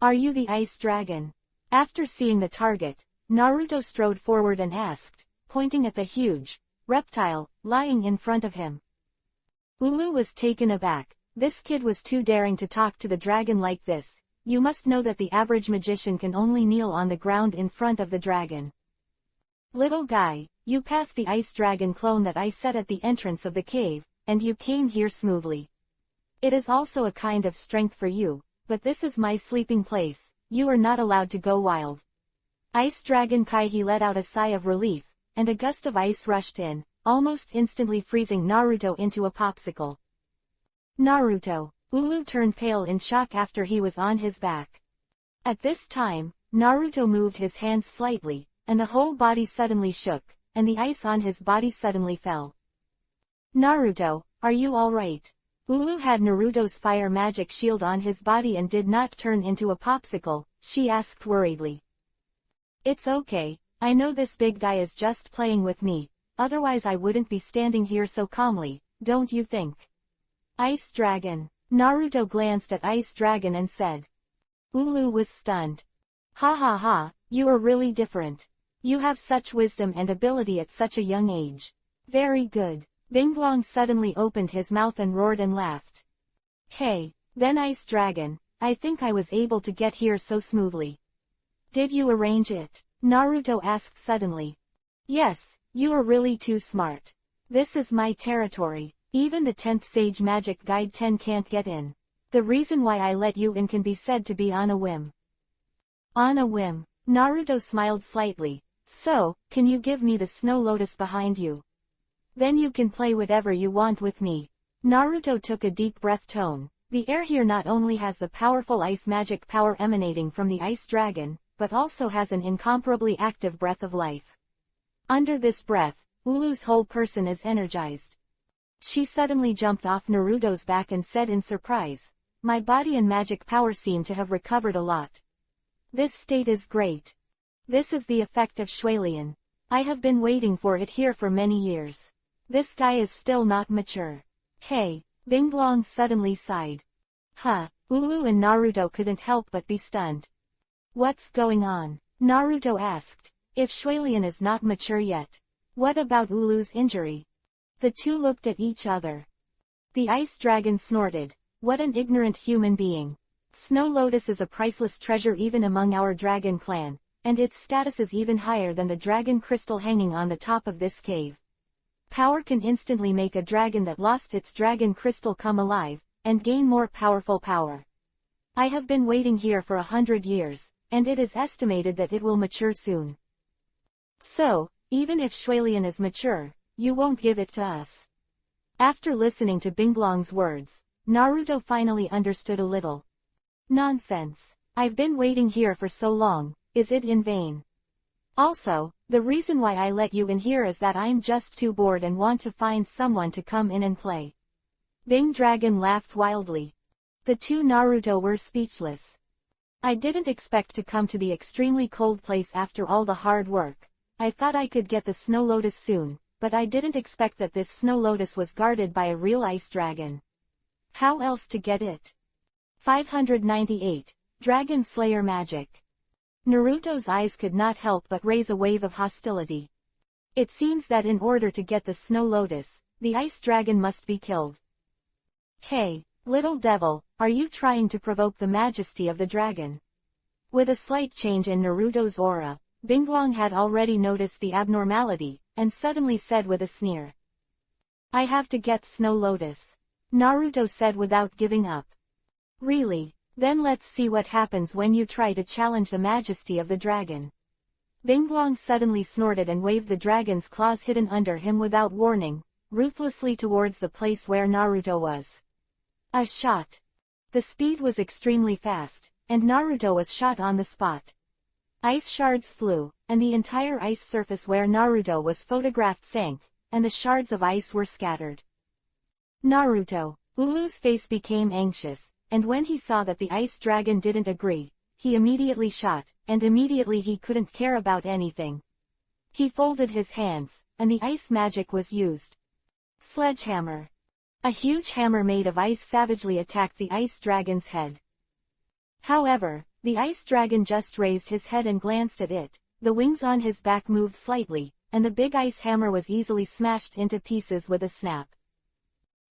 Are you the ice dragon? After seeing the target, Naruto strode forward and asked, pointing at the huge reptile lying in front of him. Ulu was taken aback. This kid was too daring to talk to the dragon like this. You must know that the average magician can only kneel on the ground in front of the dragon. Little guy, you passed the ice dragon clone that I set at the entrance of the cave, and you came here smoothly. It is also a kind of strength for you, but this is my sleeping place. You are not allowed to go wild. Ice Dragon Kaihi let out a sigh of relief, and a gust of ice rushed in, almost instantly freezing Naruto into a popsicle. Naruto. Ulu turned pale in shock after he was on his back. At this time, Naruto moved his hands slightly, and the whole body suddenly shook, and the ice on his body suddenly fell. Naruto, are you alright? Ulu had Naruto's fire magic shield on his body and did not turn into a popsicle, she asked worriedly. It's okay, I know this big guy is just playing with me, otherwise I wouldn't be standing here so calmly, don't you think? Ice Dragon. Naruto glanced at Ice Dragon and said. Ulu was stunned. Ha ha ha, you are really different. You have such wisdom and ability at such a young age. Very good. Binglong suddenly opened his mouth and roared and laughed. Hey, then Ice Dragon, I think I was able to get here so smoothly. Did you arrange it? Naruto asked suddenly. Yes, you are really too smart. This is my territory. Even the 10th Sage Magic Guide 10 can't get in. The reason why I let you in can be said to be on a whim. On a whim. Naruto smiled slightly. So, can you give me the snow lotus behind you? Then you can play whatever you want with me. Naruto took a deep breath tone. The air here not only has the powerful ice magic power emanating from the ice dragon, but also has an incomparably active breath of life. Under this breath, Ulu's whole person is energized. She suddenly jumped off Naruto's back and said in surprise, my body and magic power seem to have recovered a lot. This state is great. This is the effect of Shuilian. I have been waiting for it here for many years. This guy is still not mature. Hey, Binglong suddenly sighed. Huh, Ulu and Naruto couldn't help but be stunned. What's going on? Naruto asked. If Shuilian is not mature yet, what about Ulu's injury? The two looked at each other. The ice dragon snorted. What an ignorant human being. Snow Lotus is a priceless treasure even among our dragon clan, and its status is even higher than the dragon crystal hanging on the top of this cave. Power can instantly make a dragon that lost its dragon crystal come alive, and gain more powerful power. I have been waiting here for 100 years, and it is estimated that it will mature soon. So, even if Shuilian is mature, you won't give it to us. After listening to Binglong's words, Naruto finally understood a little. Nonsense. I've been waiting here for so long, is it in vain? Also, the reason why I let you in here is that I'm just too bored and want to find someone to come in and play. Bing Dragon laughed wildly. The two Naruto were speechless. I didn't expect to come to the extremely cold place after all the hard work. I thought I could get the Snow Lotus soon, but I didn't expect that this Snow Lotus was guarded by a real ice dragon. How else to get it? 598. Dragon Slayer Magic. Naruto's eyes could not help but raise a wave of hostility. It seems that in order to get the Snow Lotus, the ice dragon must be killed. Hey, little devil, are you trying to provoke the majesty of the dragon? With a slight change in Naruto's aura, Binglong had already noticed the abnormality, and suddenly said with a sneer. I have to get Snow Lotus. Naruto said without giving up. Really? Then let's see what happens when you try to challenge the majesty of the dragon. Binglong suddenly snorted and waved the dragon's claws hidden under him without warning, ruthlessly towards the place where Naruto was. A shot. The speed was extremely fast, and Naruto was shot on the spot. Ice shards flew, and the entire ice surface where Naruto was photographed sank, and the shards of ice were scattered. Naruto. Ulu's face became anxious, and when he saw that the ice dragon didn't agree, he immediately shot, and immediately he couldn't care about anything. He folded his hands, and the ice magic was used. Sledgehammer. A huge hammer made of ice savagely attacked the ice dragon's head. However, the ice dragon just raised his head and glanced at it, the wings on his back moved slightly, and the big ice hammer was easily smashed into pieces with a snap.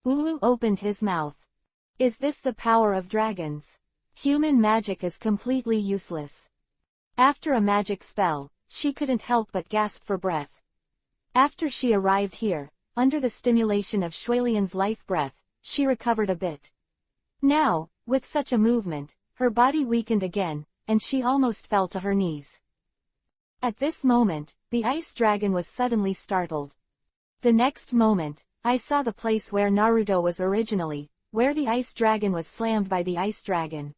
Ulu opened his mouth. Is this the power of dragons? Human magic is completely useless. After a magic spell, she couldn't help but gasp for breath. After she arrived here, under the stimulation of Shuilian's life breath, she recovered a bit. Now, with such a movement, her body weakened again, and she almost fell to her knees. At this moment, the ice dragon was suddenly startled. The next moment, I saw the place where Naruto was originally, where the ice dragon was slammed by the ice dragon.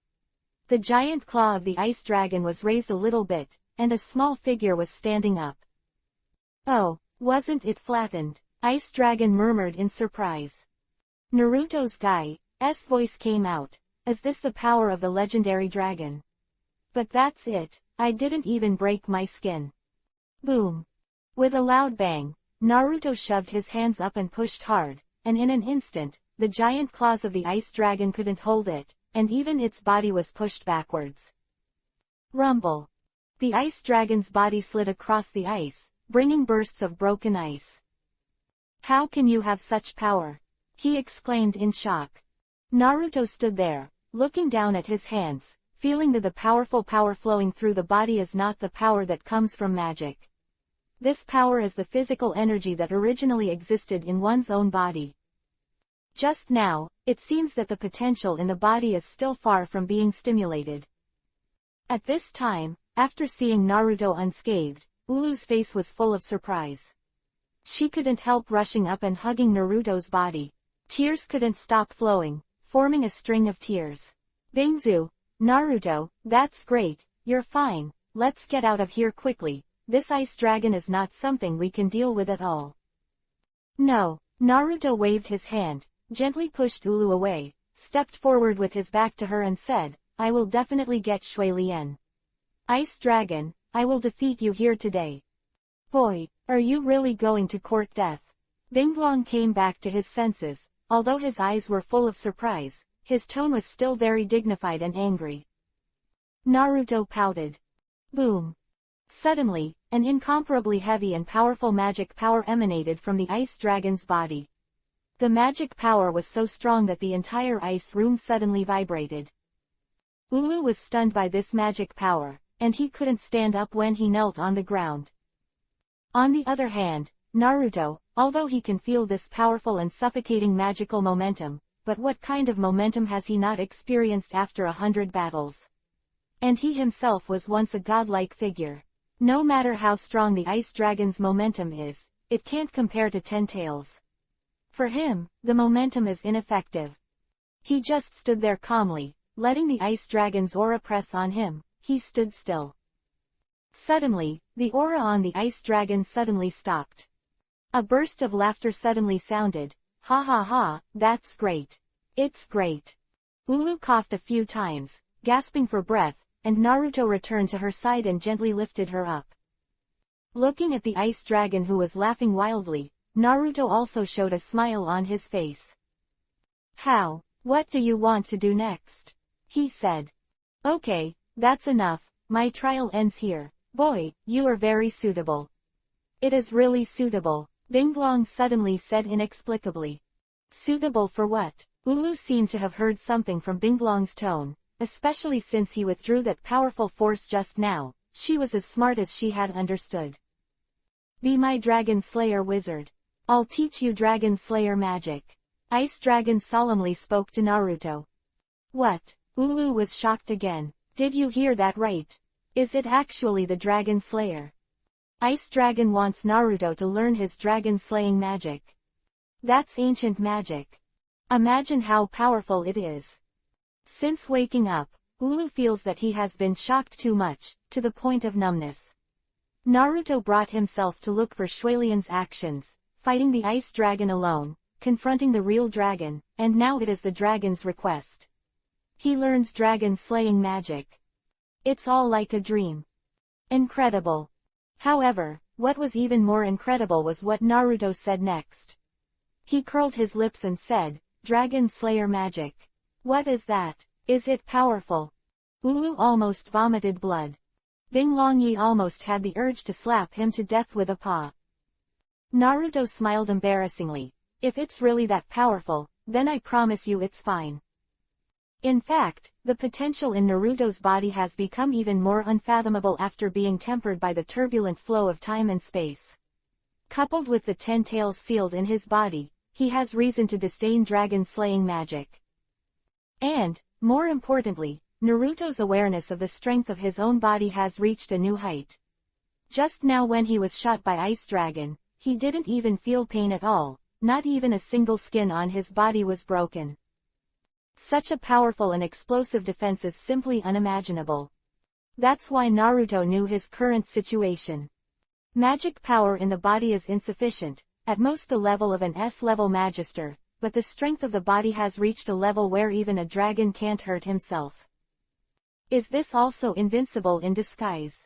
The giant claw of the ice dragon was raised a little bit, and a small figure was standing up. "Oh, wasn't it flattened?" Ice Dragon murmured in surprise. Naruto's guy's voice came out. "Is this the power of the legendary dragon? But that's it, I didn't even break my skin." Boom! With a loud bang, Naruto shoved his hands up and pushed hard, and in an instant, the giant claws of the ice dragon couldn't hold it, and even its body was pushed backwards. Rumble! The ice dragon's body slid across the ice, bringing bursts of broken ice. "How can you have such power?" he exclaimed in shock. Naruto stood there, looking down at his hands, feeling that the powerful power flowing through the body is not the power that comes from magic. This power is the physical energy that originally existed in one's own body. Just now, it seems that the potential in the body is still far from being stimulated. At this time, after seeing Naruto unscathed, Ulu's face was full of surprise. She couldn't help rushing up and hugging Naruto's body. Tears couldn't stop flowing, forming a string of tears. "Bingzu, Naruto, that's great, you're fine, let's get out of here quickly, this ice dragon is not something we can deal with at all." "No." Naruto waved his hand, gently pushed Ulu away, stepped forward with his back to her and said, "I will definitely get Shui Lian. Ice Dragon, I will defeat you here today." "Boy, are you really going to court death?" Binglong came back to his senses. Although his eyes were full of surprise, his tone was still very dignified and angry. Naruto pouted. Boom! Suddenly, an incomparably heavy and powerful magic power emanated from the ice dragon's body. The magic power was so strong that the entire ice room suddenly vibrated. Ulu was stunned by this magic power, and he couldn't stand up when he knelt on the ground. On the other hand, Naruto, although he can feel this powerful and suffocating magical momentum, but what kind of momentum has he not experienced after 100 battles? And he himself was once a godlike figure. No matter how strong the ice dragon's momentum is, it can't compare to 10 tails. For him, the momentum is ineffective. He just stood there calmly, letting the ice dragon's aura press on him. He stood still. Suddenly, the aura on the ice dragon suddenly stopped. A burst of laughter suddenly sounded. "Ha ha ha, that's great. It's great." Ulu coughed a few times, gasping for breath, and Naruto returned to her side and gently lifted her up. Looking at the ice dragon who was laughing wildly, Naruto also showed a smile on his face. What do you want to do next?" he said. "Okay, that's enough, my trial ends here. Boy, you are very suitable." "It is really suitable," Binglong suddenly said inexplicably. "Suitable for what?" Ulu seemed to have heard something from Binglong's tone, especially since he withdrew that powerful force just now. She was as smart as she had understood. "Be my dragon slayer wizard. I'll teach you dragon slayer magic." Ice Dragon solemnly spoke to Naruto. "What?" Ulu was shocked again. "Did you hear that right? Is it actually the dragon slayer? Ice Dragon wants Naruto to learn his dragon-slaying magic. That's ancient magic. Imagine how powerful it is." Since waking up, Ulu feels that he has been shocked too much, to the point of numbness. Naruto brought himself to look for Shuilian's actions, fighting the ice dragon alone, confronting the real dragon, and now it is the dragon's request. He learns dragon-slaying magic. It's all like a dream. Incredible. However, what was even more incredible was what Naruto said next. He curled his lips and said, "Dragon Slayer magic. What is that? Is it powerful?" Ulu almost vomited blood. Binglongyi almost had the urge to slap him to death with a paw. Naruto smiled embarrassingly. "If it's really that powerful, then I promise you it's fine." In fact, the potential in Naruto's body has become even more unfathomable after being tempered by the turbulent flow of time and space. Coupled with the 10 tails sealed in his body, he has reason to disdain dragon-slaying magic. And, more importantly, Naruto's awareness of the strength of his own body has reached a new height. Just now when he was shot by Ice Dragon, he didn't even feel pain at all, not even a single skin on his body was broken. Such a powerful and explosive defense is simply unimaginable. That's why Naruto knew his current situation. Magic power in the body is insufficient, at most the level of an S-level magister, but the strength of the body has reached a level where even a dragon can't hurt himself. Is this also invincible in disguise?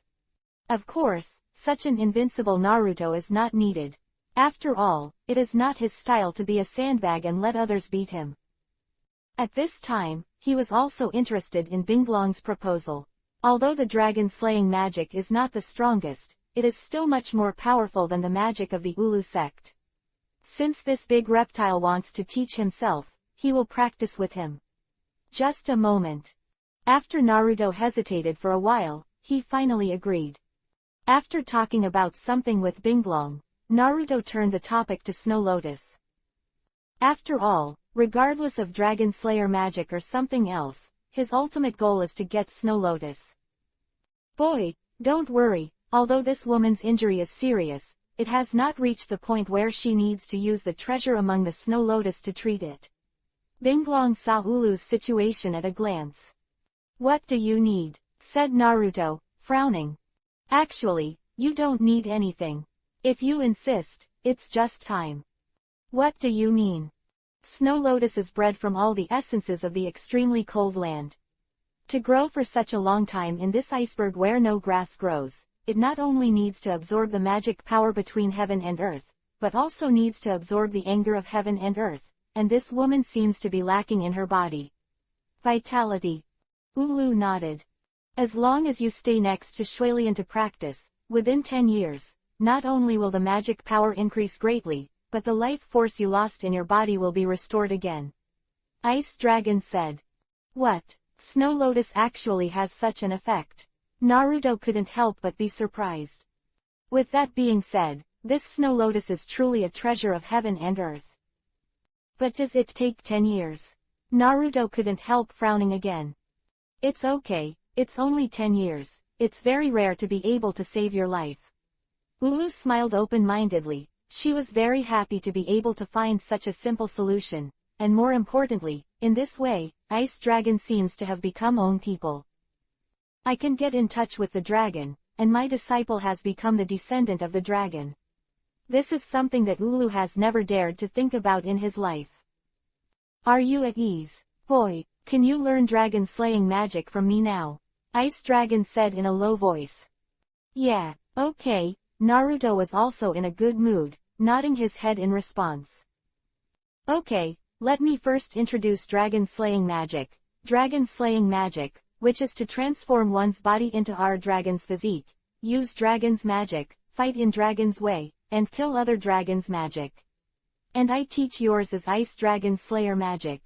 Of course, such an invincible Naruto is not needed. After all, it is not his style to be a sandbag and let others beat him. At this time, he was also interested in Binglong's proposal. Although the dragon-slaying magic is not the strongest, it is still much more powerful than the magic of the Ulu sect. Since this big reptile wants to teach himself, he will practice with him. Just a moment. After Naruto hesitated for a while, he finally agreed. After talking about something with Binglong, Naruto turned the topic to Snow Lotus. After all, regardless of Dragon Slayer magic or something else, his ultimate goal is to get Snow Lotus. Boy, don't worry, although this woman's injury is serious, it has not reached the point where she needs to use the treasure among the Snow Lotus to treat it. Binglong saw Ulu's situation at a glance. What do you need? Said Naruto, frowning. Actually, you don't need anything. If you insist, it's just time. What do you mean? Snow Lotus is bred from all the essences of the extremely cold land. To grow for such a long time in this iceberg where no grass grows, it not only needs to absorb the magic power between heaven and earth, but also needs to absorb the anger of heaven and earth, and this woman seems to be lacking in her body. Vitality. Ulu nodded. As long as you stay next to Shuilian to practice, within 10 years, not only will the magic power increase greatly, but the life force you lost in your body will be restored again. Ice Dragon said. What? Snow Lotus actually has such an effect. Naruto couldn't help but be surprised. With that being said, this Snow Lotus is truly a treasure of heaven and earth. But does it take 10 years? Naruto couldn't help frowning again. It's okay, it's only 10 years, it's very rare to be able to save your life. Ulu smiled open-mindedly. She was very happy to be able to find such a simple solution, and more importantly, in this way, Ice Dragon seems to have become own people. I can get in touch with the dragon, and my disciple has become the descendant of the dragon. This is something that Ulu has never dared to think about in his life. Are you at ease? Boy, can you learn dragon-slaying magic from me now? Ice Dragon said in a low voice. Yeah, okay. Naruto was also in a good mood, nodding his head in response. Okay, let me first introduce dragon-slaying magic. Dragon-slaying magic, which is to transform one's body into our dragon's physique, use dragon's magic, fight in dragon's way, and kill other dragon's magic. And I teach yours as Ice Dragon Slayer magic.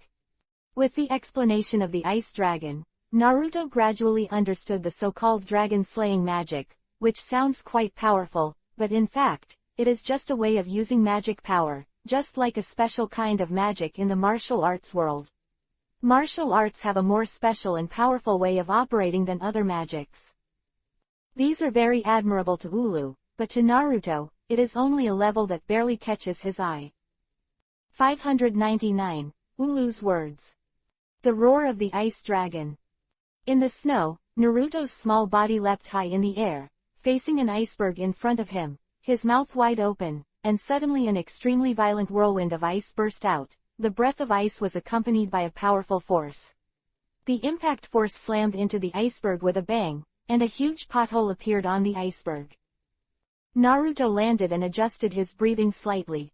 With the explanation of the Ice Dragon, Naruto gradually understood the so-called dragon-slaying magic, which sounds quite powerful, but in fact, it is just a way of using magic power, just like a special kind of magic in the martial arts world. Martial arts have a more special and powerful way of operating than other magics. These are very admirable to Ulu, but to Naruto, it is only a level that barely catches his eye. 599. Ulu's words. The roar of the Ice Dragon. In the snow, Naruto's small body leapt high in the air, facing an iceberg in front of him, his mouth wide open, and suddenly an extremely violent whirlwind of ice burst out. The breath of ice was accompanied by a powerful force. The impact force slammed into the iceberg with a bang, and a huge pothole appeared on the iceberg. Naruto landed and adjusted his breathing slightly.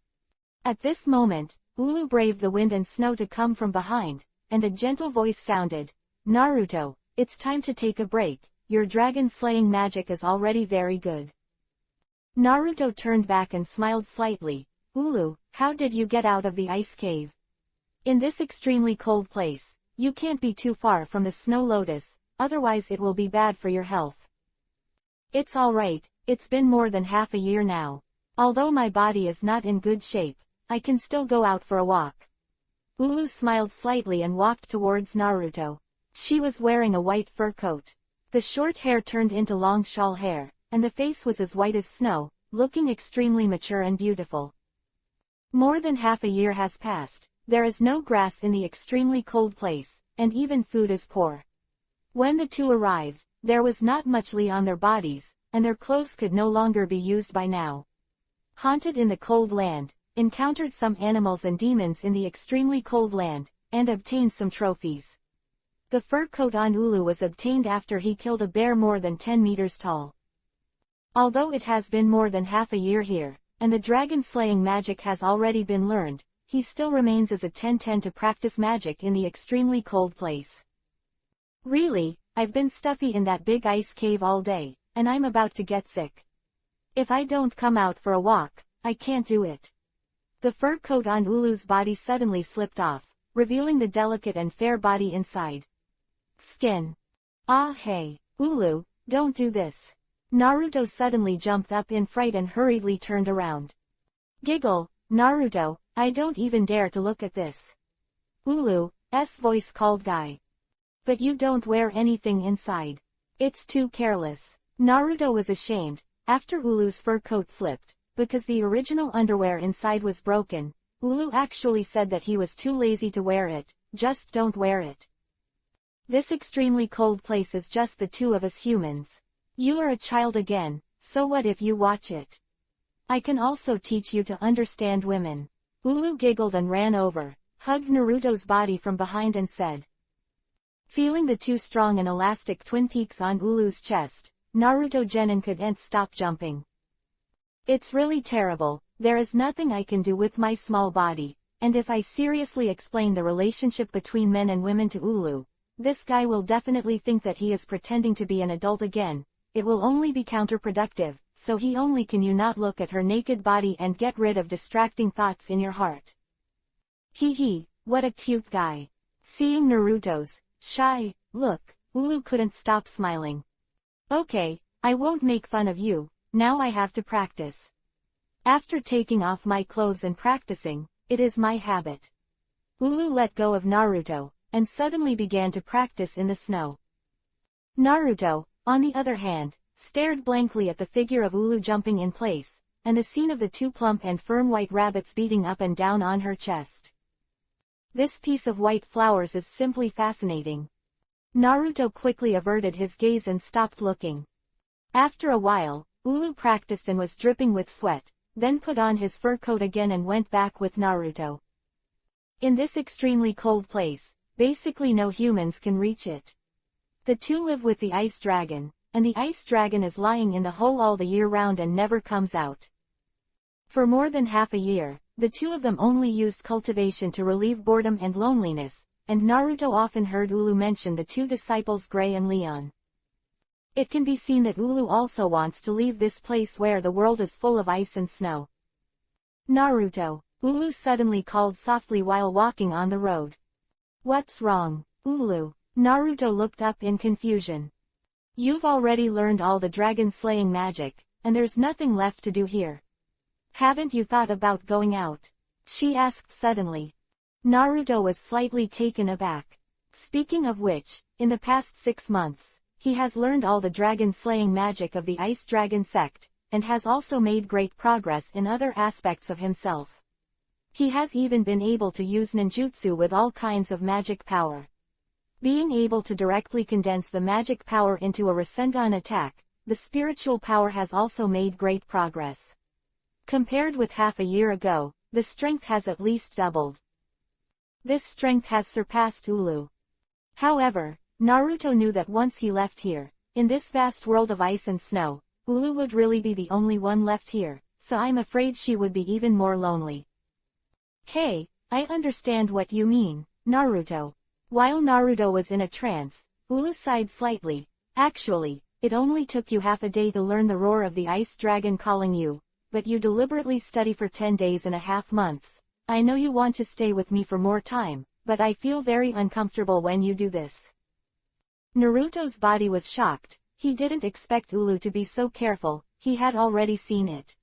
At this moment, Ulu braved the wind and snow to come from behind, and a gentle voice sounded. Naruto, it's time to take a break, your dragon-slaying magic is already very good. Naruto turned back and smiled slightly. Ulu, how did you get out of the ice cave? In this extremely cold place, you can't be too far from the Snow Lotus, otherwise it will be bad for your health. It's alright, it's been more than half a year now. Although my body is not in good shape, I can still go out for a walk. Ulu smiled slightly and walked towards Naruto. She was wearing a white fur coat. The short hair turned into long shawl hair, and the face was as white as snow, looking extremely mature and beautiful. More than half a year has passed, there is no grass in the extremely cold place, and even food is poor. When the two arrived, there was not much li on their bodies, and their clothes could no longer be used by now. Haunted in the cold land, encountered some animals and demons in the extremely cold land, and obtained some trophies. The fur coat on Ulu was obtained after he killed a bear more than 10 meters tall. Although it has been more than half a year here, and the dragon-slaying magic has already been learned, he still remains as a 10-10 to practice magic in the extremely cold place. Really, I've been stuffy in that big ice cave all day, and I'm about to get sick. If I don't come out for a walk, I can't do it. The fur coat on Ulu's body suddenly slipped off, revealing the delicate and fair body inside. Skin. Ah hey, Ulu, don't do this. Naruto suddenly jumped up in fright and hurriedly turned around. Giggle, Naruto, I don't even dare to look at this. Ulu's voice called Guy. But you don't wear anything inside. It's too careless. Naruto was ashamed, after Ulu's fur coat slipped, because the original underwear inside was broken. Ulu actually said that he was too lazy to wear it, just don't wear it. This extremely cold place is just the two of us humans. You are a child again, so what if you watch it? I can also teach you to understand women. Ulu giggled and ran over, hugged Naruto's body from behind and said. Feeling the two strong and elastic twin peaks on Ulu's chest, Naruto Genin couldn't stop jumping. It's really terrible, there is nothing I can do with my small body, and if I seriously explain the relationship between men and women to Ulu, this guy will definitely think that he is pretending to be an adult again. It will only be counterproductive, so he only can you not look at her naked body and get rid of distracting thoughts in your heart. Hee, what a cute guy. Seeing Naruto's shy look, Ulu couldn't stop smiling. Okay, I won't make fun of you, now I have to practice. After taking off my clothes and practicing, it is my habit. Ulu let go of Naruto, and suddenly began to practice in the snow. Naruto, on the other hand, stared blankly at the figure of Ulu jumping in place, and the scene of the two plump and firm white rabbits beating up and down on her chest. This piece of white flowers is simply fascinating. Naruto quickly averted his gaze and stopped looking. After a while, Ulu practiced and was dripping with sweat, then put on his fur coat again and went back with Naruto. In this extremely cold place, basically no humans can reach it. The two live with the ice dragon, and the ice dragon is lying in the hole all the year round and never comes out. For more than half a year, the two of them only used cultivation to relieve boredom and loneliness, and Naruto often heard Ulu mention the two disciples Gray and Leon. It can be seen that Ulu also wants to leave this place where the world is full of ice and snow. Naruto, Ulu suddenly called softly while walking on the road. What's wrong, Ulu? Naruto looked up in confusion. You've already learned all the dragon-slaying magic, and there's nothing left to do here. Haven't you thought about going out? She asked suddenly. Naruto was slightly taken aback. Speaking of which, in the past 6 months, he has learned all the dragon-slaying magic of the Ice Dragon sect, and has also made great progress in other aspects of himself. He has even been able to use ninjutsu with all kinds of magic power. Being able to directly condense the magic power into a Rasengan attack, the spiritual power has also made great progress. Compared with half a year ago, the strength has at least doubled. This strength has surpassed Ulu. However, Naruto knew that once he left here, in this vast world of ice and snow, Ulu would really be the only one left here, so I'm afraid she would be even more lonely. Hey, I understand what you mean, Naruto. While Naruto was in a trance, Ulu sighed slightly. Actually, it only took you half a day to learn the roar of the ice dragon calling you, but you deliberately study for 10 days and a half months. I know you want to stay with me for more time, but I feel very uncomfortable when you do this. Naruto's body was shocked. He didn't expect Ulu to be so careful, he had already seen it.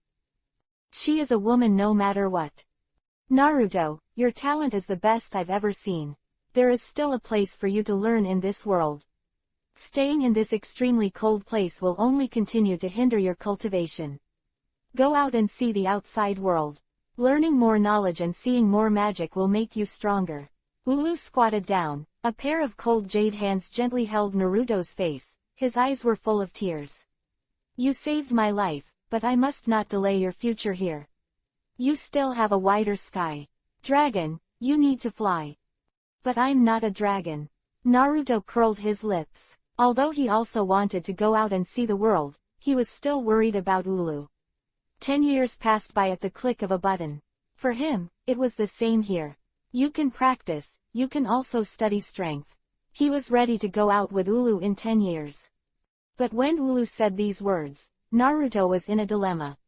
She is a woman no matter what. Naruto, your talent is the best I've ever seen. There is still a place for you to learn in this world. Staying in this extremely cold place will only continue to hinder your cultivation. Go out and see the outside world. Learning more knowledge and seeing more magic will make you stronger. Ulu squatted down. A pair of cold jade hands gently held Naruto's face. His eyes were full of tears. You saved my life, but I must not delay your future here. You still have a wider sky. Dragon, you need to fly. But I'm not a dragon. Naruto curled his lips. Although he also wanted to go out and see the world, he was still worried about Ulu. 10 years passed by at the click of a button. For him, it was the same here. You can practice, you can also study strength. He was ready to go out with Ulu in 10 years. But when Ulu said these words, Naruto was in a dilemma.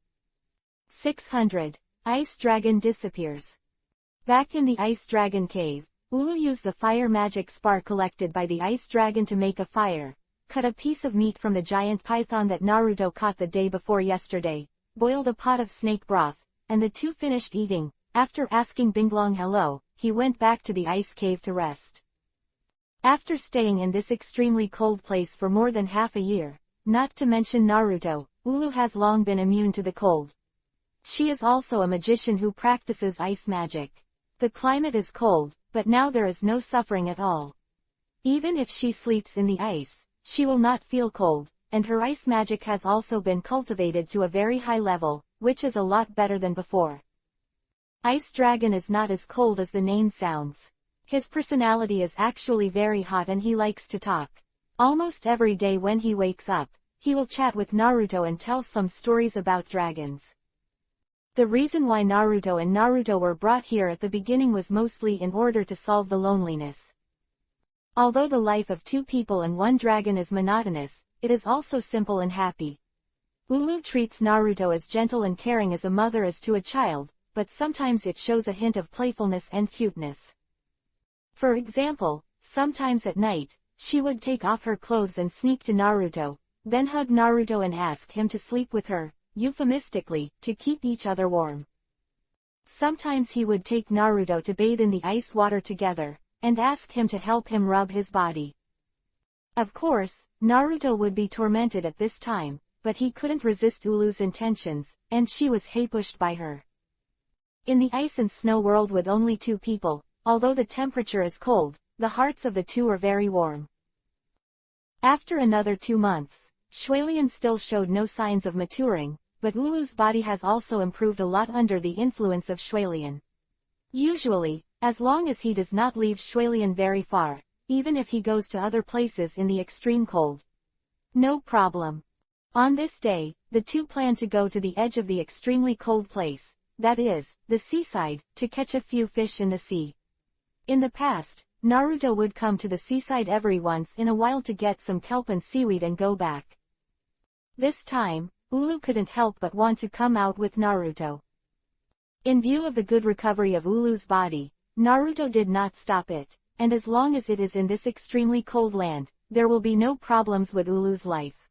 600. Ice Dragon disappears. Back in the Ice Dragon cave, Ulu used the fire magic spark collected by the Ice Dragon to make a fire, cut a piece of meat from the giant python that Naruto caught the day before yesterday, boiled a pot of snake broth, and the two finished eating. After asking Binglong hello, he went back to the ice cave to rest. After staying in this extremely cold place for more than half a year, not to mention Naruto, Ulu has long been immune to the cold. She is also a magician who practices ice magic. The climate is cold, but now there is no suffering at all. Even if she sleeps in the ice, she will not feel cold, and her ice magic has also been cultivated to a very high level, which is a lot better than before. Ice Dragon is not as cold as the name sounds. His personality is actually very hot and he likes to talk. Almost every day when he wakes up, he will chat with Naruto and tell some stories about dragons. The reason why Naruto were brought here at the beginning was mostly in order to solve the loneliness. Although the life of two people and one dragon is monotonous, it is also simple and happy. Ulu treats Naruto as gentle and caring as a mother is to a child, but sometimes it shows a hint of playfulness and cuteness. For example, sometimes at night, she would take off her clothes and sneak to Naruto, then hug Naruto and ask him to sleep with her, euphemistically, to keep each other warm. Sometimes he would take Naruto to bathe in the ice water together, and ask him to help him rub his body. Of course, Naruto would be tormented at this time, but he couldn't resist Ulu's intentions, and she was pushed by her. In the ice and snow world with only two people, although the temperature is cold, the hearts of the two are very warm. After another 2 months, Shualian still showed no signs of maturing, but Ulu's body has also improved a lot under the influence of Shualian. Usually, as long as he does not leave Shualian very far, even if he goes to other places in the extreme cold. No problem. On this day, the two plan to go to the edge of the extremely cold place, that is, the seaside, to catch a few fish in the sea. In the past, Naruto would come to the seaside every once in a while to get some kelp and seaweed and go back. This time, Ulu couldn't help but want to come out with Naruto. In view of the good recovery of Ulu's body, Naruto did not stop it, and as long as it is in this extremely cold land, there will be no problems with Ulu's life.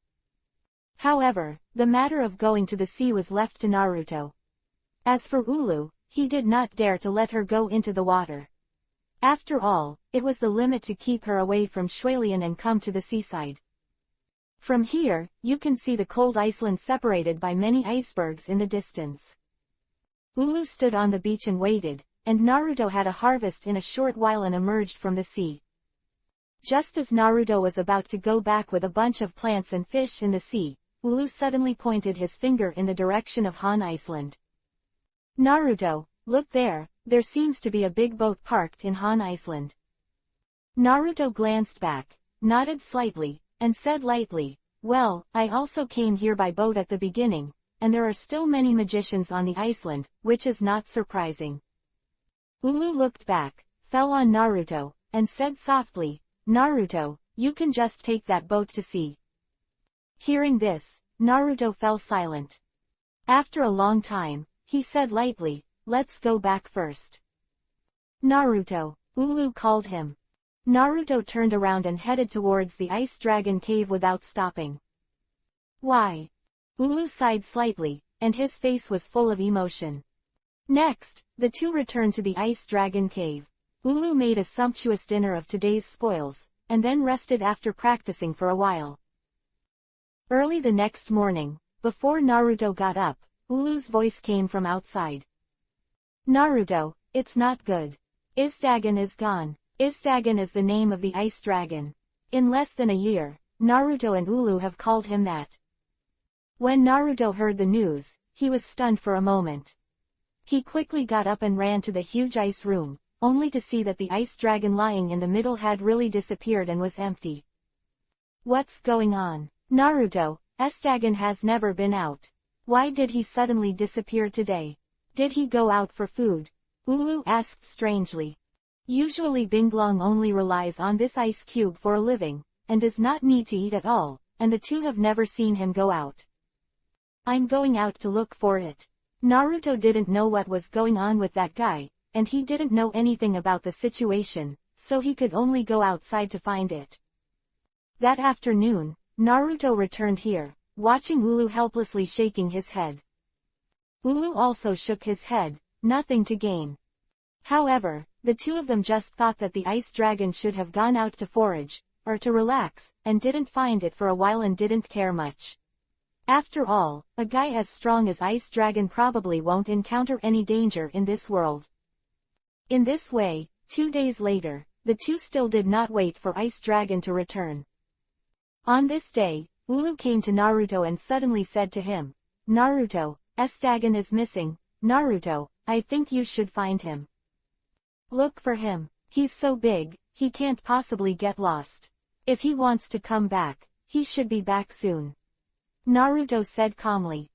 However, the matter of going to the sea was left to Naruto. As for Ulu, he did not dare to let her go into the water. After all, it was the limit to keep her away from Shualian and come to the seaside. From here, you can see the cold Iceland separated by many icebergs in the distance. Ulu stood on the beach and waited, and Naruto had a harvest in a short while and emerged from the sea. Just as Naruto was about to go back with a bunch of plants and fish in the sea, Ulu suddenly pointed his finger in the direction of Han Iceland. Naruto, look there seems to be a big boat parked in Han Iceland. Naruto glanced back, nodded slightly, and said lightly, well, I also came here by boat at the beginning, and there are still many magicians on the Iceland, which is not surprising. Ulu looked back, fell on Naruto, and said softly, Naruto, you can just take that boat to sea. Hearing this, Naruto fell silent. After a long time, he said lightly, let's go back first. Naruto, Ulu called him. Naruto turned around and headed towards the Ice Dragon cave without stopping. Why? Ulu sighed slightly, and his face was full of emotion. Next, the two returned to the Ice Dragon cave. Ulu made a sumptuous dinner of today's spoils, and then rested after practicing for a while. Early the next morning, before Naruto got up, Ulu's voice came from outside. Naruto, it's not good. Izdagen is gone. Izdagen is the name of the ice dragon. In less than a year, Naruto and Ulu have called him that. When Naruto heard the news, he was stunned for a moment. He quickly got up and ran to the huge ice room, only to see that the ice dragon lying in the middle had really disappeared and was empty. What's going on? Naruto, Izdagen has never been out. Why did he suddenly disappear today? Did he go out for food? Ulu asked strangely. Usually Binglong only relies on this ice cube for a living, and does not need to eat at all, and the two have never seen him go out. I'm going out to look for it. Naruto didn't know what was going on with that guy, and he didn't know anything about the situation, so he could only go outside to find it. That afternoon, Naruto returned here, watching Ulu helplessly shaking his head. Ulu also shook his head, nothing to gain. However, the two of them just thought that the ice dragon should have gone out to forage, or to relax, and didn't find it for a while and didn't care much. After all, a guy as strong as Ice Dragon probably won't encounter any danger in this world. In this way, 2 days later, the two still did not wait for Ice Dragon to return. On this day, Ulu came to Naruto and suddenly said to him, Naruto, Izdagen is missing. Naruto, I think you should find him. Look for him. He's so big, he can't possibly get lost. If he wants to come back, he should be back soon. Naruto said calmly.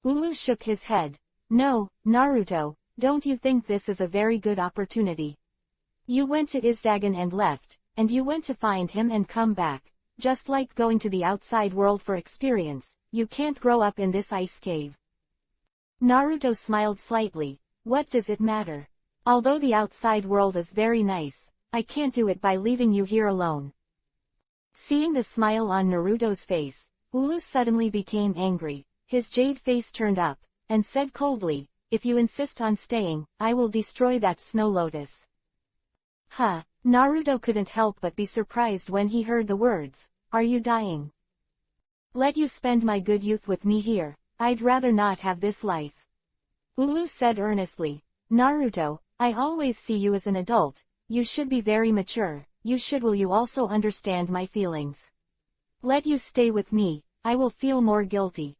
Ulu shook his head. No, Naruto, don't you think this is a very good opportunity? You went to Izdagen and left, and you went to find him and come back. Just like going to the outside world for experience, you can't grow up in this ice cave. Naruto smiled slightly. What does it matter? Although the outside world is very nice, I can't do it by leaving you here alone. Seeing the smile on Naruto's face, Ulu suddenly became angry. His jade face turned up, and said coldly, if you insist on staying, I will destroy that snow lotus. Huh, Naruto couldn't help but be surprised when he heard the words, are you dying? Let you spend my good youth with me here, I'd rather not have this life. Ulu said earnestly, Naruto, I always see you as an adult, you should be very mature, will you also understand my feelings? Let you stay with me, I will feel more guilty.